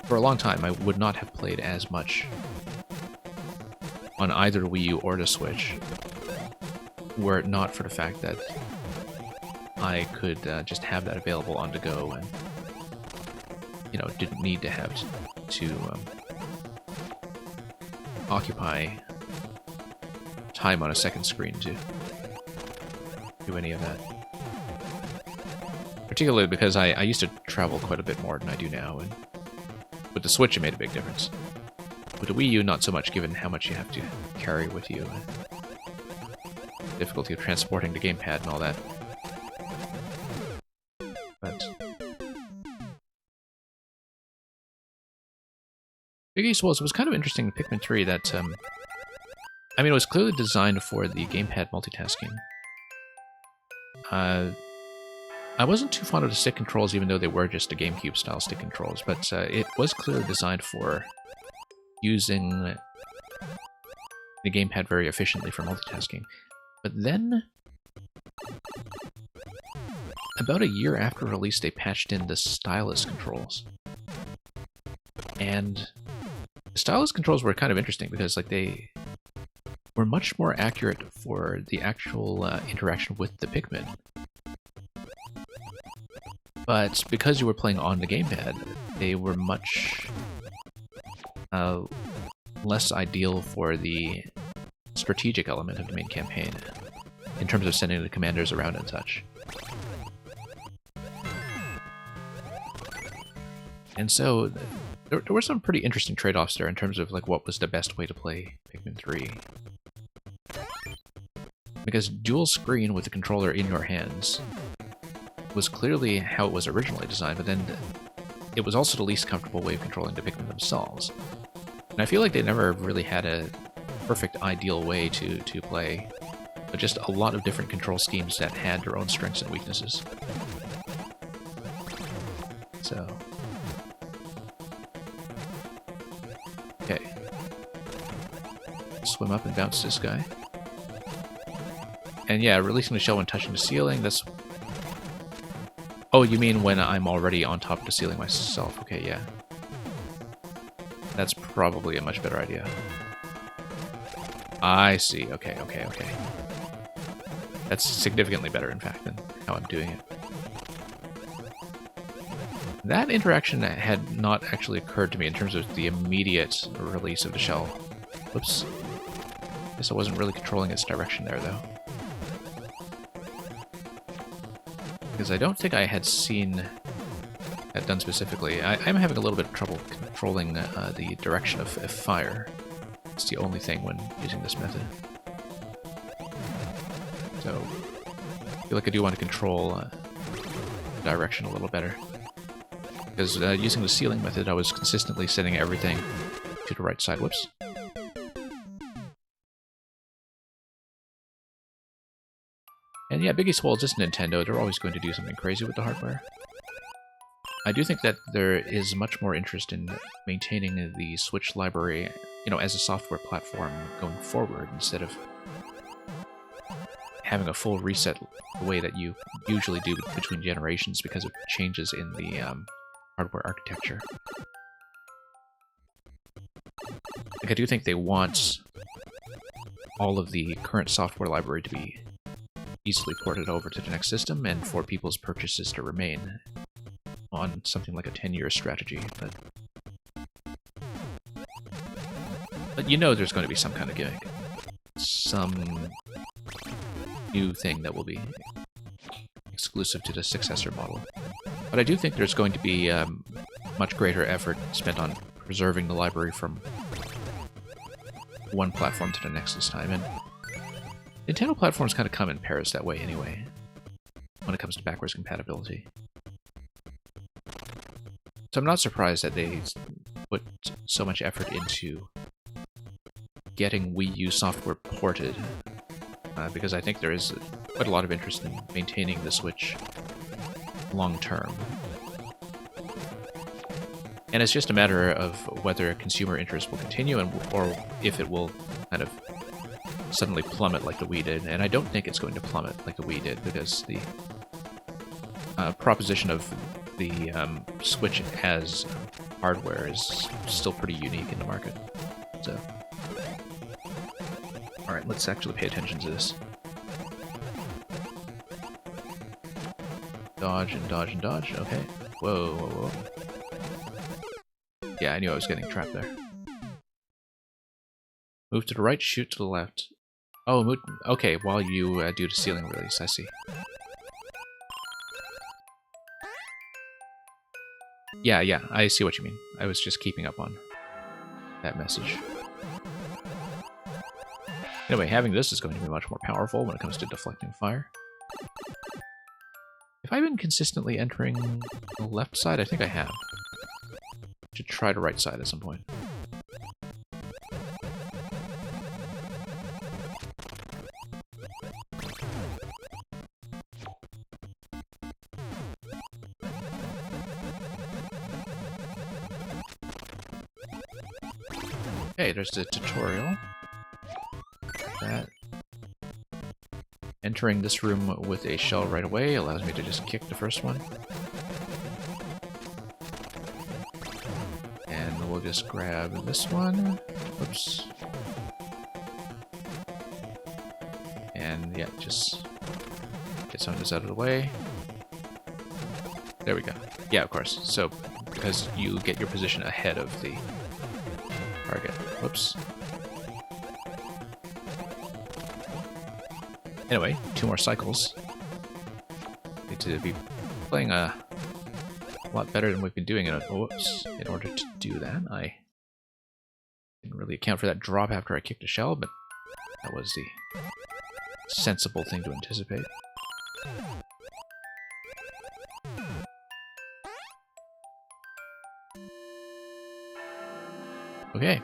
for a long time I would not have played as much on either the Wii U or the Switch were it not for the fact that I could just have that available on the go and, you know, didn't need to have to occupy time on a second screen to do any of that. Particularly because I used to travel quite a bit more than I do now, and with the Switch it made a big difference. With the Wii U, not so much, given how much you have to carry with you, and difficulty of transporting the gamepad and all that. But Big East was kind of interesting in Pikmin 3 that, I mean, it was clearly designed for the gamepad multitasking. I wasn't too fond of the stick controls, even though they were just the GameCube-style stick controls, but it was clearly designed for using the gamepad very efficiently for multitasking. But then, about a year after release, they patched in the stylus controls. And the stylus controls were kind of interesting, because like they were much more accurate for the actual interaction with the Pikmin. But because you were playing on the gamepad, they were much less ideal for the strategic element of the main campaign, in terms of sending the commanders around and such. And so there were some pretty interesting trade-offs there in terms of like what was the best way to play Pikmin 3. Because dual screen with the controller in your hands was clearly how it was originally designed, but then it was also the least comfortable way of controlling the Pikmin themselves. And I feel like they never really had a perfect ideal way to play, but just a lot of different control schemes that had their own strengths and weaknesses. So... okay. Swim up and bounce this guy. And yeah, releasing the shell when touching the ceiling, that's... oh, you mean when I'm already on top of the ceiling myself. Okay, yeah. That's probably a much better idea. I see. Okay. That's significantly better, in fact, than how I'm doing it. That interaction had not actually occurred to me in terms of the immediate release of the shell. Whoops. Guess I wasn't really controlling its direction there, though. Because I don't think I had seen that done specifically. I'm having a little bit of trouble controlling the direction of fire. It's the only thing when using this method. So, I feel like I do want to control the direction a little better. Because using the ceiling method, I was consistently setting everything to the right side. Whoops. And yeah, Biggie Swole is just Nintendo. They're always going to do something crazy with the hardware. I do think that there is much more interest in maintaining the Switch library, you know, as a software platform going forward, instead of having a full reset the way that you usually do between generations because of changes in the hardware architecture. Like, I do think they want all of the current software library to be easily ported over to the next system, and for people's purchases to remain on something like a 10-year strategy, but you know there's going to be some kind of gimmick. Some new thing that will be exclusive to the successor model. But I do think there's going to be much greater effort spent on preserving the library from one platform to the next this time, and Nintendo platforms kind of come in pairs that way anyway, when it comes to backwards compatibility. So I'm not surprised that they put so much effort into getting Wii U software ported, because I think there is quite a lot of interest in maintaining the Switch long-term. And it's just a matter of whether consumer interest will continue, or if it will kind of suddenly plummet like the Wii did. And I don't think it's going to plummet like the Wii did, because the proposition of the Switch as hardware is still pretty unique in the market. So, alright, let's actually pay attention to this. Dodge and dodge and dodge, okay. Whoa, whoa, whoa. Yeah, I knew I was getting trapped there. Move to the right, shoot to the left. Oh, move, okay, while you do the ceiling release, I see. Yeah, I see what you mean. I was just keeping up on that message. Anyway, having this is going to be much more powerful when it comes to deflecting fire. Have I been consistently entering the left side? I think I have. Should try the right side at some point. Okay, there's the tutorial. That. Entering this room with a shell right away allows me to just kick the first one. And we'll just grab this one. Whoops. And yeah, just get some of this out of the way. There we go. Yeah, of course. So, because you get your position ahead of the target. Whoops. Anyway, 2 more cycles. Need to be playing a lot better than we've been doing. Whoops. In order to do that, I didn't really account for that drop after I kicked a shell, but that was the sensible thing to anticipate. Okay.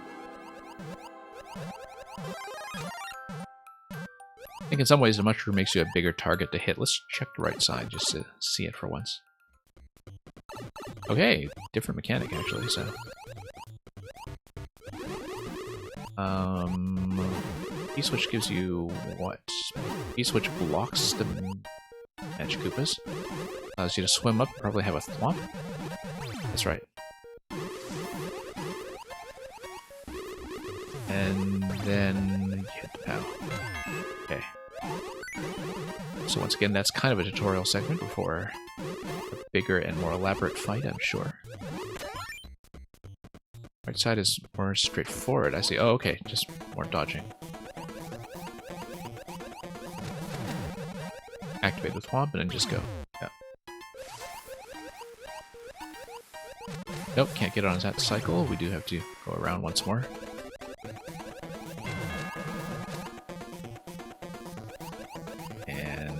I think in some ways the mushroom makes you a bigger target to hit. Let's check the right side just to see it for once. Okay, different mechanic actually, so. B-switch gives you what? B-switch blocks the Magic Koopas. Allows you to swim up, probably have a thwomp. That's right. And then you hit the POW. Okay. So once again, that's kind of a tutorial segment before a bigger and more elaborate fight, I'm sure. Right side is more straightforward, I see. Oh, okay, just more dodging. Activate the thwomp and then just go. Yeah. Nope, can't get on that cycle. We do have to go around once more. And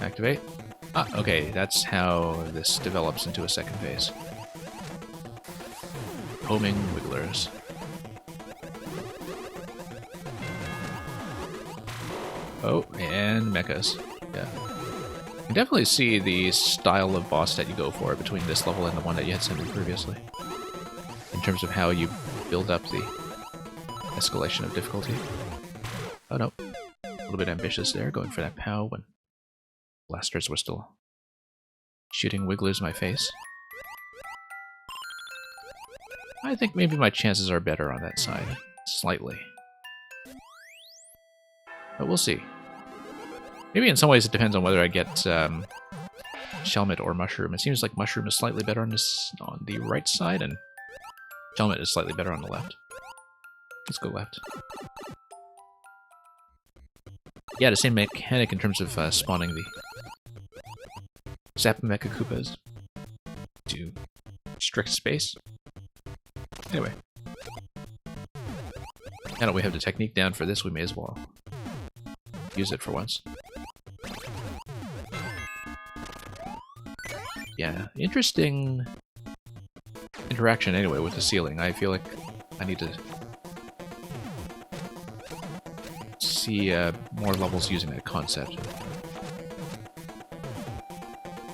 activate. Ah, okay, that's how this develops into a second phase. Homing wigglers. Oh, and mechas. Yeah. You can definitely see the style of boss that you go for between this level and the one that you had sent in previously. In terms of how you build up the escalation of difficulty. Oh no. A little bit ambitious there, going for that POW when blasters were still shooting wigglers in my face. I think maybe my chances are better on that side. Slightly. But we'll see. Maybe in some ways it depends on whether I get Shelmet or Mushroom. It seems like Mushroom is slightly better on the right side, and Shelmet is slightly better on the left. Let's go left. Yeah, the same mechanic in terms of spawning the Zap Mecha Koopas to strict space. Anyway. Now that we have the technique down for this, we may as well use it for once. Yeah, interesting interaction anyway with the ceiling. I feel like I need to see more levels using that concept.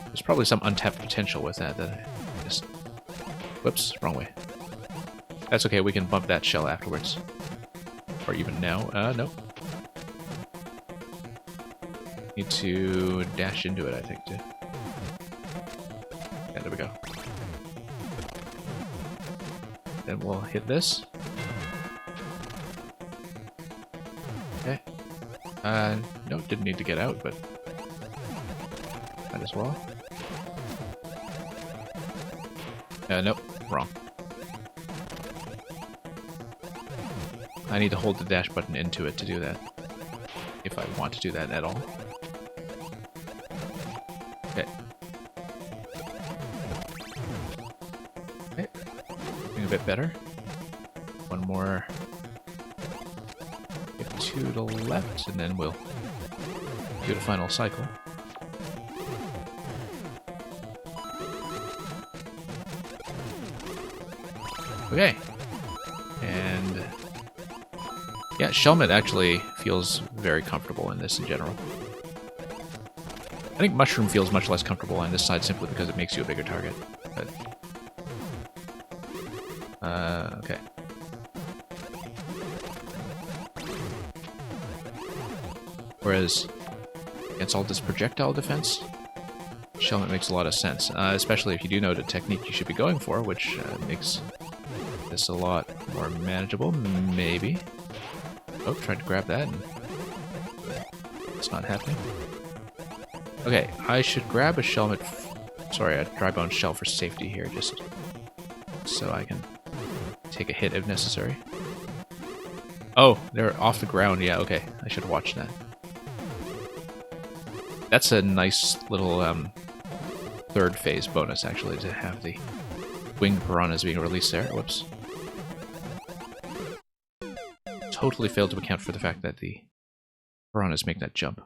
There's probably some untapped potential with that I just... Whoops, wrong way. That's okay, we can bump that shell afterwards. Or even now. Nope. Need to dash into it, I think, too. Yeah, there we go. Then we'll hit this. Okay. No, didn't need to get out, but might as well. Nope, wrong. I need to hold the dash button into it to do that. If I want to do that at all. Okay. Okay. Doing a bit better. One more. Get to the left, and then we'll do the final cycle. Okay. And yeah, Shelmet actually feels very comfortable in this in general. I think Mushroom feels much less comfortable on this side simply because it makes you a bigger target. But okay. Whereas against all this projectile defense, Shelmet makes a lot of sense, especially if you do know the technique you should be going for, which makes this a lot more manageable, maybe. Oh, tried to grab that and it's not happening. Okay, I should grab a shell. Sorry, a dry bone shell for safety here, just so I can take a hit if necessary. Oh, they're off the ground. Yeah, okay. I should watch that. That's a nice little third phase bonus, actually, to have the winged piranhas being released there. Whoops. Totally failed to account for the fact that the piranhas make that jump.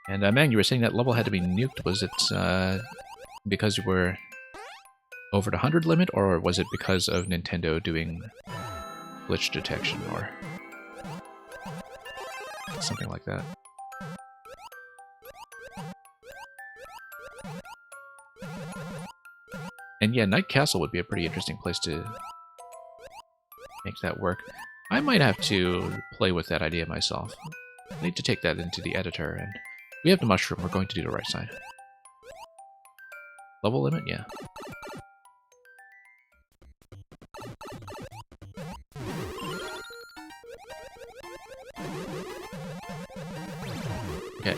And Mang, you were saying that level had to be nuked. Was it because you were over the 100 limit, or was it because of Nintendo doing glitch detection or something like that? And yeah, Night Castle would be a pretty interesting place to make that work. I might have to play with that idea myself. I need to take that into the editor, and we have the mushroom. We're going to do the right side. Level limit? Yeah. Okay.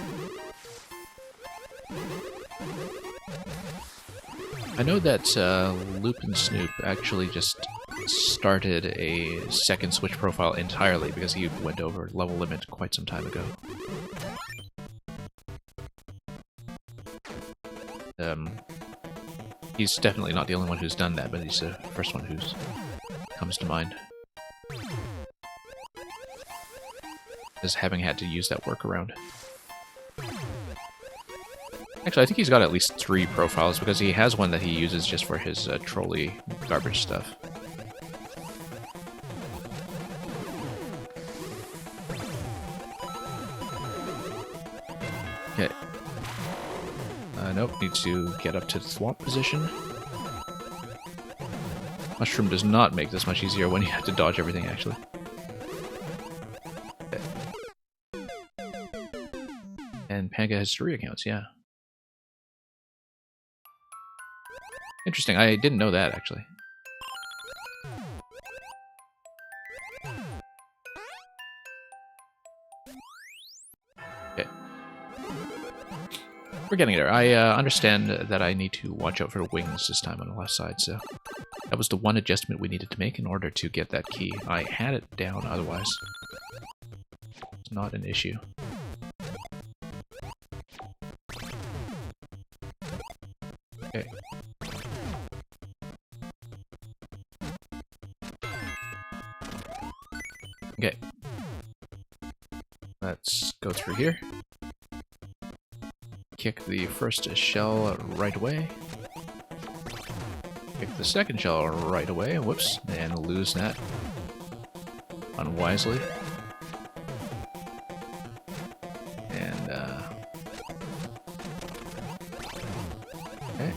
I know that Loop and Snoop actually just started a second Switch profile entirely because he went over level limit quite some time ago. He's definitely not the only one who's done that, but he's the first one who comes to mind as having had to use that workaround. Actually, I think he's got at least 3 profiles, because he has one that he uses just for his trolley garbage stuff. Okay. Nope, need to get up to the swamp position. Mushroom does not make this much easier when you have to dodge everything, actually. Okay. And Panga has 3 accounts, yeah. Interesting, I didn't know that, actually. Okay. We're getting there. I understand that I need to watch out for the wings this time on the left side, so that was the one adjustment we needed to make in order to get that key. I had it down otherwise. It's not an issue. Okay. Okay. Let's go through here. Kick the first shell right away. Kick the second shell right away. Whoops. And lose that unwisely. And, okay.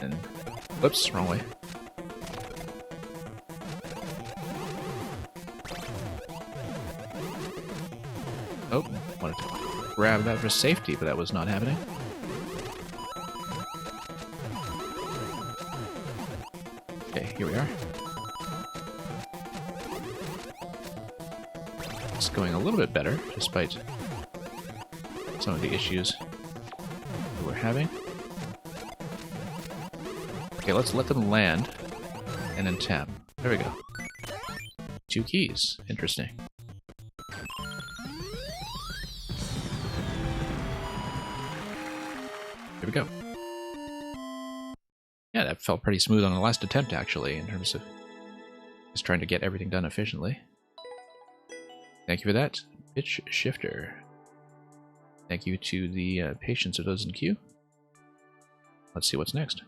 And, whoops, wrong way. Oh, wanted to grab that for safety, but that was not happening. Okay, here we are. It's going a little bit better, despite some of the issues that we're having. Okay, let's let them land, and then tap. There we go. 2 keys. Interesting. Here we go. Yeah, that felt pretty smooth on the last attempt, actually, in terms of just trying to get everything done efficiently. Thank you for that, Pitch Shifter. Thank you to the patience of those in queue. Let's see what's next.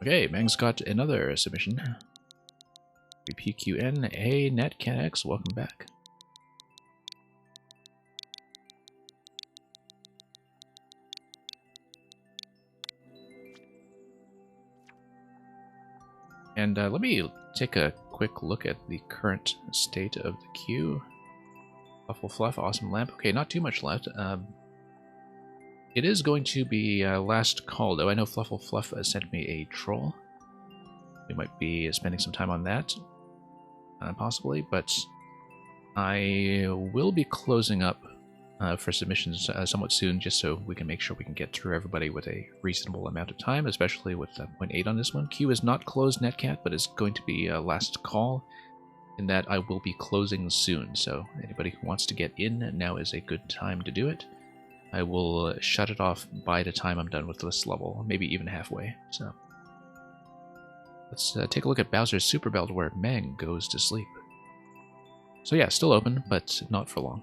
Okay, Mang's got another submission. PQN, hey, NetCanX, welcome back. And let me take a quick look at the current state of the queue. Fluffle Fluff, awesome lamp. Okay, not too much left. It is going to be last call, though. I know Fluffle Fluff sent me a troll. We might be spending some time on that, possibly, but I will be closing up for submissions somewhat soon, just so we can make sure we can get through everybody with a reasonable amount of time, especially with 0.8 on this one. Queue is not closed, Netcat, but it's going to be last call, in that I will be closing soon, so anybody who wants to get in, now is a good time to do it. I will shut it off by the time I'm done with this level, maybe even halfway. So let's take a look at Bowser's Super Belt, where Mang goes to sleep. So yeah, still open, but not for long.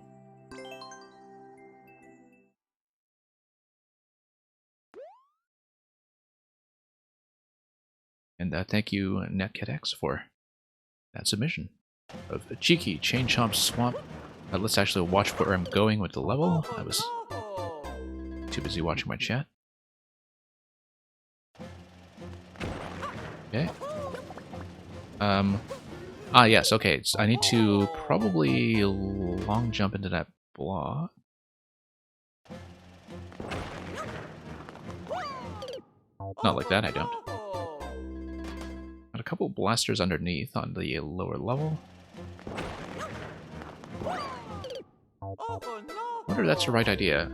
And thank you, NetCatX, for that submission of a cheeky Chain Chomp Swamp. Let's actually watch where I'm going with the level. I was too busy watching my chat. Okay. Yes, okay. So I need to probably long jump into that block. Not like that, I don't. Got a couple blasters underneath on the lower level. Wonder if that's the right idea.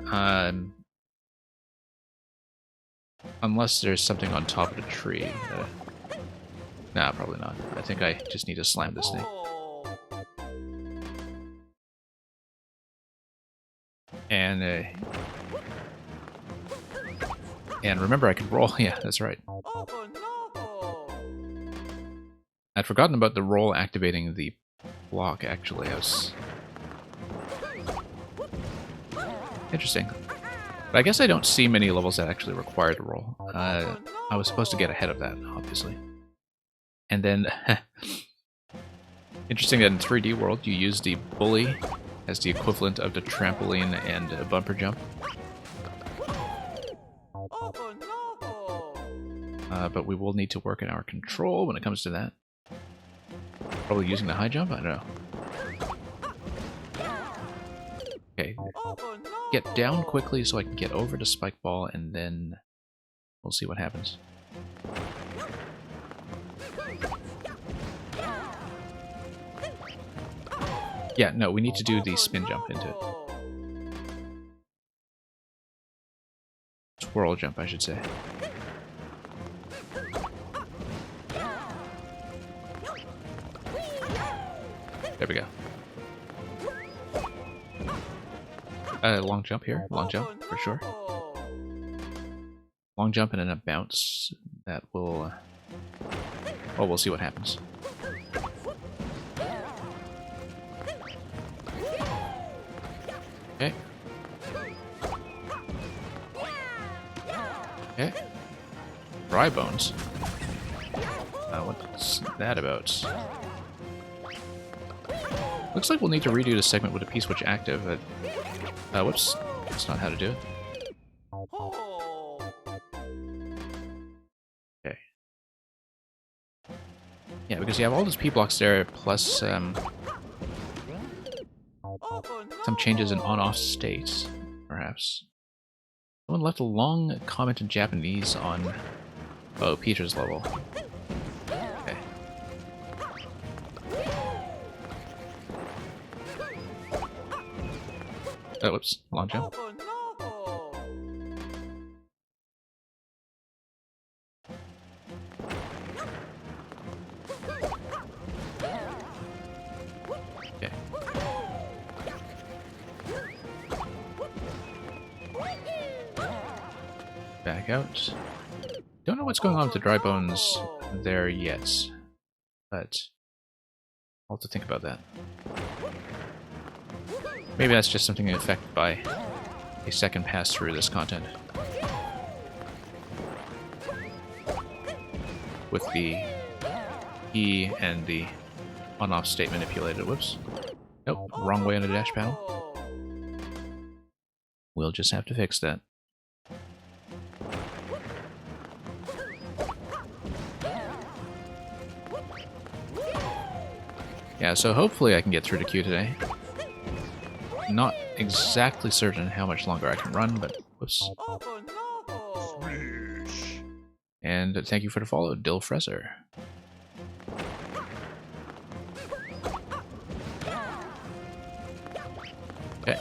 Unless there's something on top of the tree. Nah, probably not. I think I just need to slam this thing. And remember, I can roll. Yeah, that's right. I'd forgotten about the roll activating the block, actually. I was... Interesting. But I guess I don't see many levels that actually require the roll. I was supposed to get ahead of that, obviously. And then... Interesting that in 3D World, you use the bully as the equivalent of the trampoline and bumper jump. But we will need to work in our control when it comes to that. Probably using the high jump? I don't know. Okay. Get down quickly so I can get over to Spike Ball, and then we'll see what happens. Yeah, no, we need to do the spin jump into it. Twirl jump, I should say. There we go. Long jump here. Long jump, for sure. Long jump and then a bounce. That will... Oh, we'll see what happens. Okay. Okay. Dry bones. What's that about? Looks like we'll need to redo the segment with a P-switch active. Whoops. That's not how to do it. Okay. Yeah, because you have all those P-blocks there, plus some changes in on-off states, perhaps. Someone left a long comment in Japanese on... Oh, Peter's level. Okay. Oh, whoops. Long jump. Okay. Back out. Don't know what's going on with the dry bones there yet, but I'll have to think about that. Maybe that's just something affected by a second pass through this content. With the E and the on-off state manipulated. Whoops. Nope, wrong way on the dash panel. We'll just have to fix that. Yeah, so hopefully I can get through the queue today. Not exactly certain how much longer I can run, but whoops. Oh no! And thank you for the follow, Dill Freser. Okay.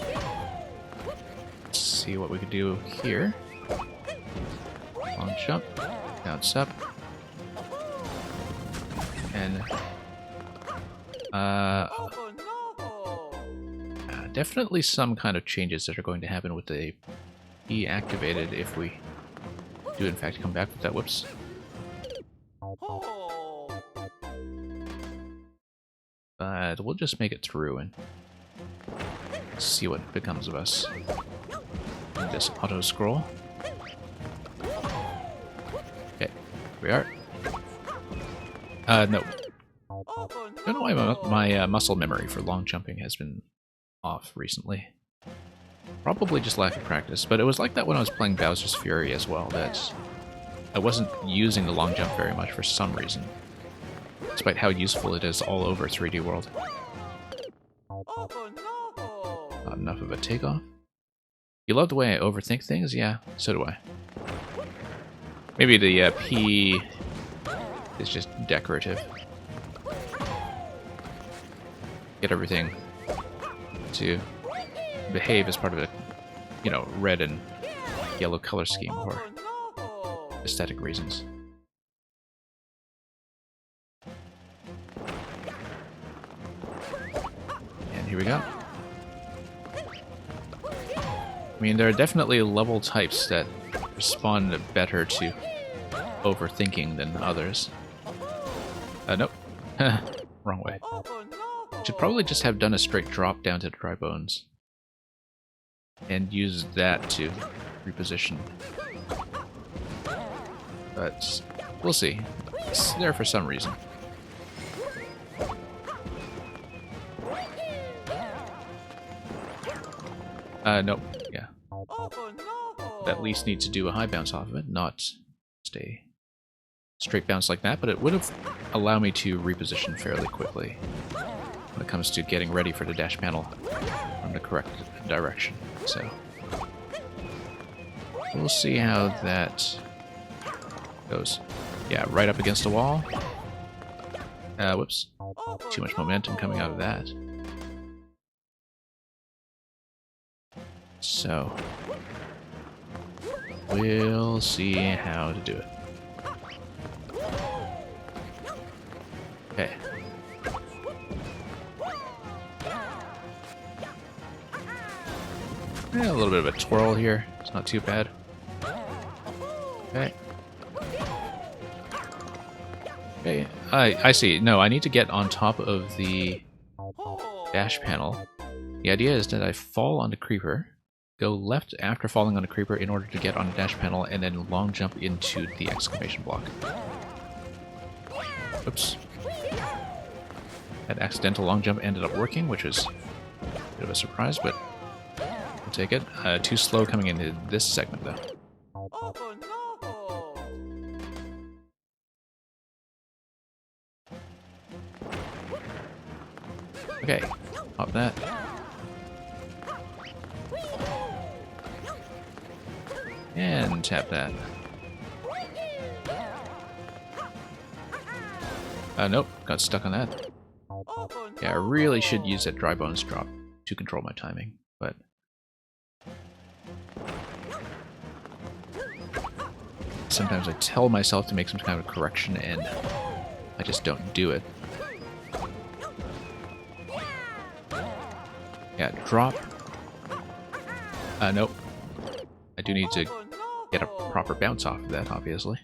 Let's see what we can do here. Long jump, bounce up, and Oh no! definitely some kind of changes that are going to happen with the E activated if we do in fact come back with that. Whoops. Oh! But we'll just make it through and see what becomes of us. This auto scroll. Okay, here we are. No. Oh I don't know why my muscle memory for long jumping has been off recently. Probably just lack of practice, but it was like that when I was playing Bowser's Fury as well, that I wasn't using the long jump very much for some reason, despite how useful it is all over 3D World. Oh no! Not enough of a takeoff. You love the way I overthink things? Yeah, so do I. Maybe the P is just decorative. Get everything to behave as part of a, you know, red and yellow color scheme for Oh no! aesthetic reasons. And here we go. I mean, there are definitely level types that respond better to overthinking than others. Nope. Wrong way. Oh no! Should probably just have done a straight drop down to the dry bones. And use that to reposition. But we'll see. It's there for some reason. Nope. Yeah. Oh no! At least need to do a high bounce off of it, not stay straight bounce like that, but it would have allowed me to reposition fairly quickly when it comes to getting ready for the dash panel from the correct direction. So we'll see how that goes. Yeah, right up against the wall. Whoops. Too much momentum coming out of that. So we'll see how to do it. Okay. Yeah, a little bit of a twirl here. It's not too bad. Okay. Okay. I see. No, I need to get on top of the dash panel. The idea is that I fall on the creeper, go left after falling on a creeper in order to get on the dash panel, and then long jump into the exclamation block. Oops. That accidental long jump ended up working, which was a bit of a surprise, but we'll take it. Too slow coming into this segment, though. Oh no! Okay, pop that. And tap that. Nope, got stuck on that. Yeah, I really should use that dry bones drop to control my timing, but sometimes I tell myself to make some kind of correction and I just don't do it. Yeah, drop. Nope. I do need to get a proper bounce off of that, obviously.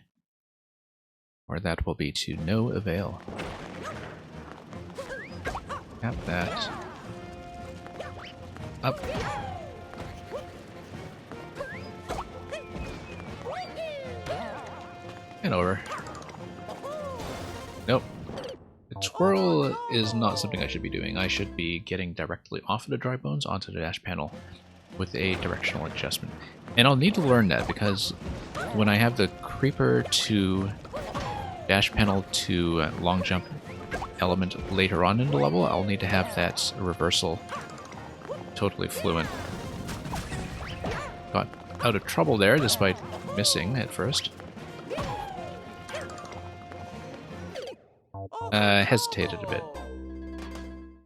Or that will be to no avail. Tap that. Up. And over. Nope. The twirl is not something I should be doing. I should be getting directly off of the dry bones onto the dash panel with a directional adjustment. And I'll need to learn that because when I have the creeper to dash panel to long jump element later on in the level, I'll need to have that reversal totally fluent. Got out of trouble there despite missing at first. Hesitated a bit.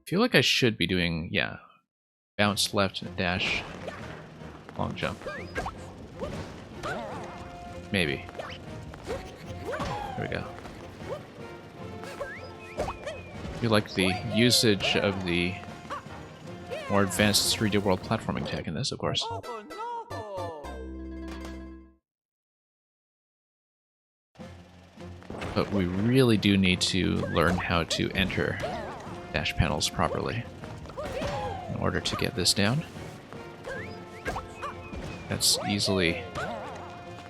Feel like I should be doing, yeah, bounce left, dash, long jump. Maybe. There we go. I feel like the usage of the more advanced 3D world platforming tech in this, of course. Oh no! But we really do need to learn how to enter dash panels properly in order to get this down. That's easily the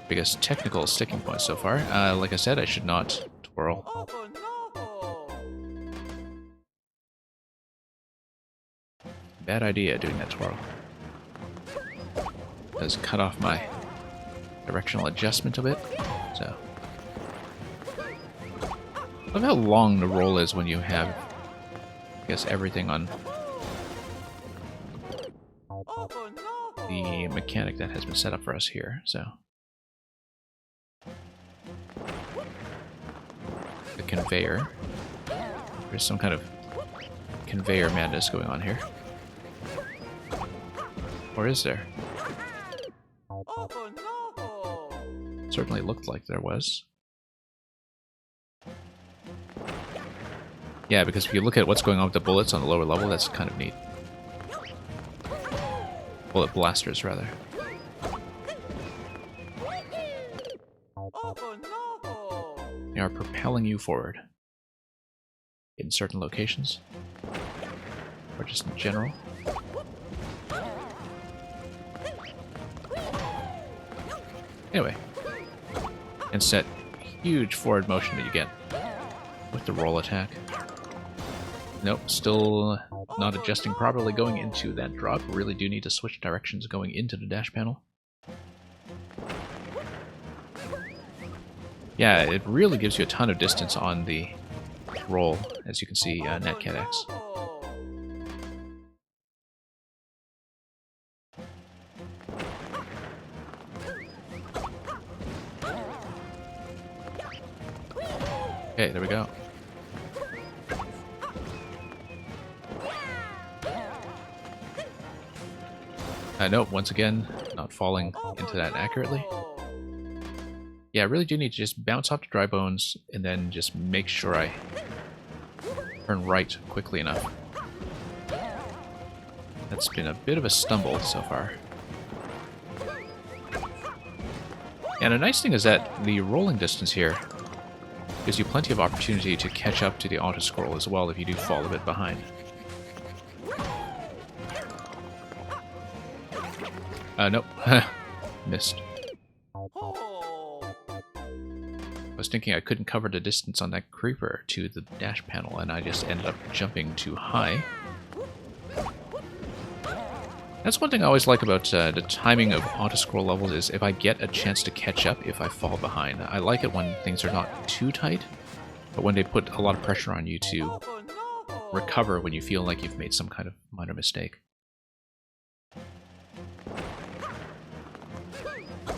biggest technical sticking point so far. Like I said, I should not twirl. Oh no! Bad idea doing that twirl. Does cut off my directional adjustment a bit, so. I love how long the roll is when you have, I guess, everything on Oh no! the mechanic that has been set up for us here, so. The conveyor. There's some kind of conveyor madness going on here. Or is there? Oh no! Certainly looked like there was. Yeah, because if you look at what's going on with the bullets on the lower level, that's kind of neat. Bullet blasters, rather. Oh no! They are propelling you forward. In certain locations. Or just in general. Anyway. And set huge forward motion that you get with the roll attack. Nope, still not adjusting properly going into that drop. Really do need to switch directions going into the dash panel. Yeah, it really gives you a ton of distance on the roll, as you can see, Netcat X. Okay, there we go. Nope, once again, not falling into that accurately. Yeah, I really do need to just bounce off the dry bones and then just make sure I turn right quickly enough. That's been a bit of a stumble so far. And a nice thing is that the rolling distance here gives you plenty of opportunity to catch up to the auto-scroll as well if you do fall a bit behind. Nope. Missed. Oh! I was thinking I couldn't cover the distance on that creeper to the dash panel, and I just ended up jumping too high. That's one thing I always like about the timing of auto-scroll levels is if I get a chance to catch up if I fall behind. I like it when things are not too tight, but when they put a lot of pressure on you to Oh no! recover when you feel like you've made some kind of minor mistake.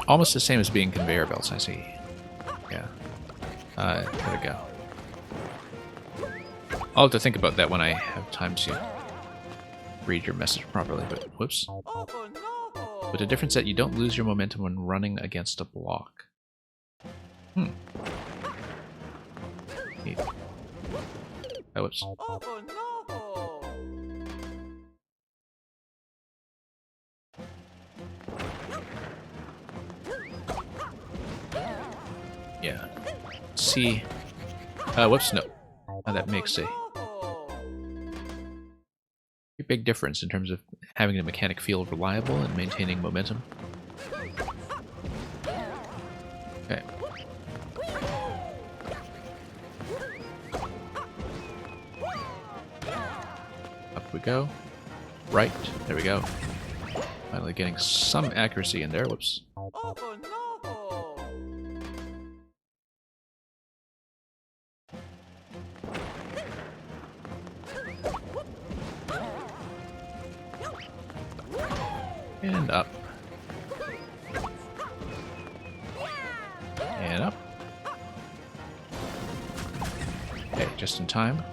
Almost the same as being conveyor belts, I see. Yeah. There we go. I'll have to think about that when I have time to read your message properly, but whoops. Oh no! With the difference that you don't lose your momentum when running against a block. Neat. Oh, whoops. Oh no! Yeah. See. Whoops, no. That makes a big difference in terms of having the mechanic feel reliable and maintaining momentum. Okay. Up we go. Right. There we go. Finally getting some accuracy in there. Whoops. Oh no! And up. And up. Okay, just in time.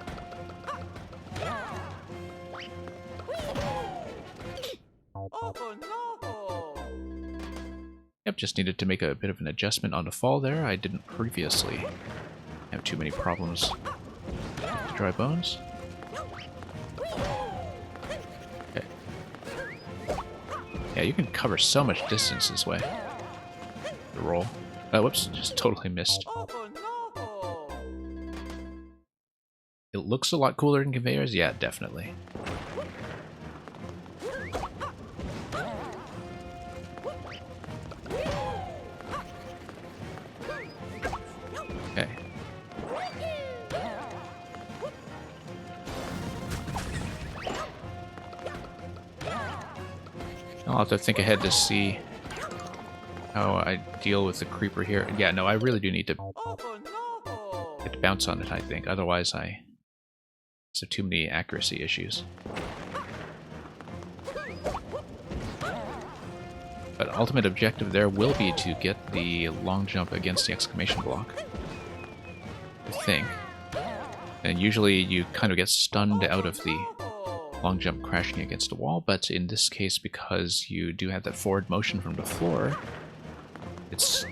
Oh no! Yep, just needed to make a bit of an adjustment on the fall there. I didn't previously have too many problems with the dry bones. Okay. Yeah, you can cover so much distance this way. The roll. Oh, whoops, just totally missed. Oh no! It looks a lot cooler than conveyors? Yeah, definitely. Okay. I'll have to think ahead to see how I deal with the creeper here. Yeah, no, I really do need to Oh no! get to bounce on it, I think. Otherwise, I have too many accuracy issues. But ultimate objective there will be to get the long jump against the exclamation block. I think. And usually you kind of get stunned out of the long jump crashing against a wall, but in this case, because you do have that forward motion from the floor, it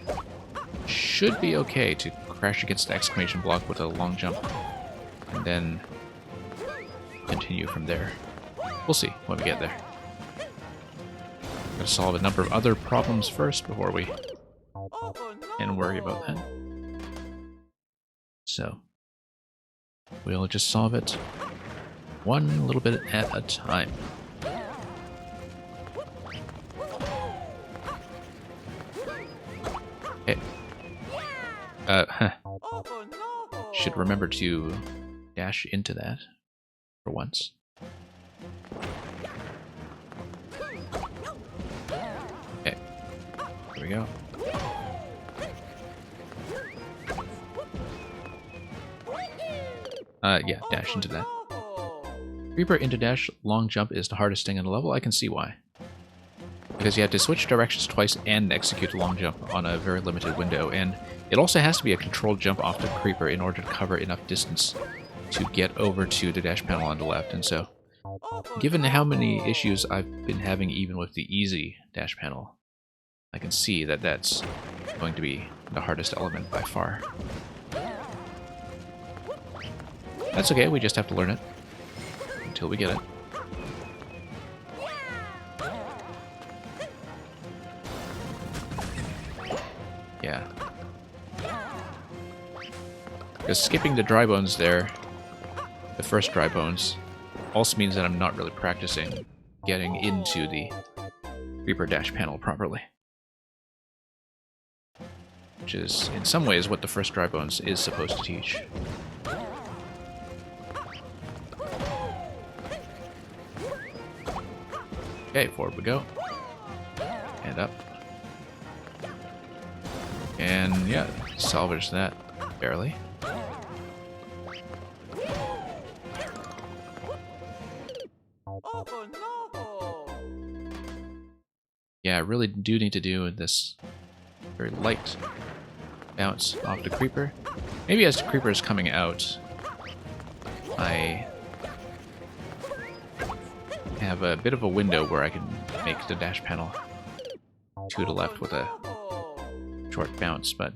should be okay to crash against the exclamation block with a long jump, and then continue from there. We'll see when we get there. Gotta solve a number of other problems first before we can worry about that. So, we'll just solve it one little bit at a time. Okay. Should remember to dash into that for once. Okay. There we go. Yeah, dash into that. Creeper into dash long jump is the hardest thing in the level. I can see why. Because you have to switch directions twice and execute a long jump on a very limited window, and it also has to be a controlled jump off the creeper in order to cover enough distance to get over to the dash panel on the left. And so, given how many issues I've been having even with the easy dash panel, I can see that that's going to be the hardest element by far. That's okay, we just have to learn it until we get it. Yeah. Because skipping the dry bones there, the first dry bones, also means that I'm not really practicing getting into the Reaper dash panel properly. Which is, in some ways, what the first dry bones is supposed to teach. Okay, forward we go. And up. And yeah, salvage that barely. Yeah, I really do need to do this very light bounce off the creeper. Maybe as the creeper is coming out, I have a bit of a window where I can make the dash panel to the left with a short bounce, but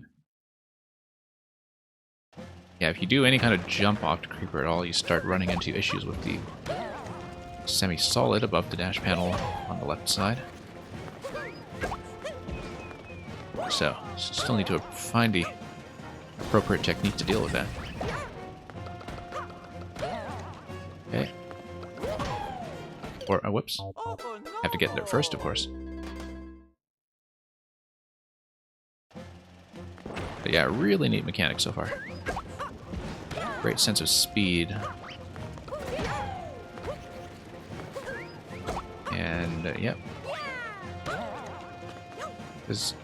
yeah, if you do any kind of jump off the creeper at all, you start running into issues with the semi-solid above the dash panel on the left side. So, still need to find the appropriate technique to deal with that. Okay. Or, whoops. Have to get there first, of course. But yeah, really neat mechanic so far. Great sense of speed. And, yep. Because,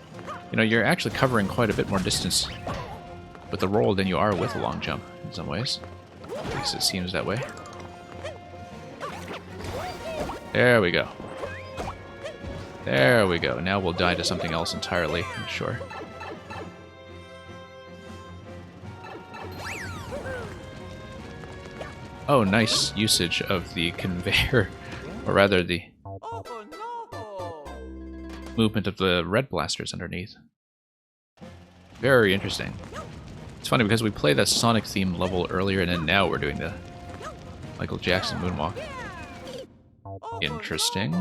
you know, you're actually covering quite a bit more distance with the roll than you are with a long jump, in some ways. At least it seems that way. There we go. There we go. Now we'll die to something else entirely, I'm sure. Oh, nice usage of the conveyor, or rather the Oh no! movement of the red blasters underneath. Very interesting. It's funny because we played that Sonic themed level earlier and then now we're doing the Michael Jackson moonwalk. Interesting.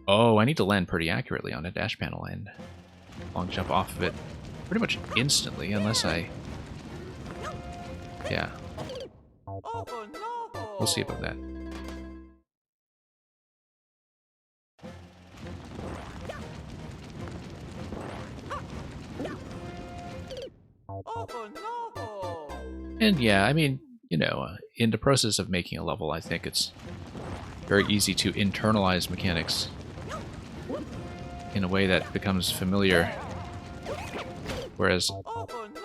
Oh, I need to land pretty accurately on a dash panel and long jump off of it pretty much instantly unless I... Yeah, Oh no! we'll see about that. Oh no! And yeah, I mean, you know, in the process of making a level, I think it's very easy to internalize mechanics in a way that becomes familiar, whereas Oh no!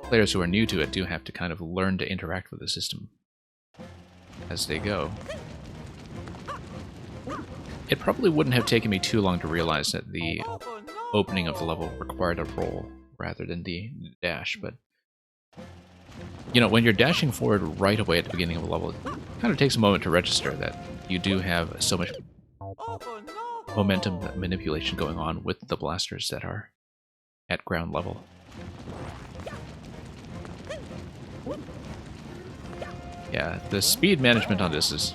players who are new to it do have to kind of learn to interact with the system as they go. It probably wouldn't have taken me too long to realize that the Oh no! opening of the level required a roll rather than the dash, but you know, when you're dashing forward right away at the beginning of a level, it kind of takes a moment to register that you do have so much Oh no! momentum manipulation going on with the blasters that are at ground level. Yeah, the speed management on this is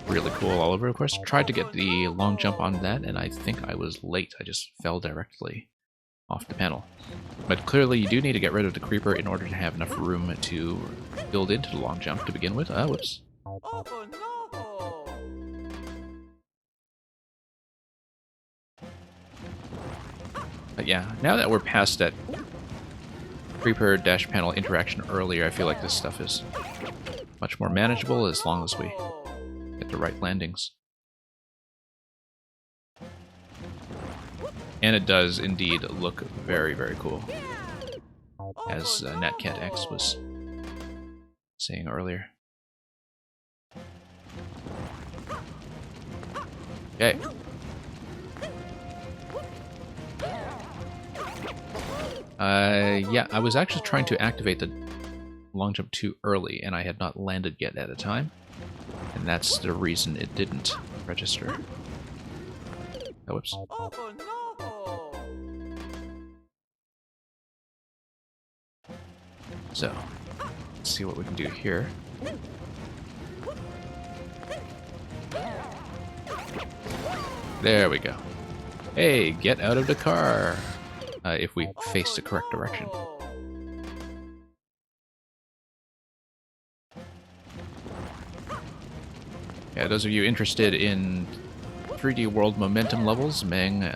really cool all over. Of course, tried to get the long jump on that, and I think I was late. I just fell directly off the panel. But clearly you do need to get rid of the creeper in order to have enough room to build into the long jump to begin with. Whoops. Oh no! But yeah, now that we're past that creeper dash panel interaction earlier, I feel like this stuff is much more manageable as long as we get the right landings. And it does indeed look very, very cool, as Netcat X was saying earlier. Okay. Yeah, I was actually trying to activate the long jump too early, and I had not landed yet at a time. And that's the reason it didn't register. Oh, whoops. Oh no! So, let's see what we can do here. There we go. Hey, get out of the car! If we face the correct direction. Yeah, those of you interested in 3D World momentum levels, Meng made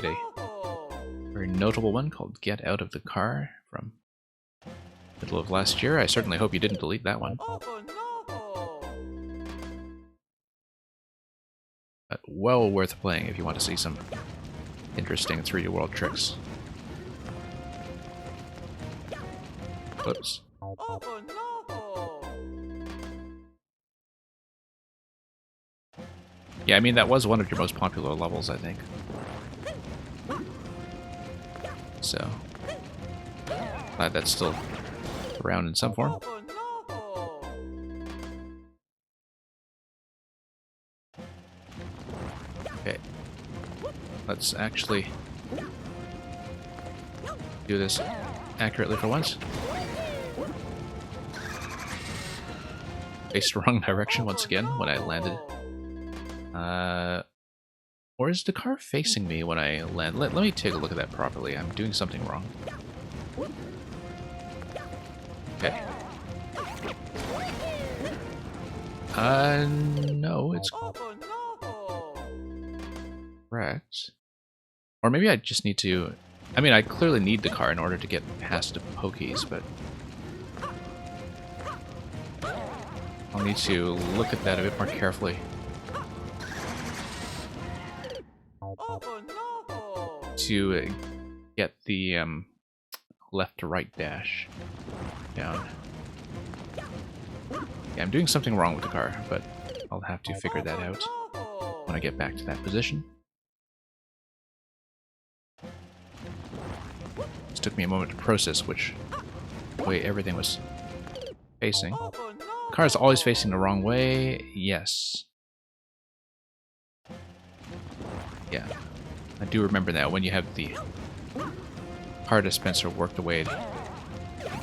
a very notable one called Get Out of the Car from middle of last year. I certainly hope you didn't delete that one. But well worth playing if you want to see some interesting 3D World tricks. Whoops. Yeah, I mean, that was one of your most popular levels, I think. So, glad that's still around in some form. Okay. Let's actually do this accurately for once. Faced the wrong direction once again when I landed. Or is the car facing me when I land? Let me take a look at that properly. I'm doing something wrong. Okay. No, it's correct. Or maybe I just need to... I mean, I clearly need the car in order to get past the pokies, but... I'll need to look at that a bit more carefully. To get the left to right dash down. Yeah, I'm doing something wrong with the car, but I'll have to figure that out. when I get back to that position. It took me a moment to process which way everything was facing. Oh no! The car is always facing the wrong way. Yes. Yeah. I do remember that when you have the car dispenser work the way it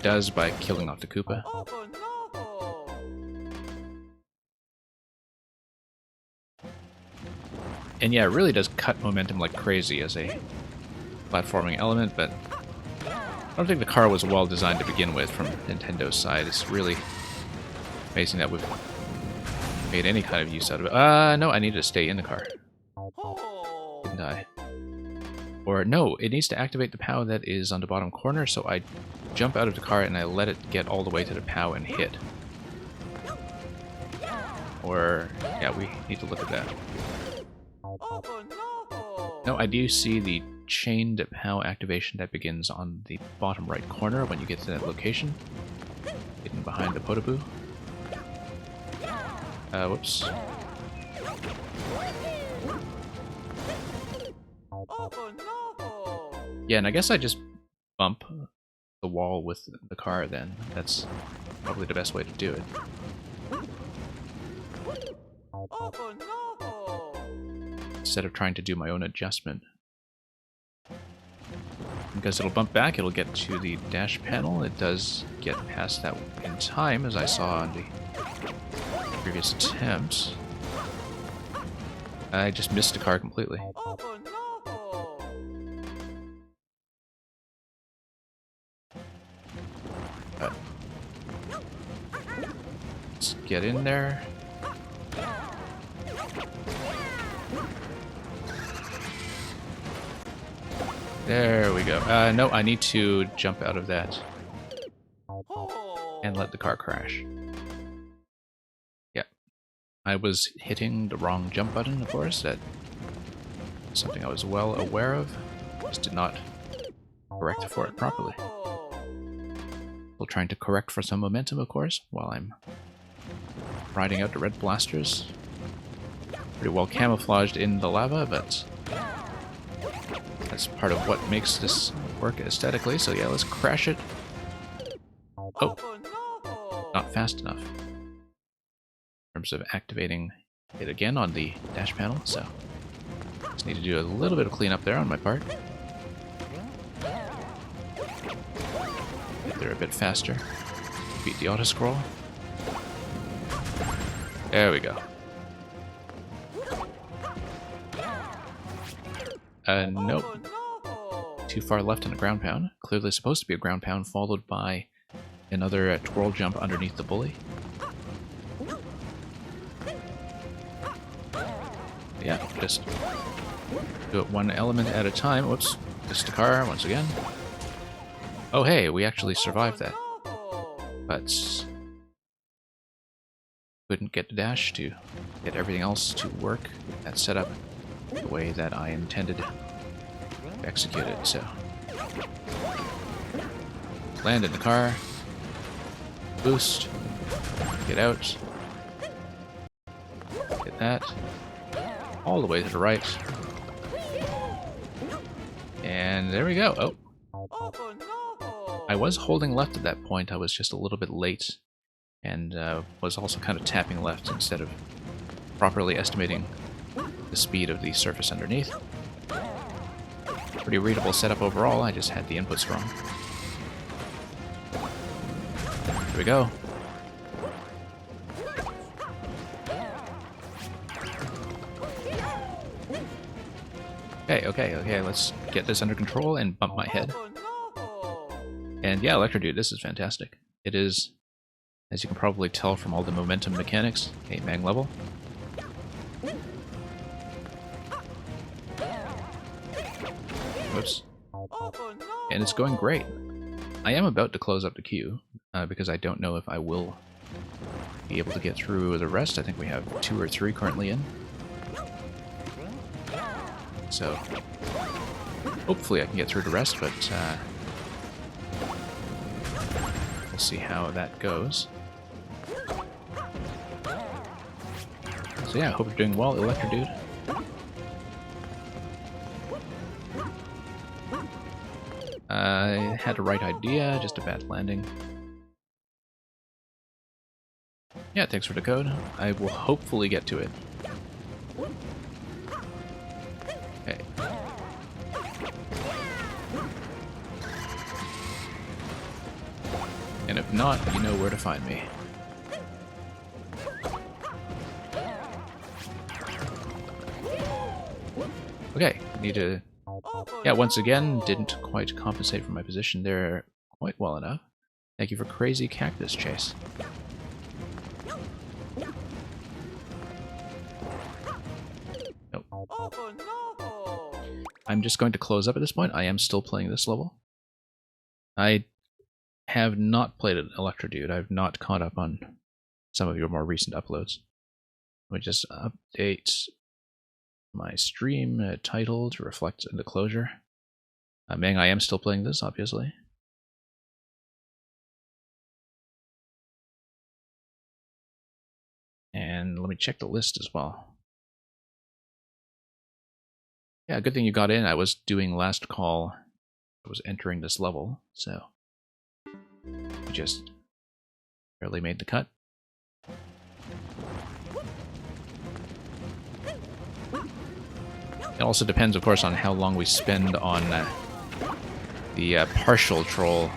does by killing off the Koopa. Oh no! And yeah, it really does cut momentum like crazy as a platforming element, but I don't think the car was well designed to begin with from Nintendo's side. It's really amazing that we've made any kind of use out of it. No, I needed to stay in the car, Oh! didn't I? Or no, it needs to activate the POW that is on the bottom corner, so I jump out of the car and I let it get all the way to the POW and hit. Or, yeah, we need to look at that. Oh no! No, I do see the chained POW activation that begins on the bottom right corner when you get to that location. Hidden behind the Podoboo. Whoops. Oh no! Yeah, and I guess I just bump the wall with the car then. That's probably the best way to do it. Oh no! Instead of trying to do my own adjustment. Because it'll bump back, it'll get to the dash panel. It does get past that in time, as I saw on the previous attempt. I just missed the car completely. Oh no! Let's get in there. There we go. No, I need to jump out of that Oh! and let the car crash. Yeah. I was hitting the wrong jump button, of course. That's something I was well aware of. Just did not correct for it properly. Still trying to correct for some momentum, of course, while I'm riding out the red blasters. Pretty well camouflaged in the lava, but that's part of what makes this work aesthetically, so yeah, let's crash it. Oh, not fast enough in terms of activating it again on the dash panel, so just need to do a little bit of cleanup there on my part. Get there a bit faster. Beat the auto-scroll. There we go. Nope. Too far left on a ground pound. Clearly supposed to be a ground pound, followed by another twirl jump underneath the bully. Yeah, just do it one element at a time. Whoops, missed the car once again. Oh hey, we actually survived that. But couldn't get the dash to get everything else to work. That setup the way that I intended to execute it, so. Land in the car. Boost. Get out. Get that. All the way to the right. And there we go. Oh. I was holding left at that point. I was just a little bit late. And was also kind of tapping left instead of properly estimating the speed of the surface underneath. Pretty readable setup overall, I just had the inputs wrong. Here we go. Okay, let's get this under control and bump my head. And yeah, Electro Dude, this is fantastic. It is, as you can probably tell from all the momentum mechanics, a Mag level. Whoops. And it's going great. I am about to close up the queue, because I don't know if I will be able to get through the rest. I think we have 2 or 3 currently in. So, hopefully I can get through the rest, but we'll see how that goes. So yeah, I hope you're doing well, Electro Dude. I had the right idea, just a bad landing. Yeah, thanks for the code. I will hopefully get to it. Okay. And if not, you know where to find me. Okay, need to... Yeah, once again, didn't quite compensate for my position there quite well enough. Thank you for crazy cactus chase. Nope. Oh no! I'm just going to close up at this point. I am still playing this level. I have not played an Electro Dude. I've not caught up on some of your more recent uploads. Let me just update my stream title to reflect the closure. Meng, I am still playing this, obviously. And let me check the list as well. Yeah, good thing you got in. I was doing last call. I was entering this level, so we just barely made the cut. It also depends, of course, on how long we spend on the partial troll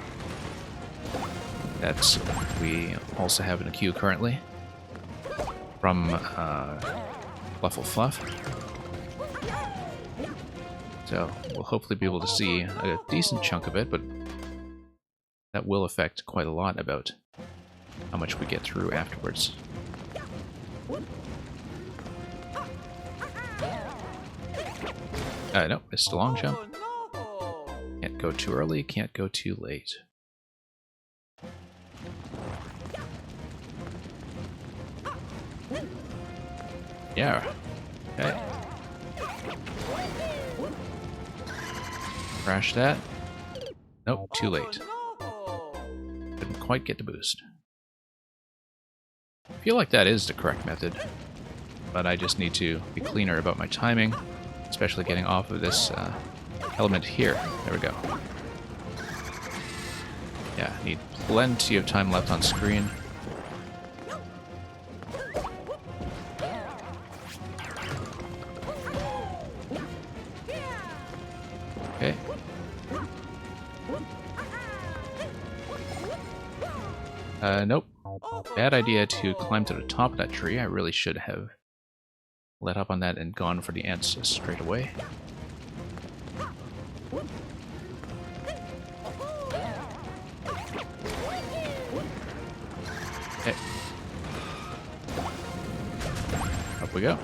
that we also have in the queue currently from Fluffle Fluff. So we'll hopefully be able to see a decent chunk of it, but that will affect quite a lot about how much we get through afterwards. No, missed a long jump. Can't go too early, can't go too late. Yeah. Okay. Crash that. Nope, too late. Didn't quite get the boost. I feel like that is the correct method, but I just need to be cleaner about my timing, especially getting off of this element here. There we go. Yeah, need plenty of time left on screen. Okay. Nope. Bad idea to climb to the top of that tree. I really should have let up on that and gone for the ants straight away. Okay. Up we go.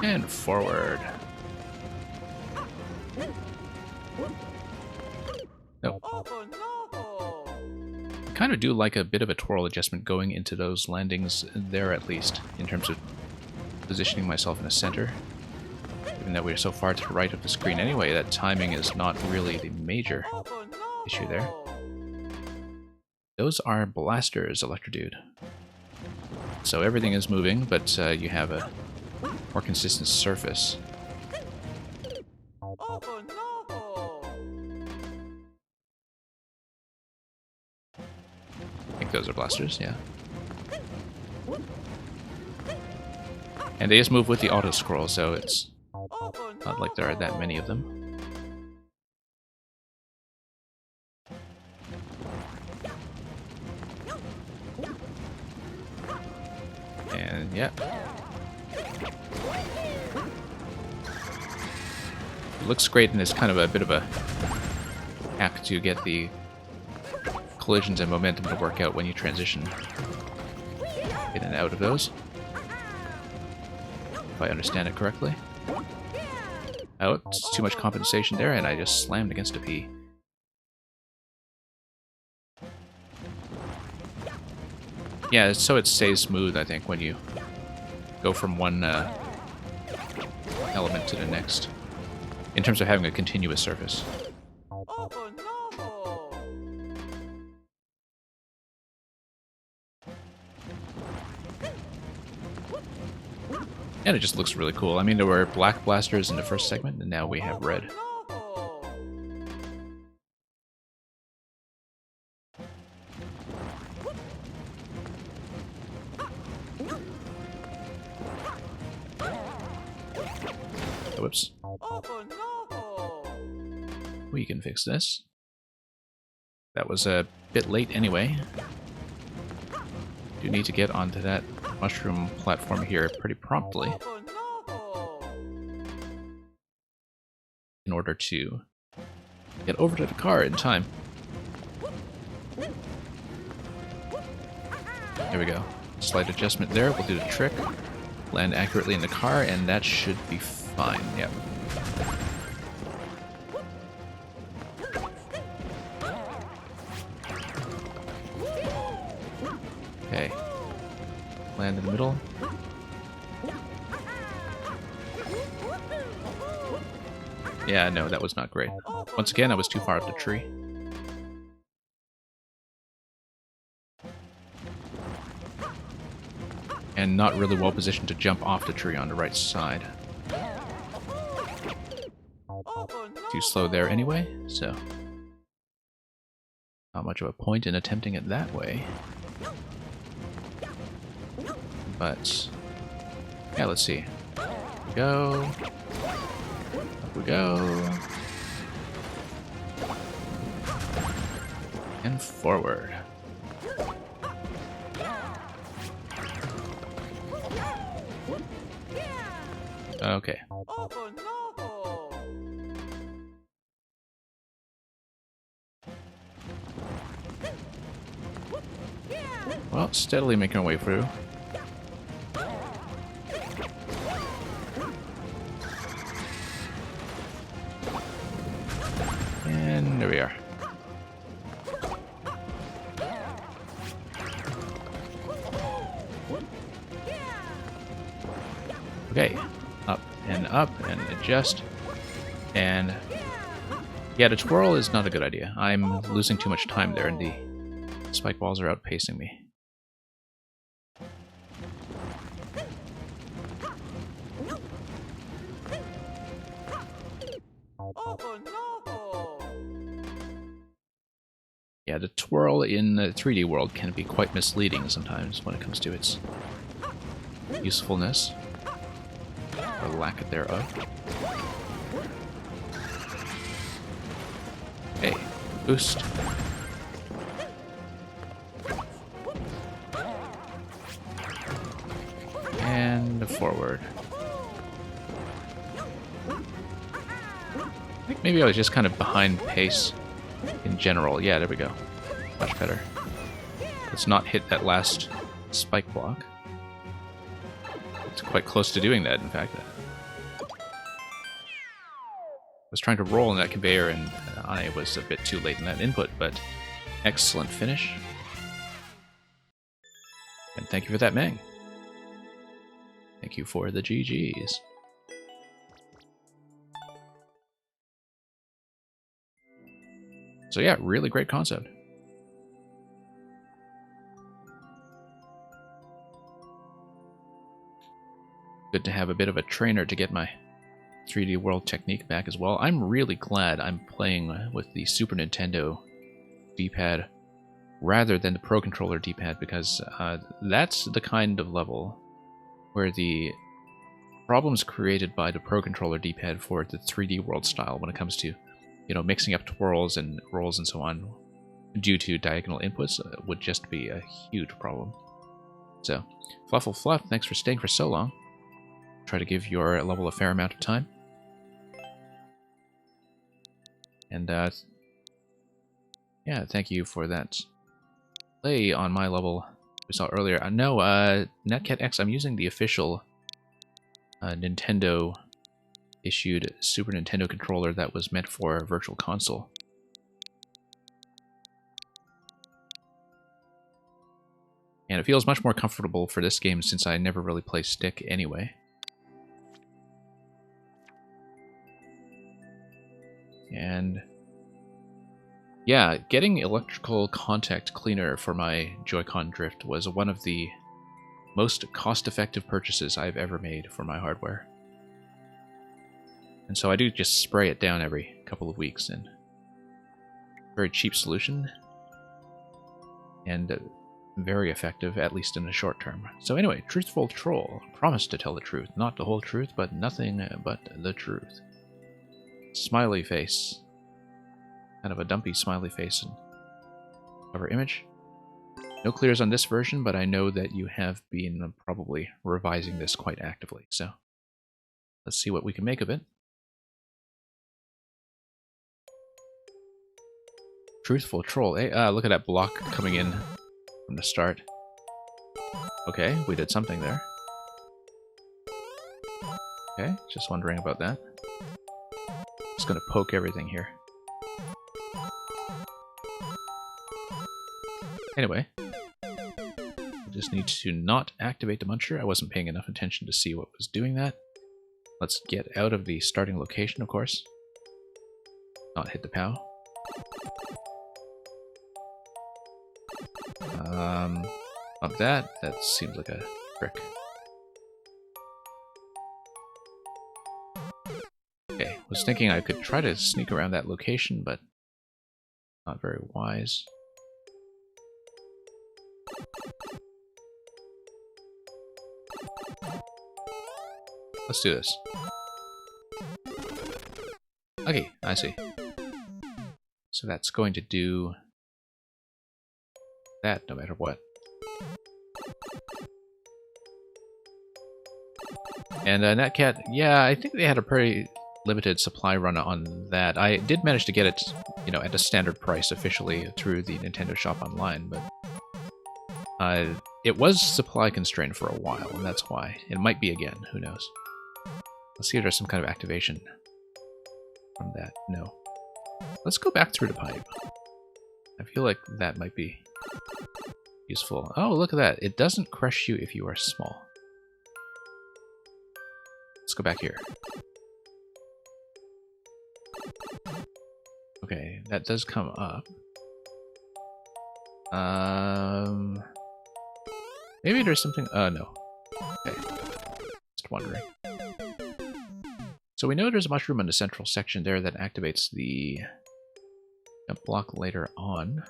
And forward. Nope. I kind of do like a bit of a twirl adjustment going into those landings there, at least, in terms of positioning myself in the center. Even though we're so far to the right of the screen anyway, that timing is not really the major issue there. Those are blasters, Electro Dude. So everything is moving, but you have a more consistent surface. I think those are blasters, yeah. And they just move with the auto scroll, so it's not like there are that many of them. And yeah. It looks great, and it's kind of a bit of a hack to get the collisions and momentum to work out when you transition in and out of those. If I understand it correctly. Oh, it's too much compensation there, and I just slammed against a P. Yeah, so it stays smooth, I think, when you go from one element to the next, in terms of having a continuous surface. And it just looks really cool. I mean, there were black blasters in the first segment, and now we have red. Whoops. We can fix this. That was a bit late anyway. Do need to get onto that mushroom platform here pretty promptly in order to get over to the car in time. There we go. Slight adjustment there. We'll do the trick. Land accurately in the car, and that should be fine. Yep. Okay. Land in the middle. Yeah, no, that was not great. Once again, I was too far up the tree. And not really well positioned to jump off the tree on the right side. Too slow there anyway, so not much of a point in attempting it that way. But yeah, let's see. Go. Up we go. And forward. Okay. Well, steadily making our way through. And there we are. Okay. Up and adjust. And yeah, the twirl is not a good idea. I'm losing too much time there, and the spike balls are outpacing me. Yeah, the twirl in the 3D world can be quite misleading sometimes when it comes to its usefulness. Or lack thereof. Okay, boost. And forward. I think maybe I was just kind of behind pace in general. Yeah, there we go. Much better. Let's not hit that last spike block. It's quite close to doing that, in fact. I was trying to roll in that conveyor, and I was a bit too late in that input, but excellent finish. And thank you for that, Meng. Thank you for the GGs. So yeah, really great concept. Good to have a bit of a trainer to get my 3D World technique back as well. I'm really glad I'm playing with the Super Nintendo D-pad rather than the Pro Controller D-pad, because that's the kind of level where the problems created by the Pro Controller D-pad for the 3D World style when it comes to, you know, mixing up twirls and rolls and so on due to diagonal inputs would just be a huge problem. So, Fluffle Fluff, thanks for staying for so long. Try to give your level a fair amount of time. And, yeah, thank you for that play on my level we saw earlier. No, Netcat X, I'm using the official Nintendo-issued Super Nintendo controller that was meant for a Virtual Console. And it feels much more comfortable for this game since I never really play stick anyway. And yeah, getting electrical contact cleaner for my Joy-Con drift was one of the most cost-effective purchases I've ever made for my hardware. And so I do just spray it down every couple of weeks, and very cheap solution, and very effective, at least in the short term. So anyway, Truthful Troll. Promise to tell the truth. Not the whole truth, but nothing but the truth. Smiley face. Kind of a dumpy smiley face and cover image. No clears on this version, but I know that you have been probably revising this quite actively. So let's see what we can make of it. Truthful Troll. Hey, look at that block coming in from the start. Okay, we did something there. Okay, just wondering about that. Just gonna poke everything here. Anyway, I just need to not activate the Muncher. I wasn't paying enough attention to see what was doing that. Let's get out of the starting location, of course. Not hit the POW. Up that. That seems like a trick. Okay, was thinking I could try to sneak around that location, but not very wise. Let's do this. Okay, I see. So that's going to do that no matter what. And Netcat, yeah, I think they had a pretty limited supply run on that. I did manage to get it, you know, at a standard price officially through the Nintendo Shop Online, but it was supply constrained for a while, and that's why. It might be again, who knows. Let's see if there's some kind of activation from that. No. Let's go back through the pipe. I feel like that might be useful. Oh, look at that. It doesn't crush you if you are small. Let's go back here. Okay, that does come up. Maybe there's something... no. Okay. Just wondering. So we know there's a mushroom in the central section there that activates the jump block later on.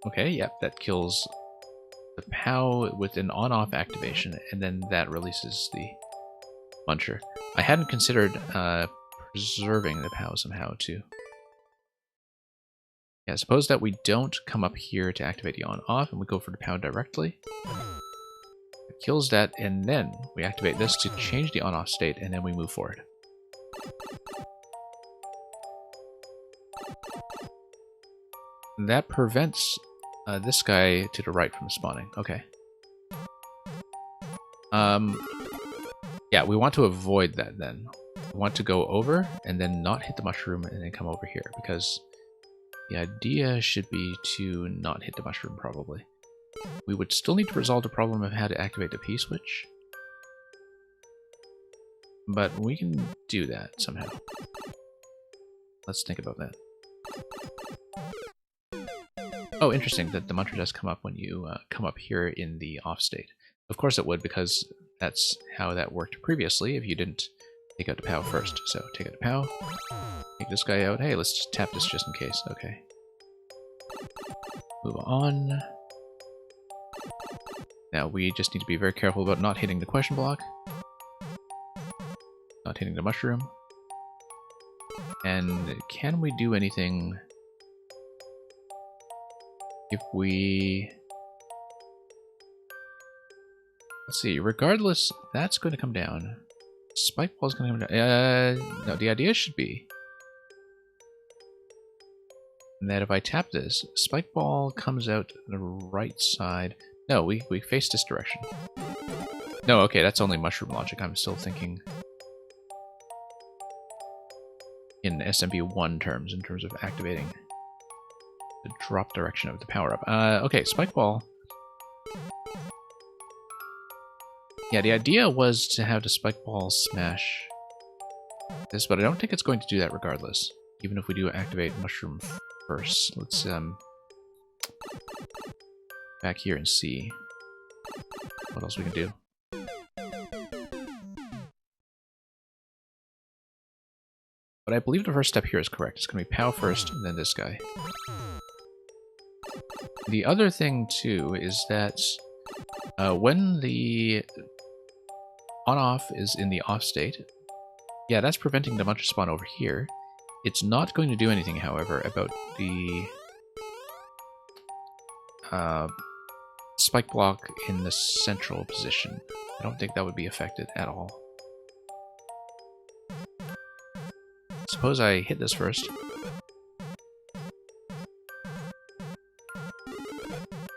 Okay, yep, that kills the POW with an on-off activation, and then that releases the Muncher. I hadn't considered preserving the POW somehow, too. Yeah, suppose that we don't come up here to activate the on-off, and we go for the POW directly. It kills that, and then we activate this to change the on-off state, and then we move forward. That prevents this guy to the right from spawning. Okay. Yeah, we want to avoid that then. We want to go over and then not hit the mushroom and then come over here, because the idea should be to not hit the mushroom probably. We would still need to resolve the problem of how to activate the P-switch, but we can do that somehow. Let's think about that. Oh, interesting that the Muncher does come up when you come up here in the off state. Of course it would, because that's how that worked previously if you didn't take out the POW first. So take out the POW, take this guy out. Hey, let's just tap this just in case. Okay. Move on. Now we just need to be very careful about not hitting the question block, not hitting the mushroom. And can we do anything if we... Let's see, regardless, that's going to come down. Spike ball is going to come down. No, the idea should be that if I tap this, spike ball comes out the right side. No, we face this direction. No, okay, that's only mushroom logic. I'm still thinking in SMP1 terms, in terms of activating the drop direction of the power-up. Okay, spike ball. Yeah, the idea was to have the spike ball smash this, but I don't think it's going to do that regardless, even if we do activate mushroom first. Let's back here and see what else we can do. But I believe the first step here is correct. It's going to be POW first, and then this guy. The other thing, too, is that when the on-off is in the off state, yeah, that's preventing the Muncher spawn over here. It's not going to do anything, however, about the spike block in the central position. I don't think that would be affected at all. Suppose I hit this first.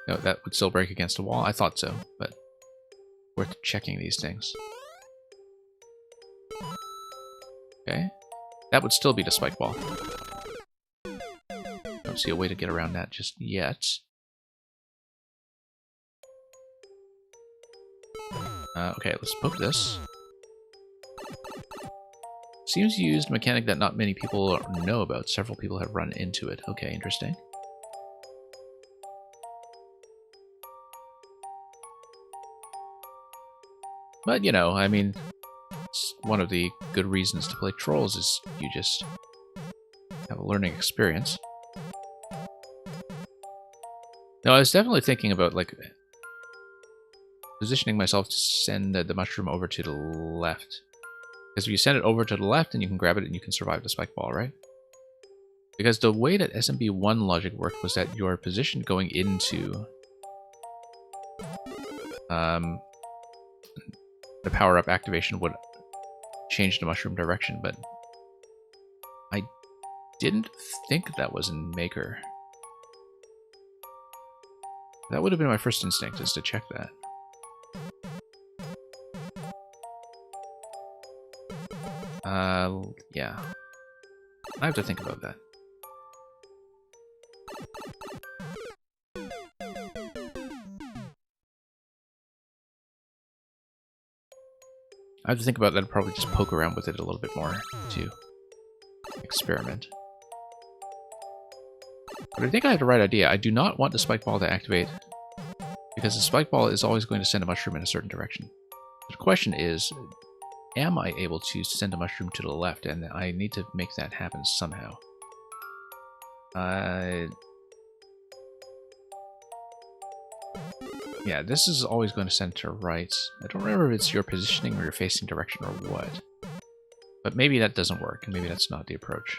No, that would still break against the wall. I thought so, but worth checking these things. Okay. That would still be the spike ball. Don't see a way to get around that just yet. Okay, let's poke this. Seems to use a mechanic that not many people know about. Several people have run into it. Okay, interesting. But, you know, I mean, one of the good reasons to play Trolls is you just have a learning experience. No, I was definitely thinking about, like, positioning myself to send the mushroom over to the left. Because if you send it over to the left, then you can grab it and you can survive the spike ball, right? Because the way that SMB1 logic worked was that your position going into the power-up activation would change the mushroom direction, but I didn't think that was in Maker. That would have been my first instinct, is to check that. Yeah. I have to think about that. I have to think about that and probably just poke around with it a little bit more to experiment. But I think I have the right idea. I do not want the spike ball to activate, because the spike ball is always going to send a mushroom in a certain direction. The question is, am I able to send a mushroom to the left? And I need to make that happen somehow. Yeah, this is always going to send to right. I don't remember if it's your positioning or your facing direction or what. But maybe that doesn't work, and maybe that's not the approach.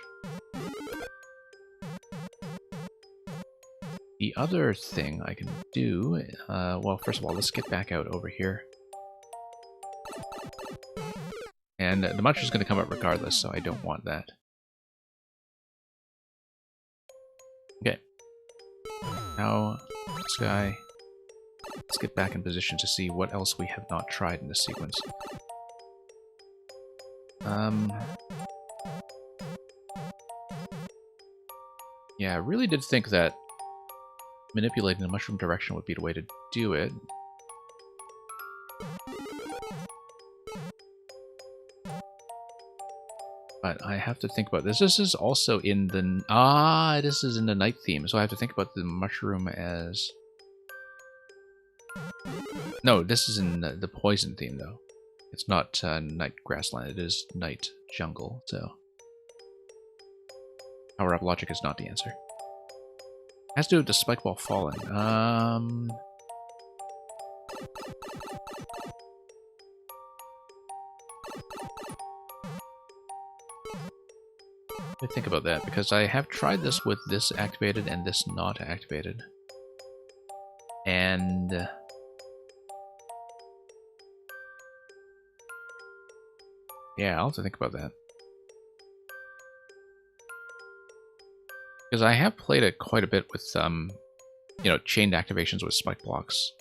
The other thing I can do, well, first of all, let's get back out over here. And the Muncher's going to come up regardless, so I don't want that. Okay. Now, this guy. Let's get back in position to see what else we have not tried in this sequence. Yeah, I really did think that manipulating the mushroom direction would be the way to do it. But I have to think about this. This is also in the... this is in the night theme, so I have to think about the mushroom as... No, this is in the poison theme, though. It's not night grassland, it is night jungle, so... Power-up logic is not the answer. Has to do with the spike ball falling. Let me think about that, because I have tried this with this activated and this not activated. And... yeah, I'll have to think about that. Because I have played it quite a bit with, you know, chained activations with spike blocks.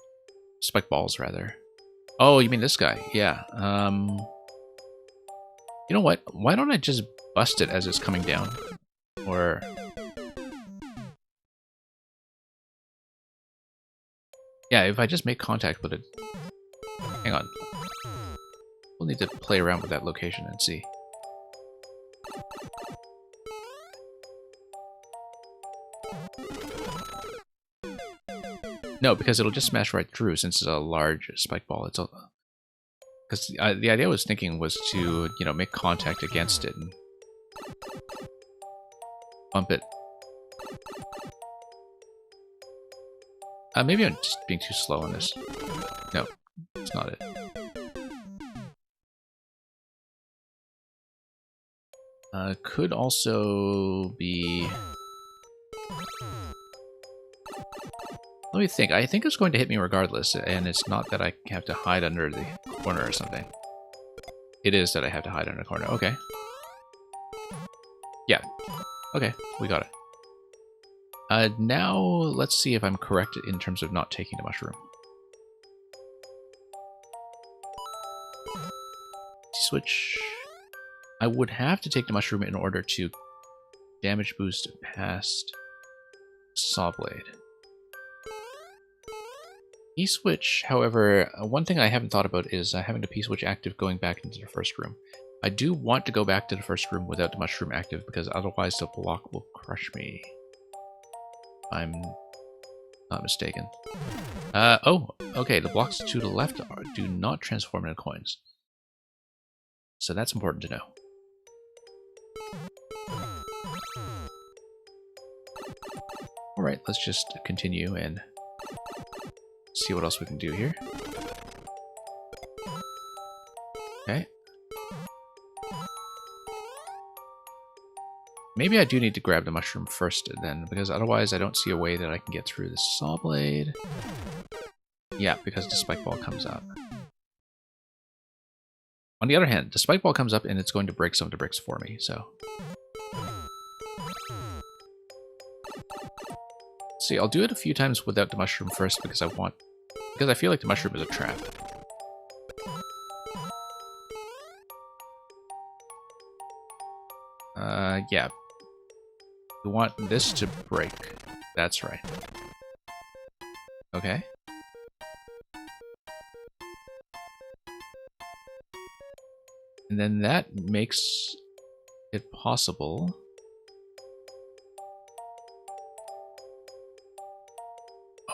Spike balls, rather. Oh, you mean this guy? Yeah. You know what? Why don't I just bust it as it's coming down? Or... yeah, if I just make contact with it... hang on. We'll need to play around with that location and see. No, because it'll just smash right through since it's a large spike ball. It's a... Because the idea I was thinking was to, you know, make contact against it and bump it. Maybe I'm just being too slow on this. No, it's not it. Could also be... Let me think. I think it's going to hit me regardless, and it's not that I have to hide under the corner or something. It is that I have to hide under the corner. Okay. Yeah. Okay, we got it. Now, let's see if I'm correct in terms of not taking the mushroom. Switch. I would have to take the mushroom in order to damage boost past Sawblade. P-switch, however, one thing I haven't thought about is having the P-switch active going back into the first room. I do want to go back to the first room without the mushroom active because otherwise the block will crush me. I'm not mistaken. Oh, okay, the blocks to the left do not transform into coins. So that's important to know. Alright, let's just continue and see what else we can do here. Okay. Maybe I do need to grab the mushroom first then, because otherwise I don't see a way that I can get through the Sawblade. Yeah, because the spike ball comes up. On the other hand, the spike ball comes up and it's going to break some of the bricks for me, so... See, I'll do it a few times without the mushroom first because I feel like the mushroom is a trap. Yeah. We want this to break. That's right. Okay. And then that makes it possible.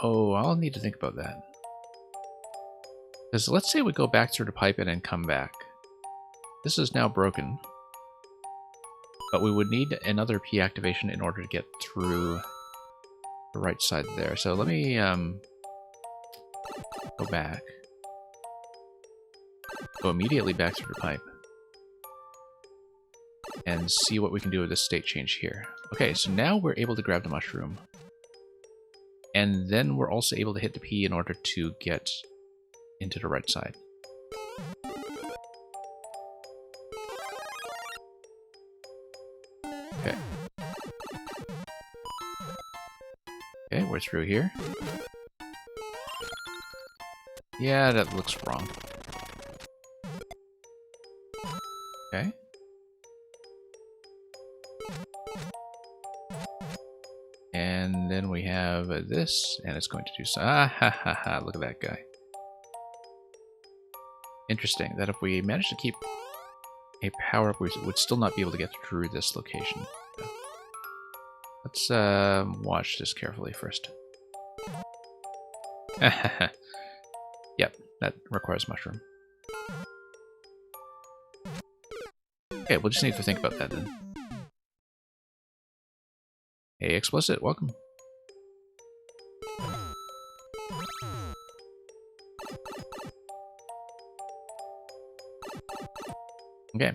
Oh, I'll need to think about that. Because let's say we go back through the pipe and then come back. This is now broken. But we would need another P activation in order to get through the right side there. So let me go back. Go immediately back through the pipe. And see what we can do with this state change here. Okay, so now we're able to grab the mushroom. And then we're also able to hit the P in order to get into the right side. Okay. Okay, we're through here. Yeah, that looks wrong. Okay. And then we have this, and it's going to do so. Ah, ha, ha, ha, look at that guy. Interesting, that if we manage to keep a power-up, we would still not be able to get through this location. So let's watch this carefully first. Yep, that requires mushroom. Okay, we'll just need to think about that then. Hey, Explicit, welcome. Okay.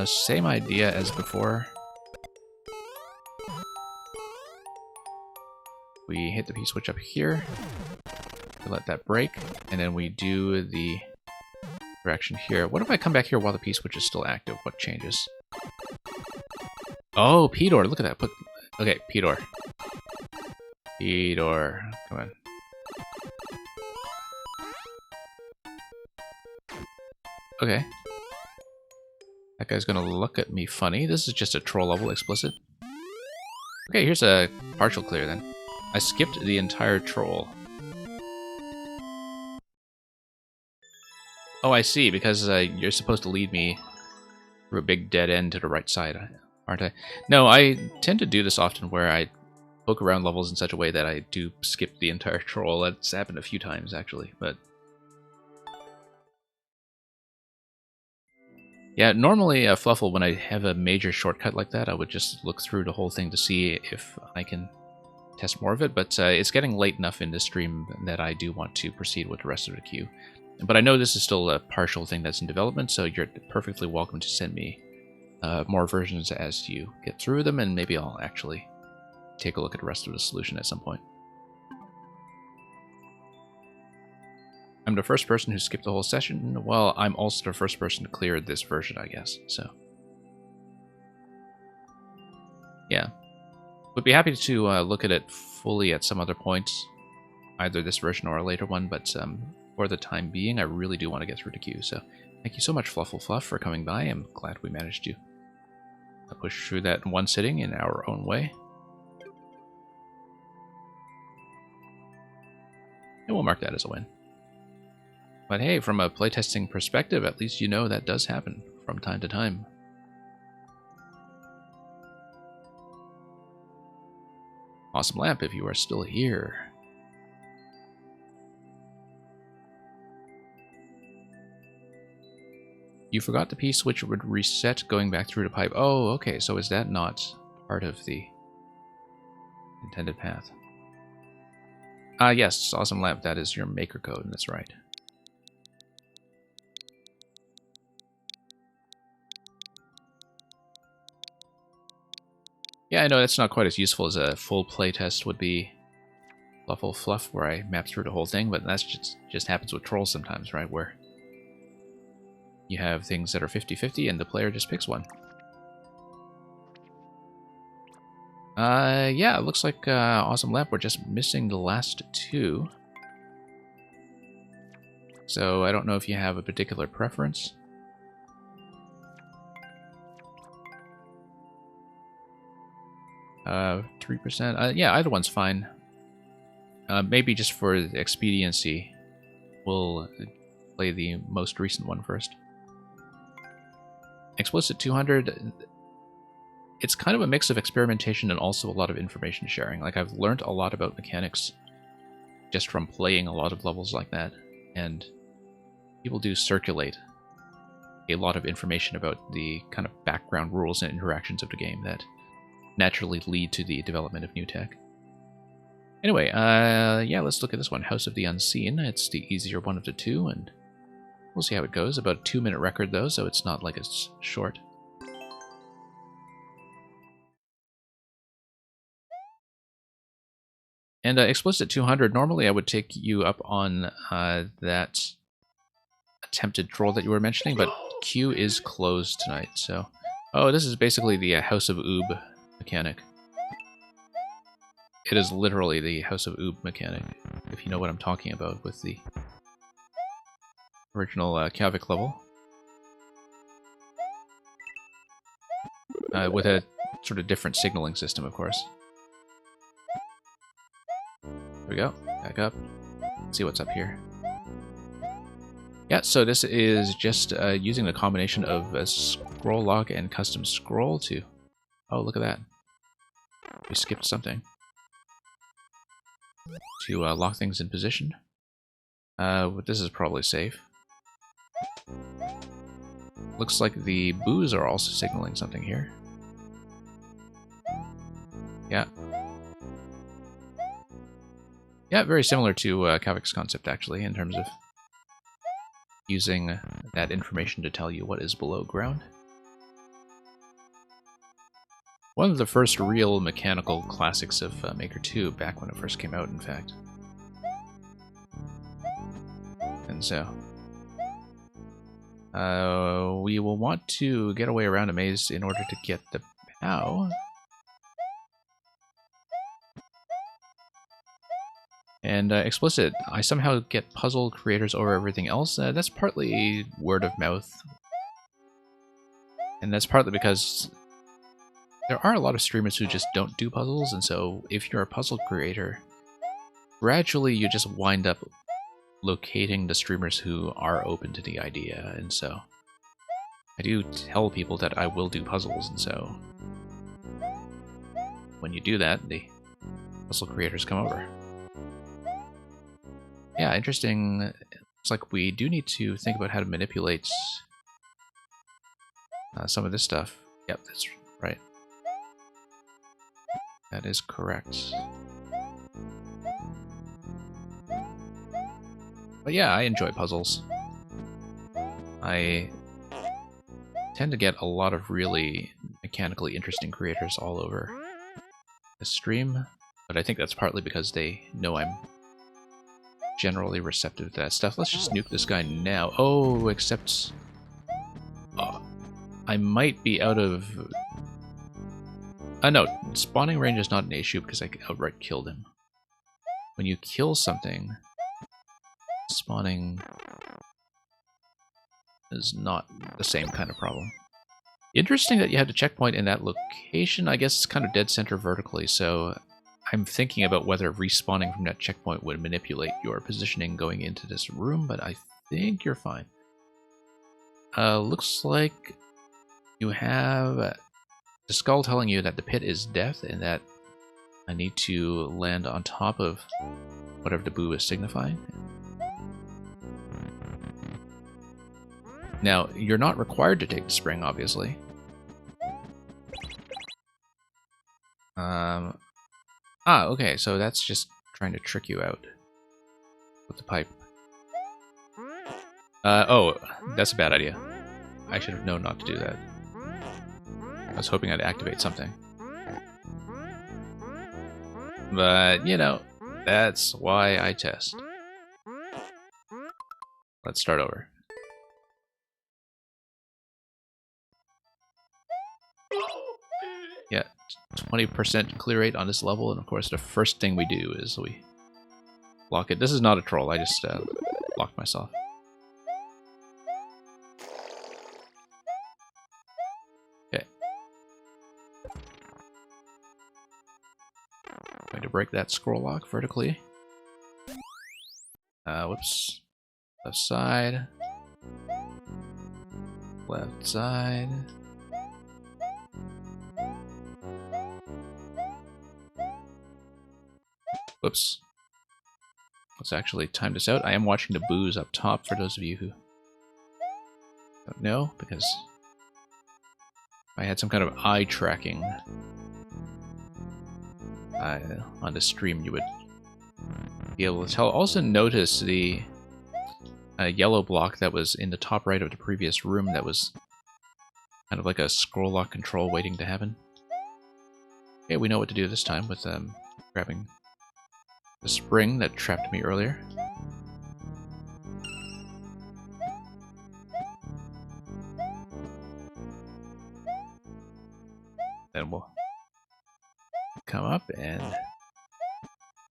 Same idea as before. We hit the P-switch up here. We let that break, and then we do the direction here. What if I come back here while the P-switch is still active? What changes? Oh, P-door, look at that. Okay, P-door. P-door, come on. Okay. That guy's gonna look at me funny. This is just a troll level, Explicit. Okay, here's a partial clear then. I skipped the entire troll. Oh, I see, because you're supposed to lead me through a big dead end to the right side, aren't I? No, I tend to do this often where I poke around levels in such a way that I do skip the entire troll. That's happened a few times, actually, but... Yeah, normally, Fluffle, when I have a major shortcut like that, I would just look through the whole thing to see if I can test more of it, but it's getting late enough in the stream that I do want to proceed with the rest of the queue. But I know this is still a partial thing that's in development, so you're perfectly welcome to send me more versions as you get through them, and maybe I'll actually take a look at the rest of the solution at some point. I'm the first person who skipped the whole session. Well, I'm also the first person to clear this version, I guess, so... Yeah. Would be happy to look at it fully at some other point, either this version or a later one, but for the time being, I really do want to get through the queue, so thank you so much, Fluffle Fluff, for coming by. I'm glad we managed to push through that in one sitting in our own way. And we'll mark that as a win. But hey, from a playtesting perspective, at least you know that does happen from time to time. Awesome Lamp, if you are still here. You forgot the piece which would reset going back through the pipe. Oh, okay, so is that not part of the intended path? Yes, Awesome Lamp, that is your maker code, that's right. Yeah, I know that's not quite as useful as a full playtest would be Fluffle Fluff, where I map through the whole thing, but that's just happens with trolls sometimes, right? Where you have things that are 50-50 and the player just picks one. Yeah, it looks like Awesome Lamp, we're just missing the last two. So I don't know if you have a particular preference. Uh, 3%. Yeah, either one's fine. Maybe just for expediency, we'll play the most recent one first. Explicit 200, it's kind of a mix of experimentation and also a lot of information sharing. Like, I've learned a lot about mechanics just from playing a lot of levels like that, and people do circulate a lot of information about the kind of background rules and interactions of the game that naturally lead to the development of new tech. Anyway, yeah, let's look at this one, House of the Unseen. It's the easier one of the two, and we'll see how it goes. About a 2-minute record, though, so it's not like it's short. And Explicit 200, normally I would take you up on that attempted troll that you were mentioning, but queue is closed tonight, so... Oh, this is basically the House of Oob mechanic. It is literally the House of Oob mechanic, if you know what I'm talking about with the original Kavik level. With a sort of different signaling system, of course. There we go. Back up. Let's see what's up here. Yeah, so this is just using a combination of a scroll lock and custom scroll to... Oh, look at that. We skipped something. To lock things in position. This is probably safe. Looks like the boos are also signaling something here. Yeah. Yeah, very similar to Kavik's concept, actually, in terms of using that information to tell you what is below ground. One of the first real mechanical classics of Maker 2, back when it first came out, in fact. And so... we will want to get away around a maze in order to get the POW. And Explicit, I somehow get puzzle creators over everything else. That's partly word of mouth. And that's partly because there are a lot of streamers who just don't do puzzles, and so if you're a puzzle creator, gradually you just wind up locating the streamers who are open to the idea, and so I do tell people that I will do puzzles, and so when you do that, the puzzle creators come over. Yeah, interesting. Looks like we do need to think about how to manipulate some of this stuff. Yep, that's right. That is correct. But yeah, I enjoy puzzles. I tend to get a lot of really mechanically interesting creators all over the stream, but I think that's partly because they know I'm generally receptive to that stuff. Let's just nuke this guy now. Oh, except I might be out of... no, spawning range is not an issue because I outright killed him. When you kill something, spawning is not the same kind of problem. Interesting that you had a checkpoint in that location. I guess it's kind of dead center vertically, so I'm thinking about whether respawning from that checkpoint would manipulate your positioning going into this room, but I think you're fine. Looks like you have the skull telling you that the pit is death and that I need to land on top of whatever the boo is signifying. Now, you're not required to take the spring, obviously. Okay, so that's just trying to trick you out with the pipe. Oh, that's a bad idea. I should have known not to do that. I was hoping I'd activate something. But, you know, that's why I test. Let's start over. Yeah, 20% clear rate on this level, and of course the first thing we do is we block it. This is not a troll, I just blocked myself. Okay. Going to break that scroll lock vertically. Whoops. Left side. Left side. Whoops. Let's actually time this out. I am watching the boos up top for those of you who don't know, because if I had some kind of eye tracking on the stream, you would be able to tell. Also notice the yellow block that was in the top right of the previous room that was kind of like a scroll lock control waiting to happen. Okay, we know what to do this time with grabbing the spring that trapped me earlier. Then we'll come up and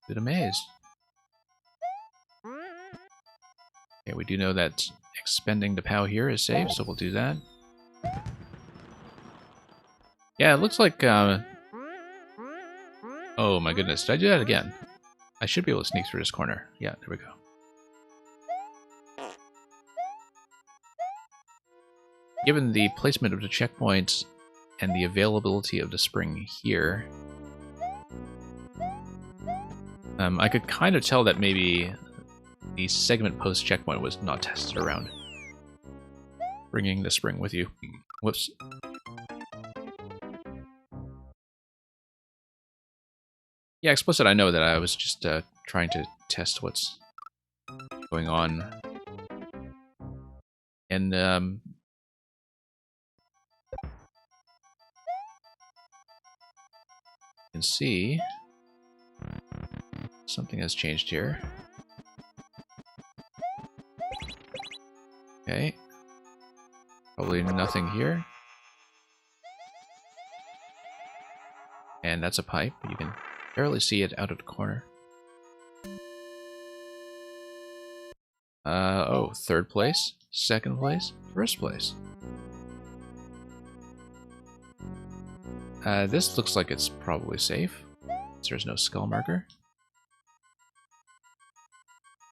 do the maze. Okay, we do know that expending the POW here is safe, so we'll do that. Yeah, it looks like... oh my goodness, did I do that again? I should be able to sneak through this corner. Yeah, there we go. Given the placement of the checkpoints and the availability of the spring here, I could kind of tell that maybe the segment post checkpoint was not tested around bringing the spring with you. Whoops. Yeah, explicit, I know that I was just trying to test what's going on. And, you can see something has changed here. Okay. Probably nothing here. And that's a pipe. You can barely see it out of the corner. Oh, third place, second place, first place. This looks like it's probably safe. There's no skull marker.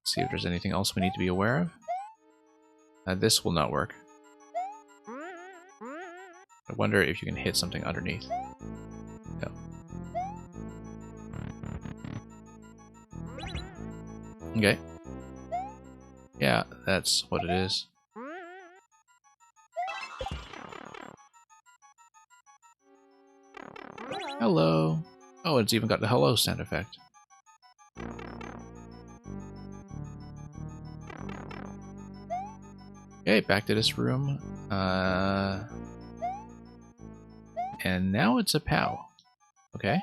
Let's see if there's anything else we need to be aware of. This will not work. I wonder if you can hit something underneath. No. Okay. Yeah, that's what it is. Hello. Oh, it's even got the hello sound effect. Okay, back to this room. And now it's a POW. Okay.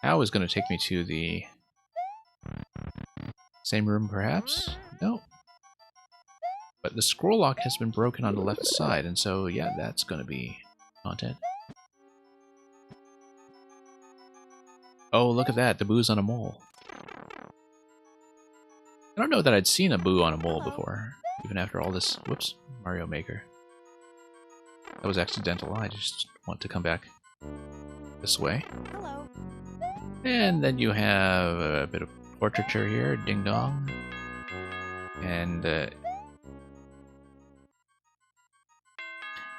POW is going to take me to the same room, perhaps? No. But the scroll lock has been broken on the left side, and so, yeah, that's going to be content. Oh, look at that. The boo's on a mole. I don't know that I'd seen a boo on a mole before, even after all this. Whoops, Mario Maker. That was accidental. I just want to come back this way. Hello. And then you have a bit of portraiture here, ding dong. And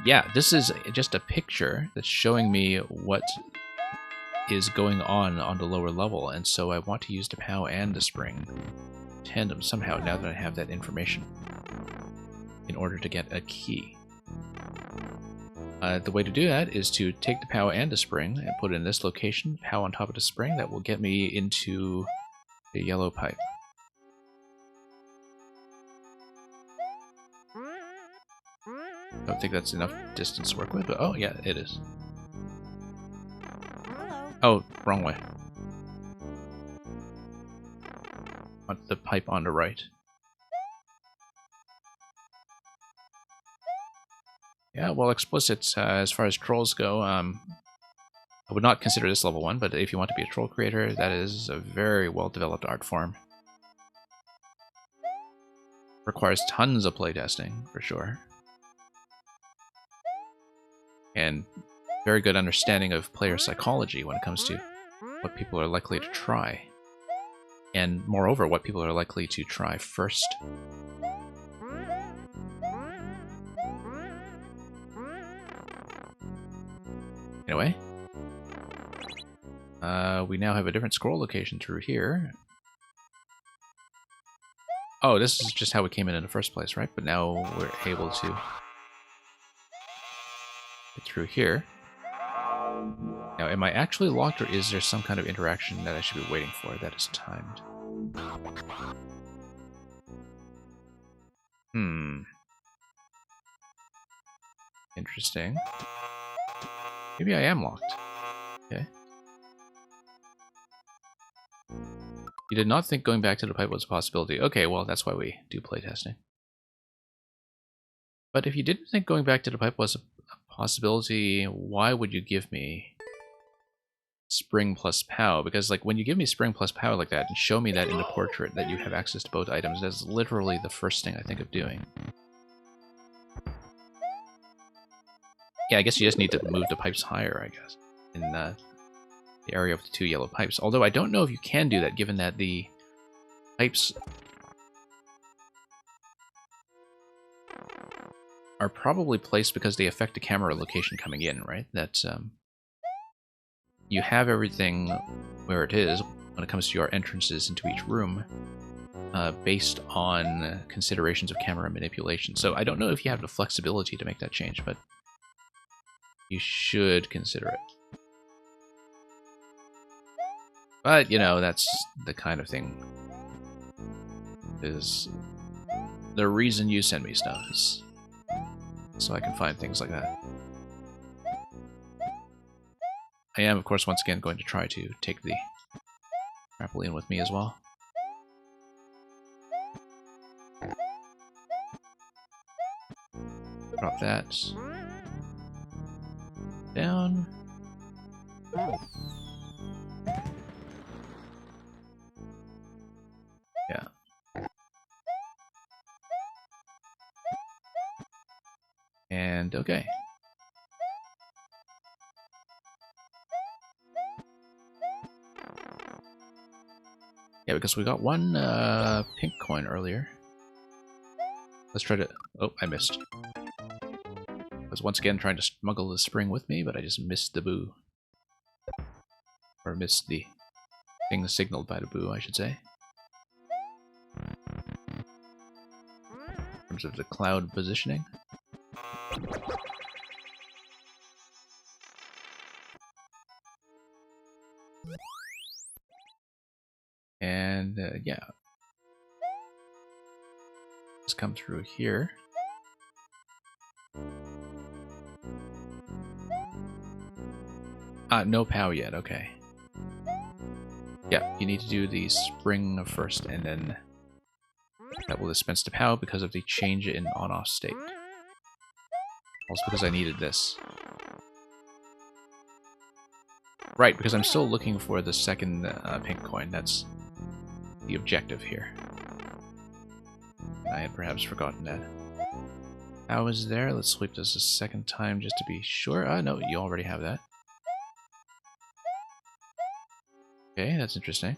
yeah, this is just a picture that's showing me what is going on the lower level, and so I want to use the POW and the spring tandem somehow now that I have that information in order to get a key. The way to do that is to take the POW and the spring and put it in this location, POW on top of the spring. That will get me into the yellow pipe. I don't think that's enough distance to work with, but oh yeah, it is. Oh, wrong way. Want the pipe on the right. Yeah, well, explicit as far as trolls go. I would not consider this level 1, but if you want to be a troll creator, that is a very well-developed art form. Requires tons of playtesting, for sure. And very good understanding of player psychology when it comes to what people are likely to try. And moreover, what people are likely to try first. Anyway, we now have a different scroll location through here. Oh, this is just how we came in the first place, right? But now we're able to get through here. Now, am I actually locked, or is there some kind of interaction that I should be waiting for that is timed? Interesting. Maybe I am locked. Okay. You did not think going back to the pipe was a possibility. Okay, well, that's why we do playtesting. But if you didn't think going back to the pipe was a possibility, why would you give me spring plus POW? Because, like, when you give me spring plus POW like that and show me that in the portrait that you have access to both items, that's literally the first thing I think of doing. Yeah, I guess you just need to move the pipes higher, I guess, in the area of the two yellow pipes. Although I don't know if you can do that, given that the pipes are probably placed because they affect the camera location coming in, right? That you have everything where it is when it comes to your entrances into each room based on considerations of camera manipulation. So I don't know if you have the flexibility to make that change, but you should consider it. But, you know, that's the kind of thing is the reason you send me stuff is so I can find things like that. I am, of course, once again going to try to take the trampoline with me as well. Drop that down. Yeah. And okay. Yeah, because we got one pink coin earlier. Let's try to... Oh, I missed. I was once again trying to smuggle the spring with me, but I just missed the boo. Or missed the thing signaled by the boo, I should say. terms of the cloud positioning. And yeah, just come through here. No POW yet, okay. Yeah, you need to do the spring first, and then that will dispense to POW because of the change in on-off state. Also because I needed this. Right, because I'm still looking for the second pink coin. That's the objective here. I had perhaps forgotten that. POW is there. Let's sweep this a second time just to be sure. No, you already have that. Okay, that's interesting.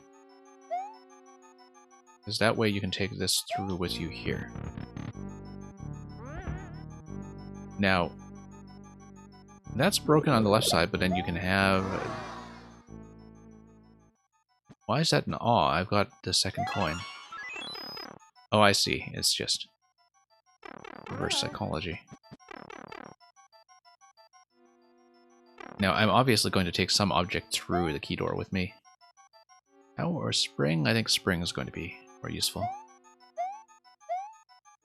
Because that way you can take this through with you here. Now, that's broken on the left side, but then you can have... Why is that an awe? I've got the second coin. Oh, I see. It's just reverse psychology. Now, I'm obviously going to take some object through the key door with me. POW or spring? I think spring is going to be more useful.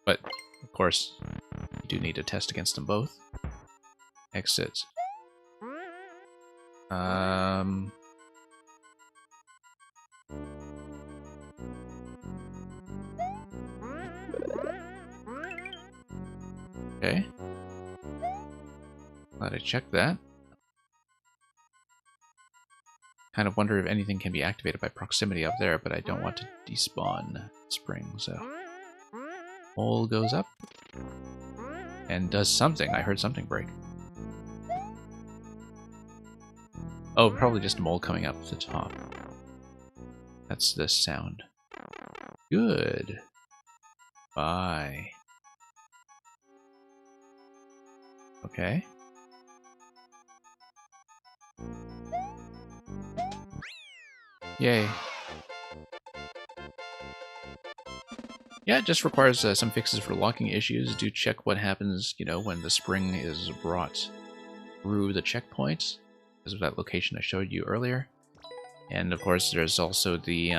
But, of course, you do need to test against them both. Exit. Okay. Glad I checked that. Kind of wonder if anything can be activated by proximity up there, but I don't want to despawn spring, so... Hole goes up. And does something. I heard something break. Oh, probably just a mole coming up the top. That's the sound. Good. Bye. Okay. Yay. Yeah, it just requires some fixes for locking issues. Do check what happens, you know, when the spring is brought through the checkpoint. This is that location I showed you earlier. And of course, there's also the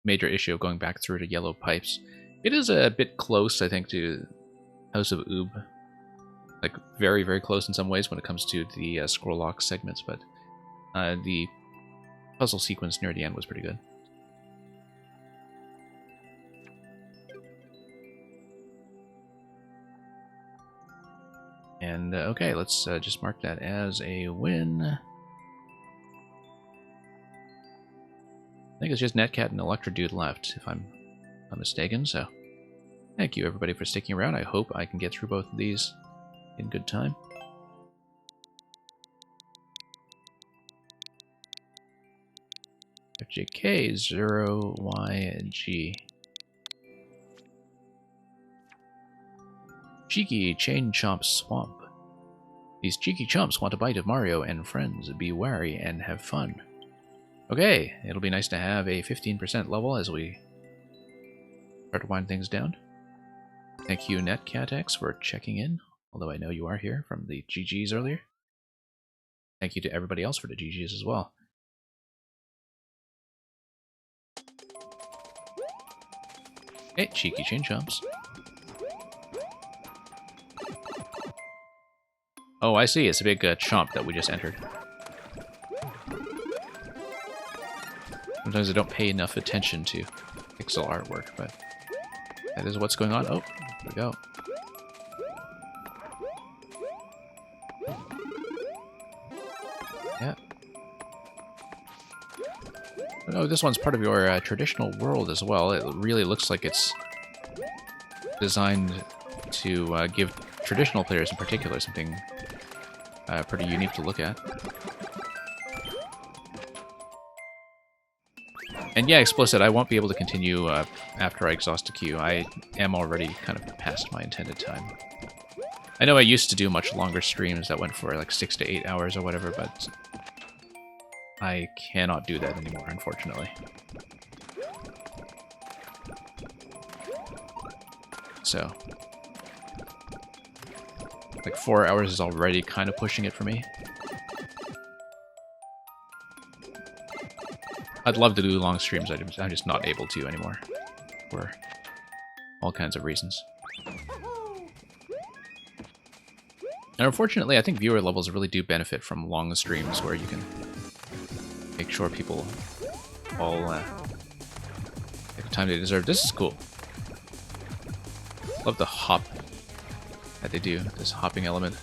major issue of going back through to yellow pipes. It is a bit close, I think, to House of Oob. Like, very, very close in some ways when it comes to the scroll lock segments, but the puzzle sequence near the end was pretty good. And, okay, let's just mark that as a win. I think it's just Netcat and Electro Dude left, if I'm not mistaken, so... Thank you, everybody, for sticking around. I hope I can get through both of these in good time. FJK 0YG. Cheeky Chain Chomp Swamp. These cheeky chomps want a bite of Mario and friends. Be wary and have fun. Okay, it'll be nice to have a 15% level as we start to wind things down. Thank you, NetCatX, for checking in, although I know you are here from the GGs earlier. Thank you to everybody else for the GGs as well. Hey, cheeky chain chomps. Oh, I see. It's a big chomp that we just entered. Sometimes I don't pay enough attention to pixel artwork, but that is what's going on. Oh, there we go. Yeah. Oh, this one's part of your traditional world as well. It really looks like it's designed to give traditional players in particular something pretty unique to look at. And yeah, Explicit, I won't be able to continue after I exhaust a queue. I am already kind of past my intended time. I know I used to do much longer streams that went for like 6 to 8 hours or whatever, but I cannot do that anymore, unfortunately. so like 4 hours is already kind of pushing it for me. I'd love to do long streams, I'm just not able to anymore, for all kinds of reasons. And unfortunately, I think viewer levels really do benefit from long streams where you can make sure people all take the time they deserve. This is cool. Love the hop that they do, this hopping element.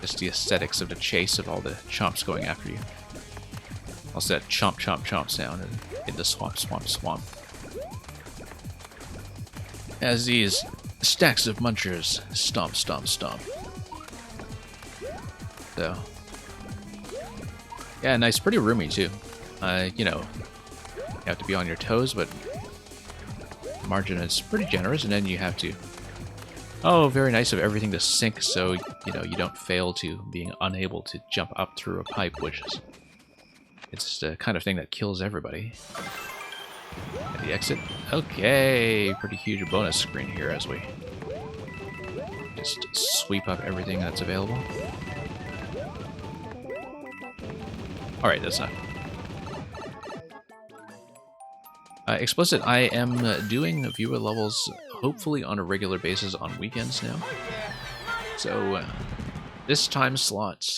Just the aesthetics of the chase of all the chomps going after you. Also that chomp, chomp, chomp sound in the swamp, swamp, swamp. As these stacks of munchers stomp, stomp, stomp. So, yeah, nice, pretty roomy too. You know, you have to be on your toes, but the margin is pretty generous, and then you have to. Oh, very nice of everything to sync, so you know you don't fail to being unable to jump up through a pipe, which is it's the kind of thing that kills everybody. At the exit, okay, pretty huge bonus screen here as we just sweep up everything that's available. Alright, that's not. Explicit, I am doing viewer levels hopefully on a regular basis on weekends now. So, this time slot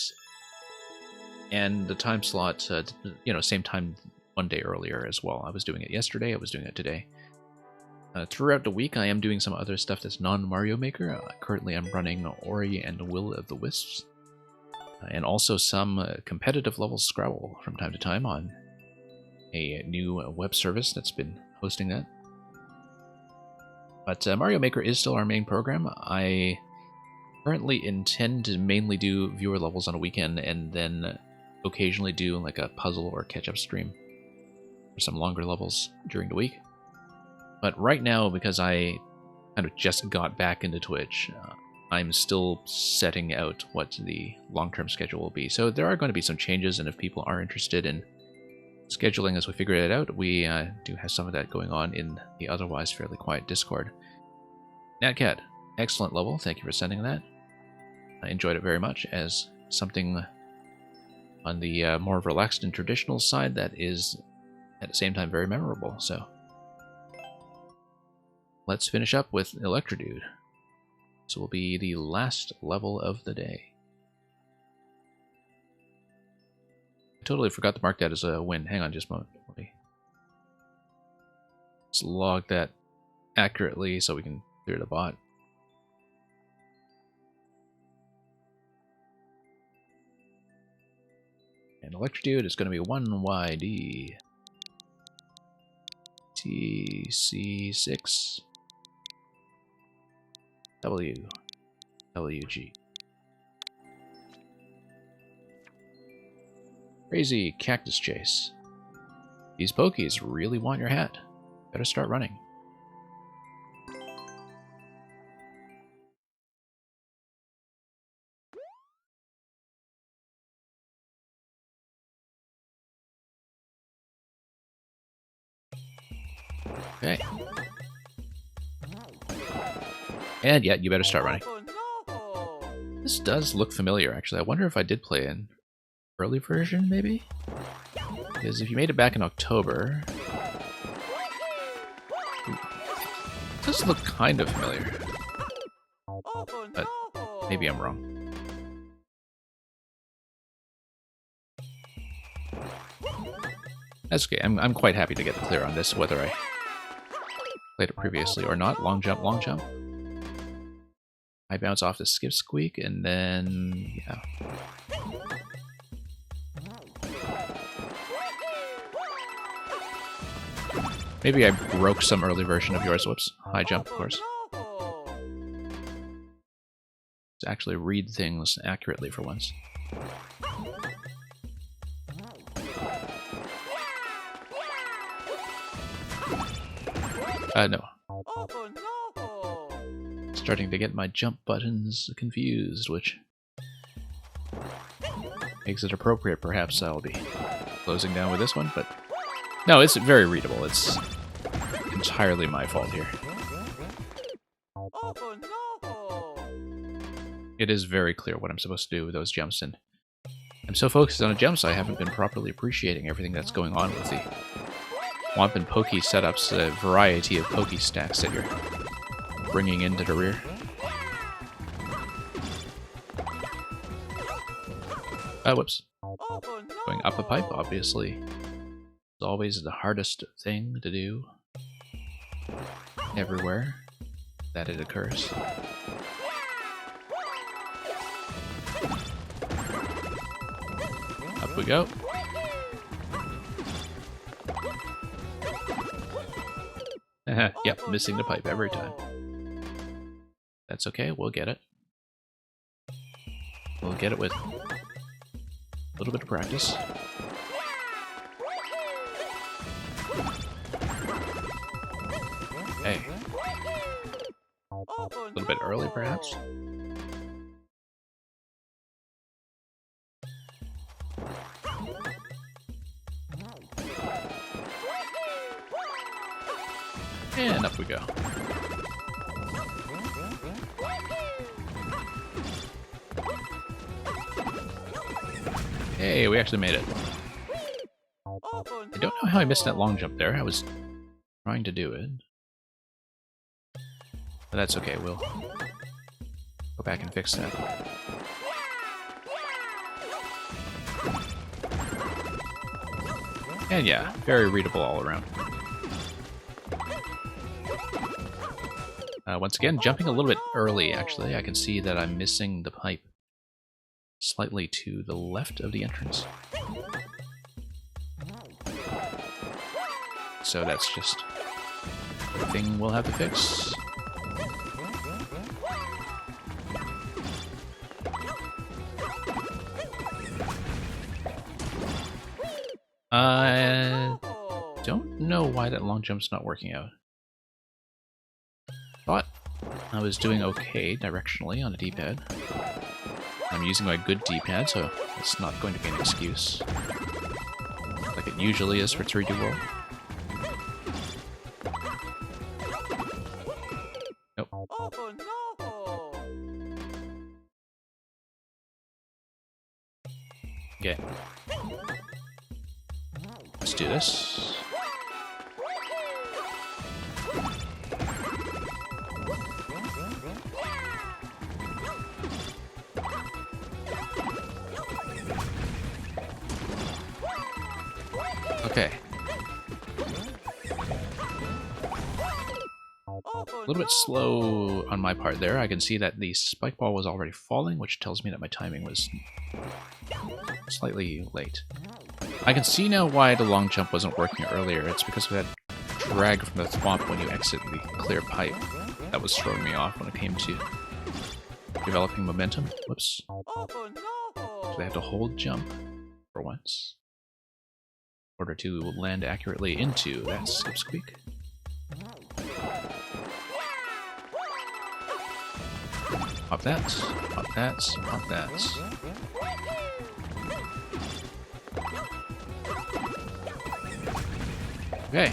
and the time slot, you know, same time one day earlier as well. I was doing it yesterday, I was doing it today. Throughout the week, I am doing some other stuff that's non-Mario Maker. Currently, I'm running Ori and Will of the Wisps. And also some competitive level Scrabble from time to time on a new web service that's been hosting that. But Mario Maker is still our main program. I currently intend to mainly do viewer levels on a weekend and then occasionally do like a puzzle or catch-up stream for some longer levels during the week. But right now, because I kind of just got back into Twitch, I'm still setting out what the long-term schedule will be. So there are going to be some changes, and if people are interested in scheduling as we figure it out, we do have some of that going on in the otherwise fairly quiet Discord. Natcat, excellent level. Thank you for sending that. I enjoyed it very much as something on the more relaxed and traditional side that is at the same time very memorable. So let's finish up with Electrodude. This will be the last level of the day. I totally forgot to mark that as a win. Hang on just a moment. Let me just log that accurately so we can clear the bot. And Electrodude is going to be 1YD TC6 WG. Crazy Cactus Chase. These Pokies really want your hat. Better start running. Okay. And yeah, you better start running. Oh no! This does look familiar, actually. I wonder if I did play an early version, maybe? Because if you made it back in October... It does look kind of familiar. Oh But no! maybe I'm wrong. That's okay. I'm quite happy to get the clear on this, whether I played it previously or not. Long jump, long jump. I bounce off the skip squeak, and then... yeah. Maybe I broke some early version of yours. Whoops. High jump, of course. No! To actually read things accurately for once. No. Oh no! Starting to get my jump buttons confused, which makes it appropriate. Perhaps I'll be closing down with this one, but no, it's very readable. It's entirely my fault here. Oh no! It is very clear what I'm supposed to do with those jumps, and I'm so focused on the jumps I haven't been properly appreciating everything that's going on with the Whomp and Pokey setups, the variety of Pokey stacks that you're bringing into the rear. Whoops. Oh no! Going up a pipe, obviously, is always the hardest thing to do everywhere that it occurs. Up we go. Yep, missing the pipe every time. That's okay, we'll get it. We'll get it with a little bit of practice. Hey, a little bit early perhaps? And up we go. Hey, we actually made it. I don't know how I missed that long jump there. I was trying to do it. But that's okay, we'll go back and fix that. And yeah, very readable all around. Once again, jumping a little bit early, actually. I can see that I'm missing the pipe slightly to the left of the entrance. So that's just a thing we'll have to fix. I don't know why that long jump's not working out. Thought I was doing okay directionally on the D-pad. I'm using my good D-pad, so it's not going to be an excuse. Like it usually is for 3D World. Nope. Oh no! Okay. Let's do this. Okay. A little bit slow on my part there. I can see that the spike ball was already falling, which tells me that my timing was slightly late. I can see now why the long jump wasn't working earlier. It's because of that drag from the thwomp when you exit the clear pipe. That was throwing me off when it came to developing momentum. Whoops. Oh no! So I have to hold jump for once in order to land accurately into that skip squeak. Pop that, pop that, pop that. Okay.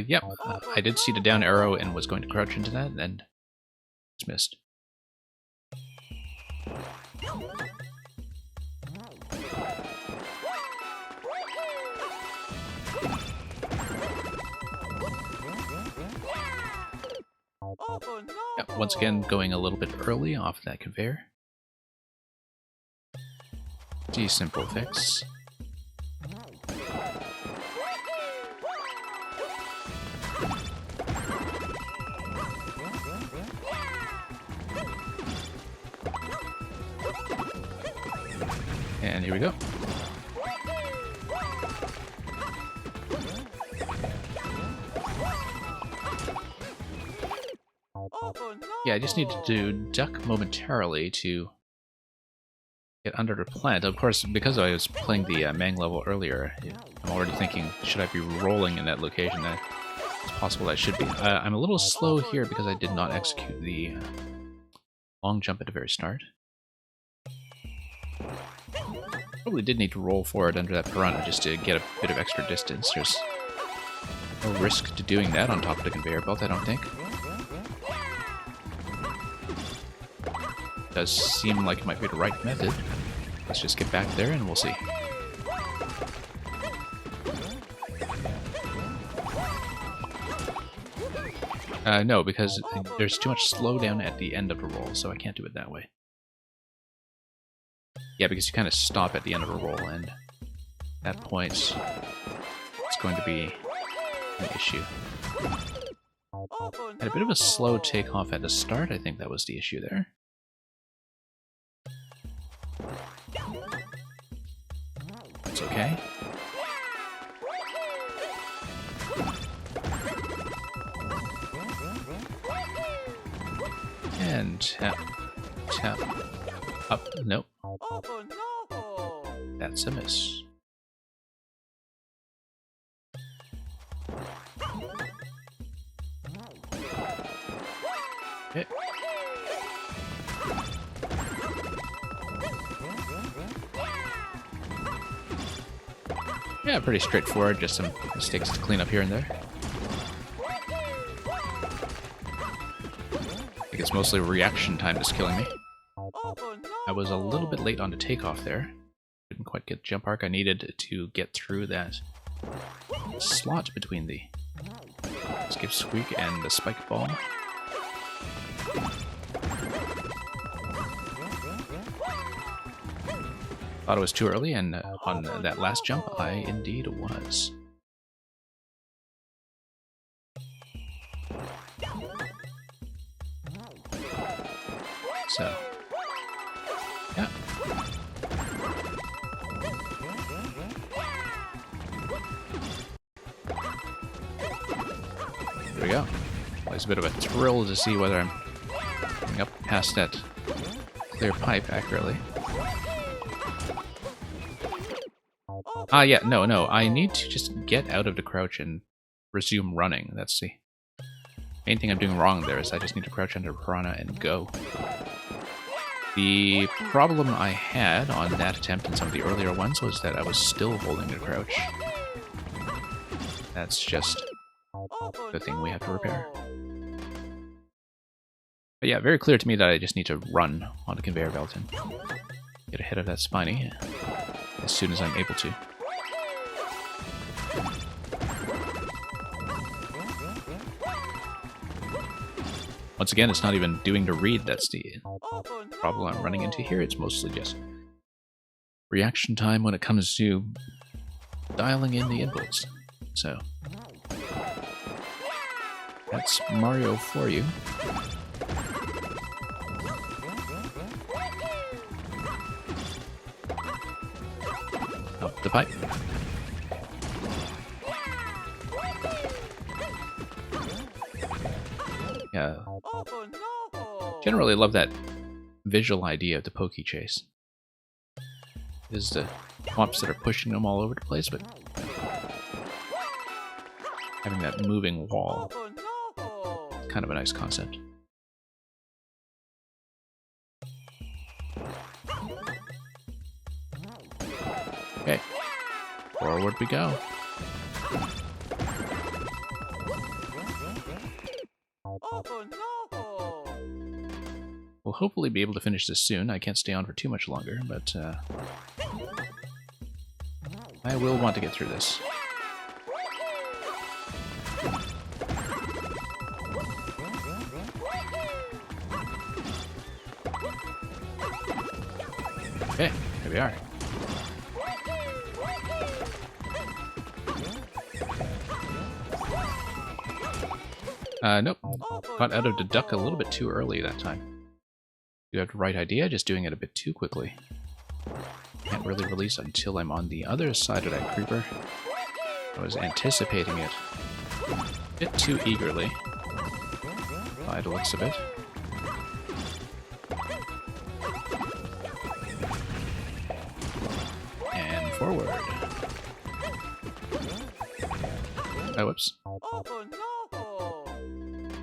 Yep. I did see the down arrow and was going to crouch into that, and just missed. Oh no! Yep, once again, going a little bit early off that conveyor. Pretty simple fix. And here we go. Oh no! Yeah, I just need to duck momentarily to get under the plant. Of course, because I was playing the Mang level earlier, I'm already thinking, should I be rolling in that location? It's possible I should be. I'm a little slow here because I did not execute the long jump at the very start. Probably did need to roll forward under that piranha just to get a bit of extra distance. There's no risk to doing that on top of the conveyor belt, I don't think. Does seem like it might be the right method. Let's just get back there and we'll see. No, because there's too much slowdown at the end of a roll, so I can't do it that way. Yeah, because you kind of stop at the end of a roll, and at that point, it's going to be an issue. Had a bit of a slow takeoff at the start, I think that was the issue there. It's okay. And tap, tap, up, nope. Oh no! That's a miss. Okay. Yeah, pretty straightforward, just some mistakes to clean up here and there. I think it's mostly reaction time that's killing me. I was a little bit late on the takeoff there. Didn't quite get the jump arc I needed to get through that slot between the skip squeak and the spike ball. Thought it was too early, and on that last jump, I indeed was. So, yeah. There we go. It's a bit of a thrill to see whether I'm getting up past that clear pipe accurately. Yeah, no, I need to just get out of the crouch and resume running. That's the main thing I'm doing wrong there, is I just need to crouch under piranha and go. The problem I had on that attempt and some of the earlier ones was that I was still holding the crouch. That's just the thing we have to repair. But yeah, very clear to me that I just need to run on the conveyor belt and get ahead of that Spiny as soon as I'm able to. Once again, it's not even doing the read that's the problem I'm running into here. It's mostly just reaction time when it comes to dialing in the inputs. So, that's Mario for you. Up the pipe. Yeah. Generally love that visual idea of the Pokey Chase. Is the swamps that are pushing them all over the place, but having that moving wall, kind of a nice concept. Okay, forward we go. We'll hopefully be able to finish this soon. I can't stay on for too much longer, but I will want to get through this. Okay, here we are. Nope. Got out of the duck a little bit too early that time. You have the right idea, just doing it a bit too quickly. Can't really release until I'm on the other side of that creeper. I was anticipating it a bit too eagerly, by the looks of it. And forward. Oh, whoops.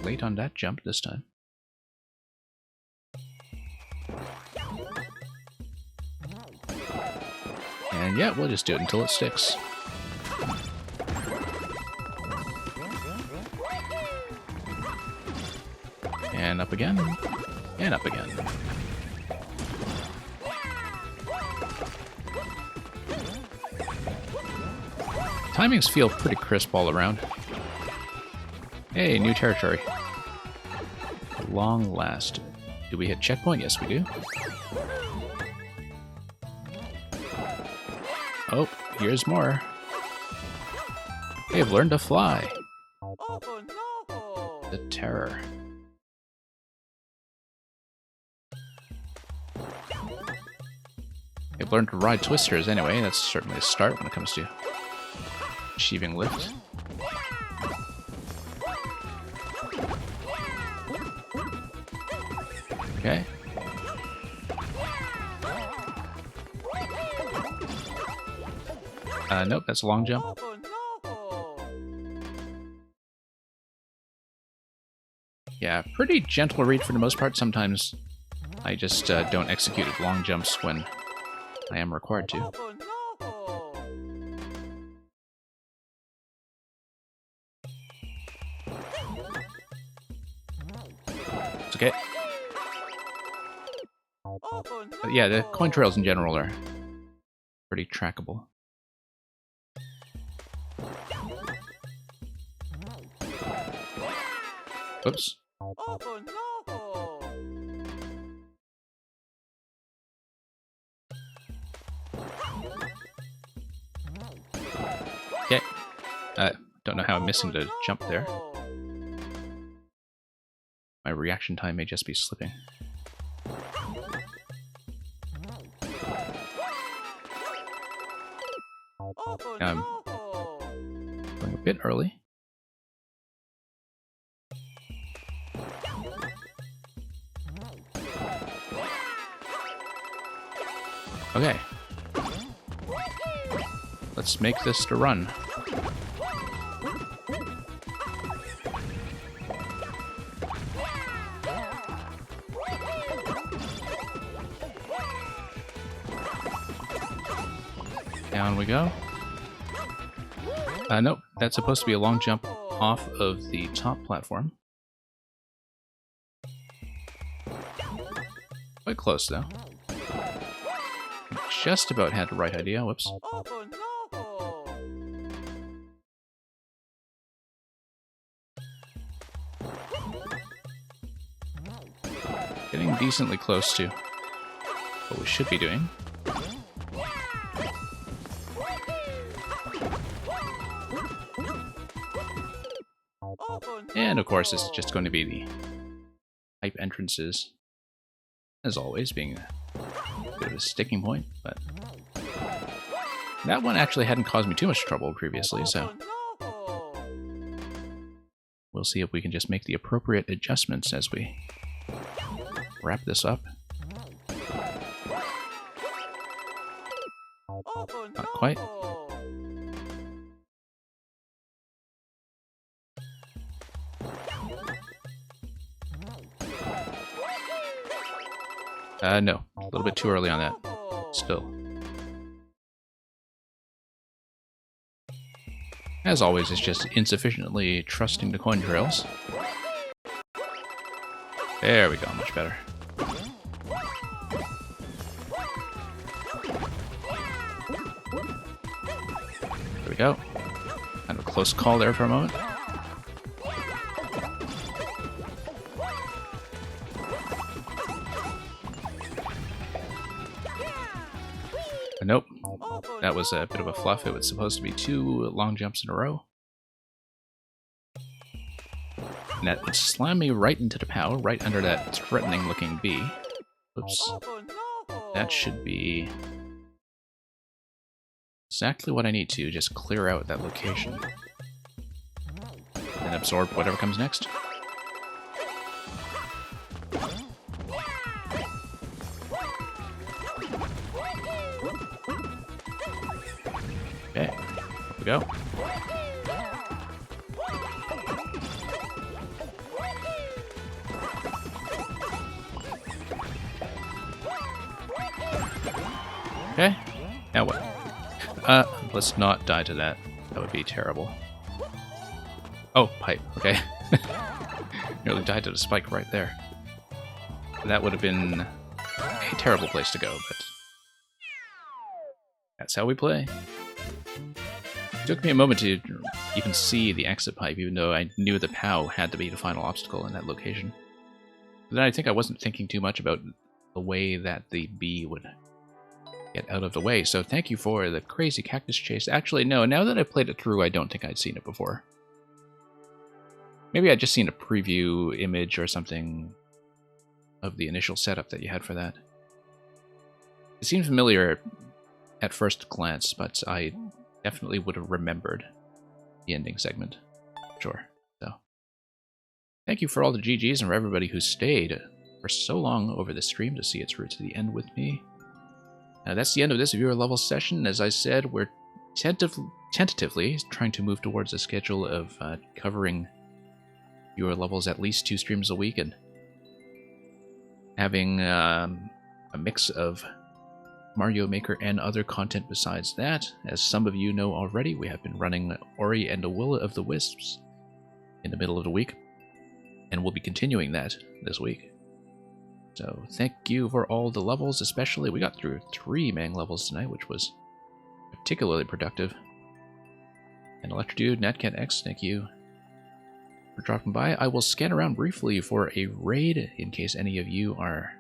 Late on that jump this time. And yeah, we'll just do it until it sticks. And up again. And up again. Timings feel pretty crisp all around. Hey, new territory. At long last. Do we hit checkpoint? Yes, we do. Oh, here's more. They've learned to fly. Oh no! The terror. They've learned to ride twisters anyway. That's certainly a start when it comes to achieving lift. Okay. Nope, that's a long jump. Oh no! Yeah, pretty gentle read for the most part. Sometimes I just don't execute long jumps when I am required to. Oh no! It's okay. Oh no! But yeah, the coin trails in general are pretty trackable. Oops. Oh no! Okay. Don't know how I'm missing the jump there. My reaction time may just be slipping. Oh Um, no! Going a bit early. Okay. Let's make this to run. Down we go. Nope, that's supposed to be a long jump off of the top platform. Quite close, though. Just about had the right idea. Whoops. Oh no! Getting decently close to what we should be doing. Oh no! And of course, it's just going to be the type entrances, as always, being a bit of a sticking point, but that one actually hadn't caused me too much trouble previously, so Oh no! we'll see if we can just make the appropriate adjustments as we wrap this up. Oh no! Not quite. No, a little bit too early on that. Still. As always, it's just insufficiently trusting the coin trails. There we go, much better. There we go. Kind of a close call there for a moment. Nope, that was a bit of a fluff. It was supposed to be 2 long jumps in a row. And that would slam me right into the POW, right under that threatening looking B. Oops. That should be exactly what I need to just clear out that location. And absorb whatever comes next. Okay, here we go. Okay, now what? Let's not die to that. That would be terrible. Oh, pipe. Okay. Nearly died to the spike right there. That would have been a terrible place to go, but that's how we play. It took me a moment to even see the exit pipe, even though I knew the POW had to be the final obstacle in that location. But then I think I wasn't thinking too much about the way that the bee would get out of the way, so thank you for the crazy cactus chase. Actually, no, now that I played it through, I don't think I'd seen it before. Maybe I'd just seen a preview image or something of the initial setup that you had for that. It seemed familiar at first glance, but I definitely would have remembered the ending segment. Sure. So, thank you for all the GGs and for everybody who stayed for so long over the stream to see it through to the end with me. That's the end of this viewer level session. As I said, we're tentatively trying to move towards a schedule of covering viewer levels at least 2 streams a week and having a mix of Mario Maker and other content besides that. As some of you know already, we have been running Ori and the Will of the Wisps in the middle of the week, and we'll be continuing that this week. So thank you for all the levels, especially. We got through 3 Mang levels tonight, which was particularly productive. And Electrodude, NatCatX, thank you for dropping by. I will scan around briefly for a raid in case any of you are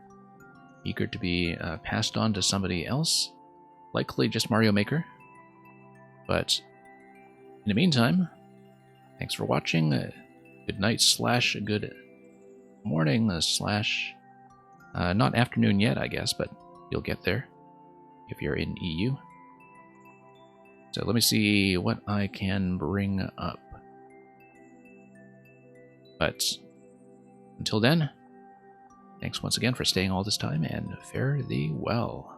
eager to be passed on to somebody else. Likely just Mario Maker. But in the meantime, thanks for watching. Good night / good morning / not afternoon yet, I guess, but you'll get there if you're in EU. So let me see what I can bring up. But until then, thanks once again for staying all this time, and fare thee well.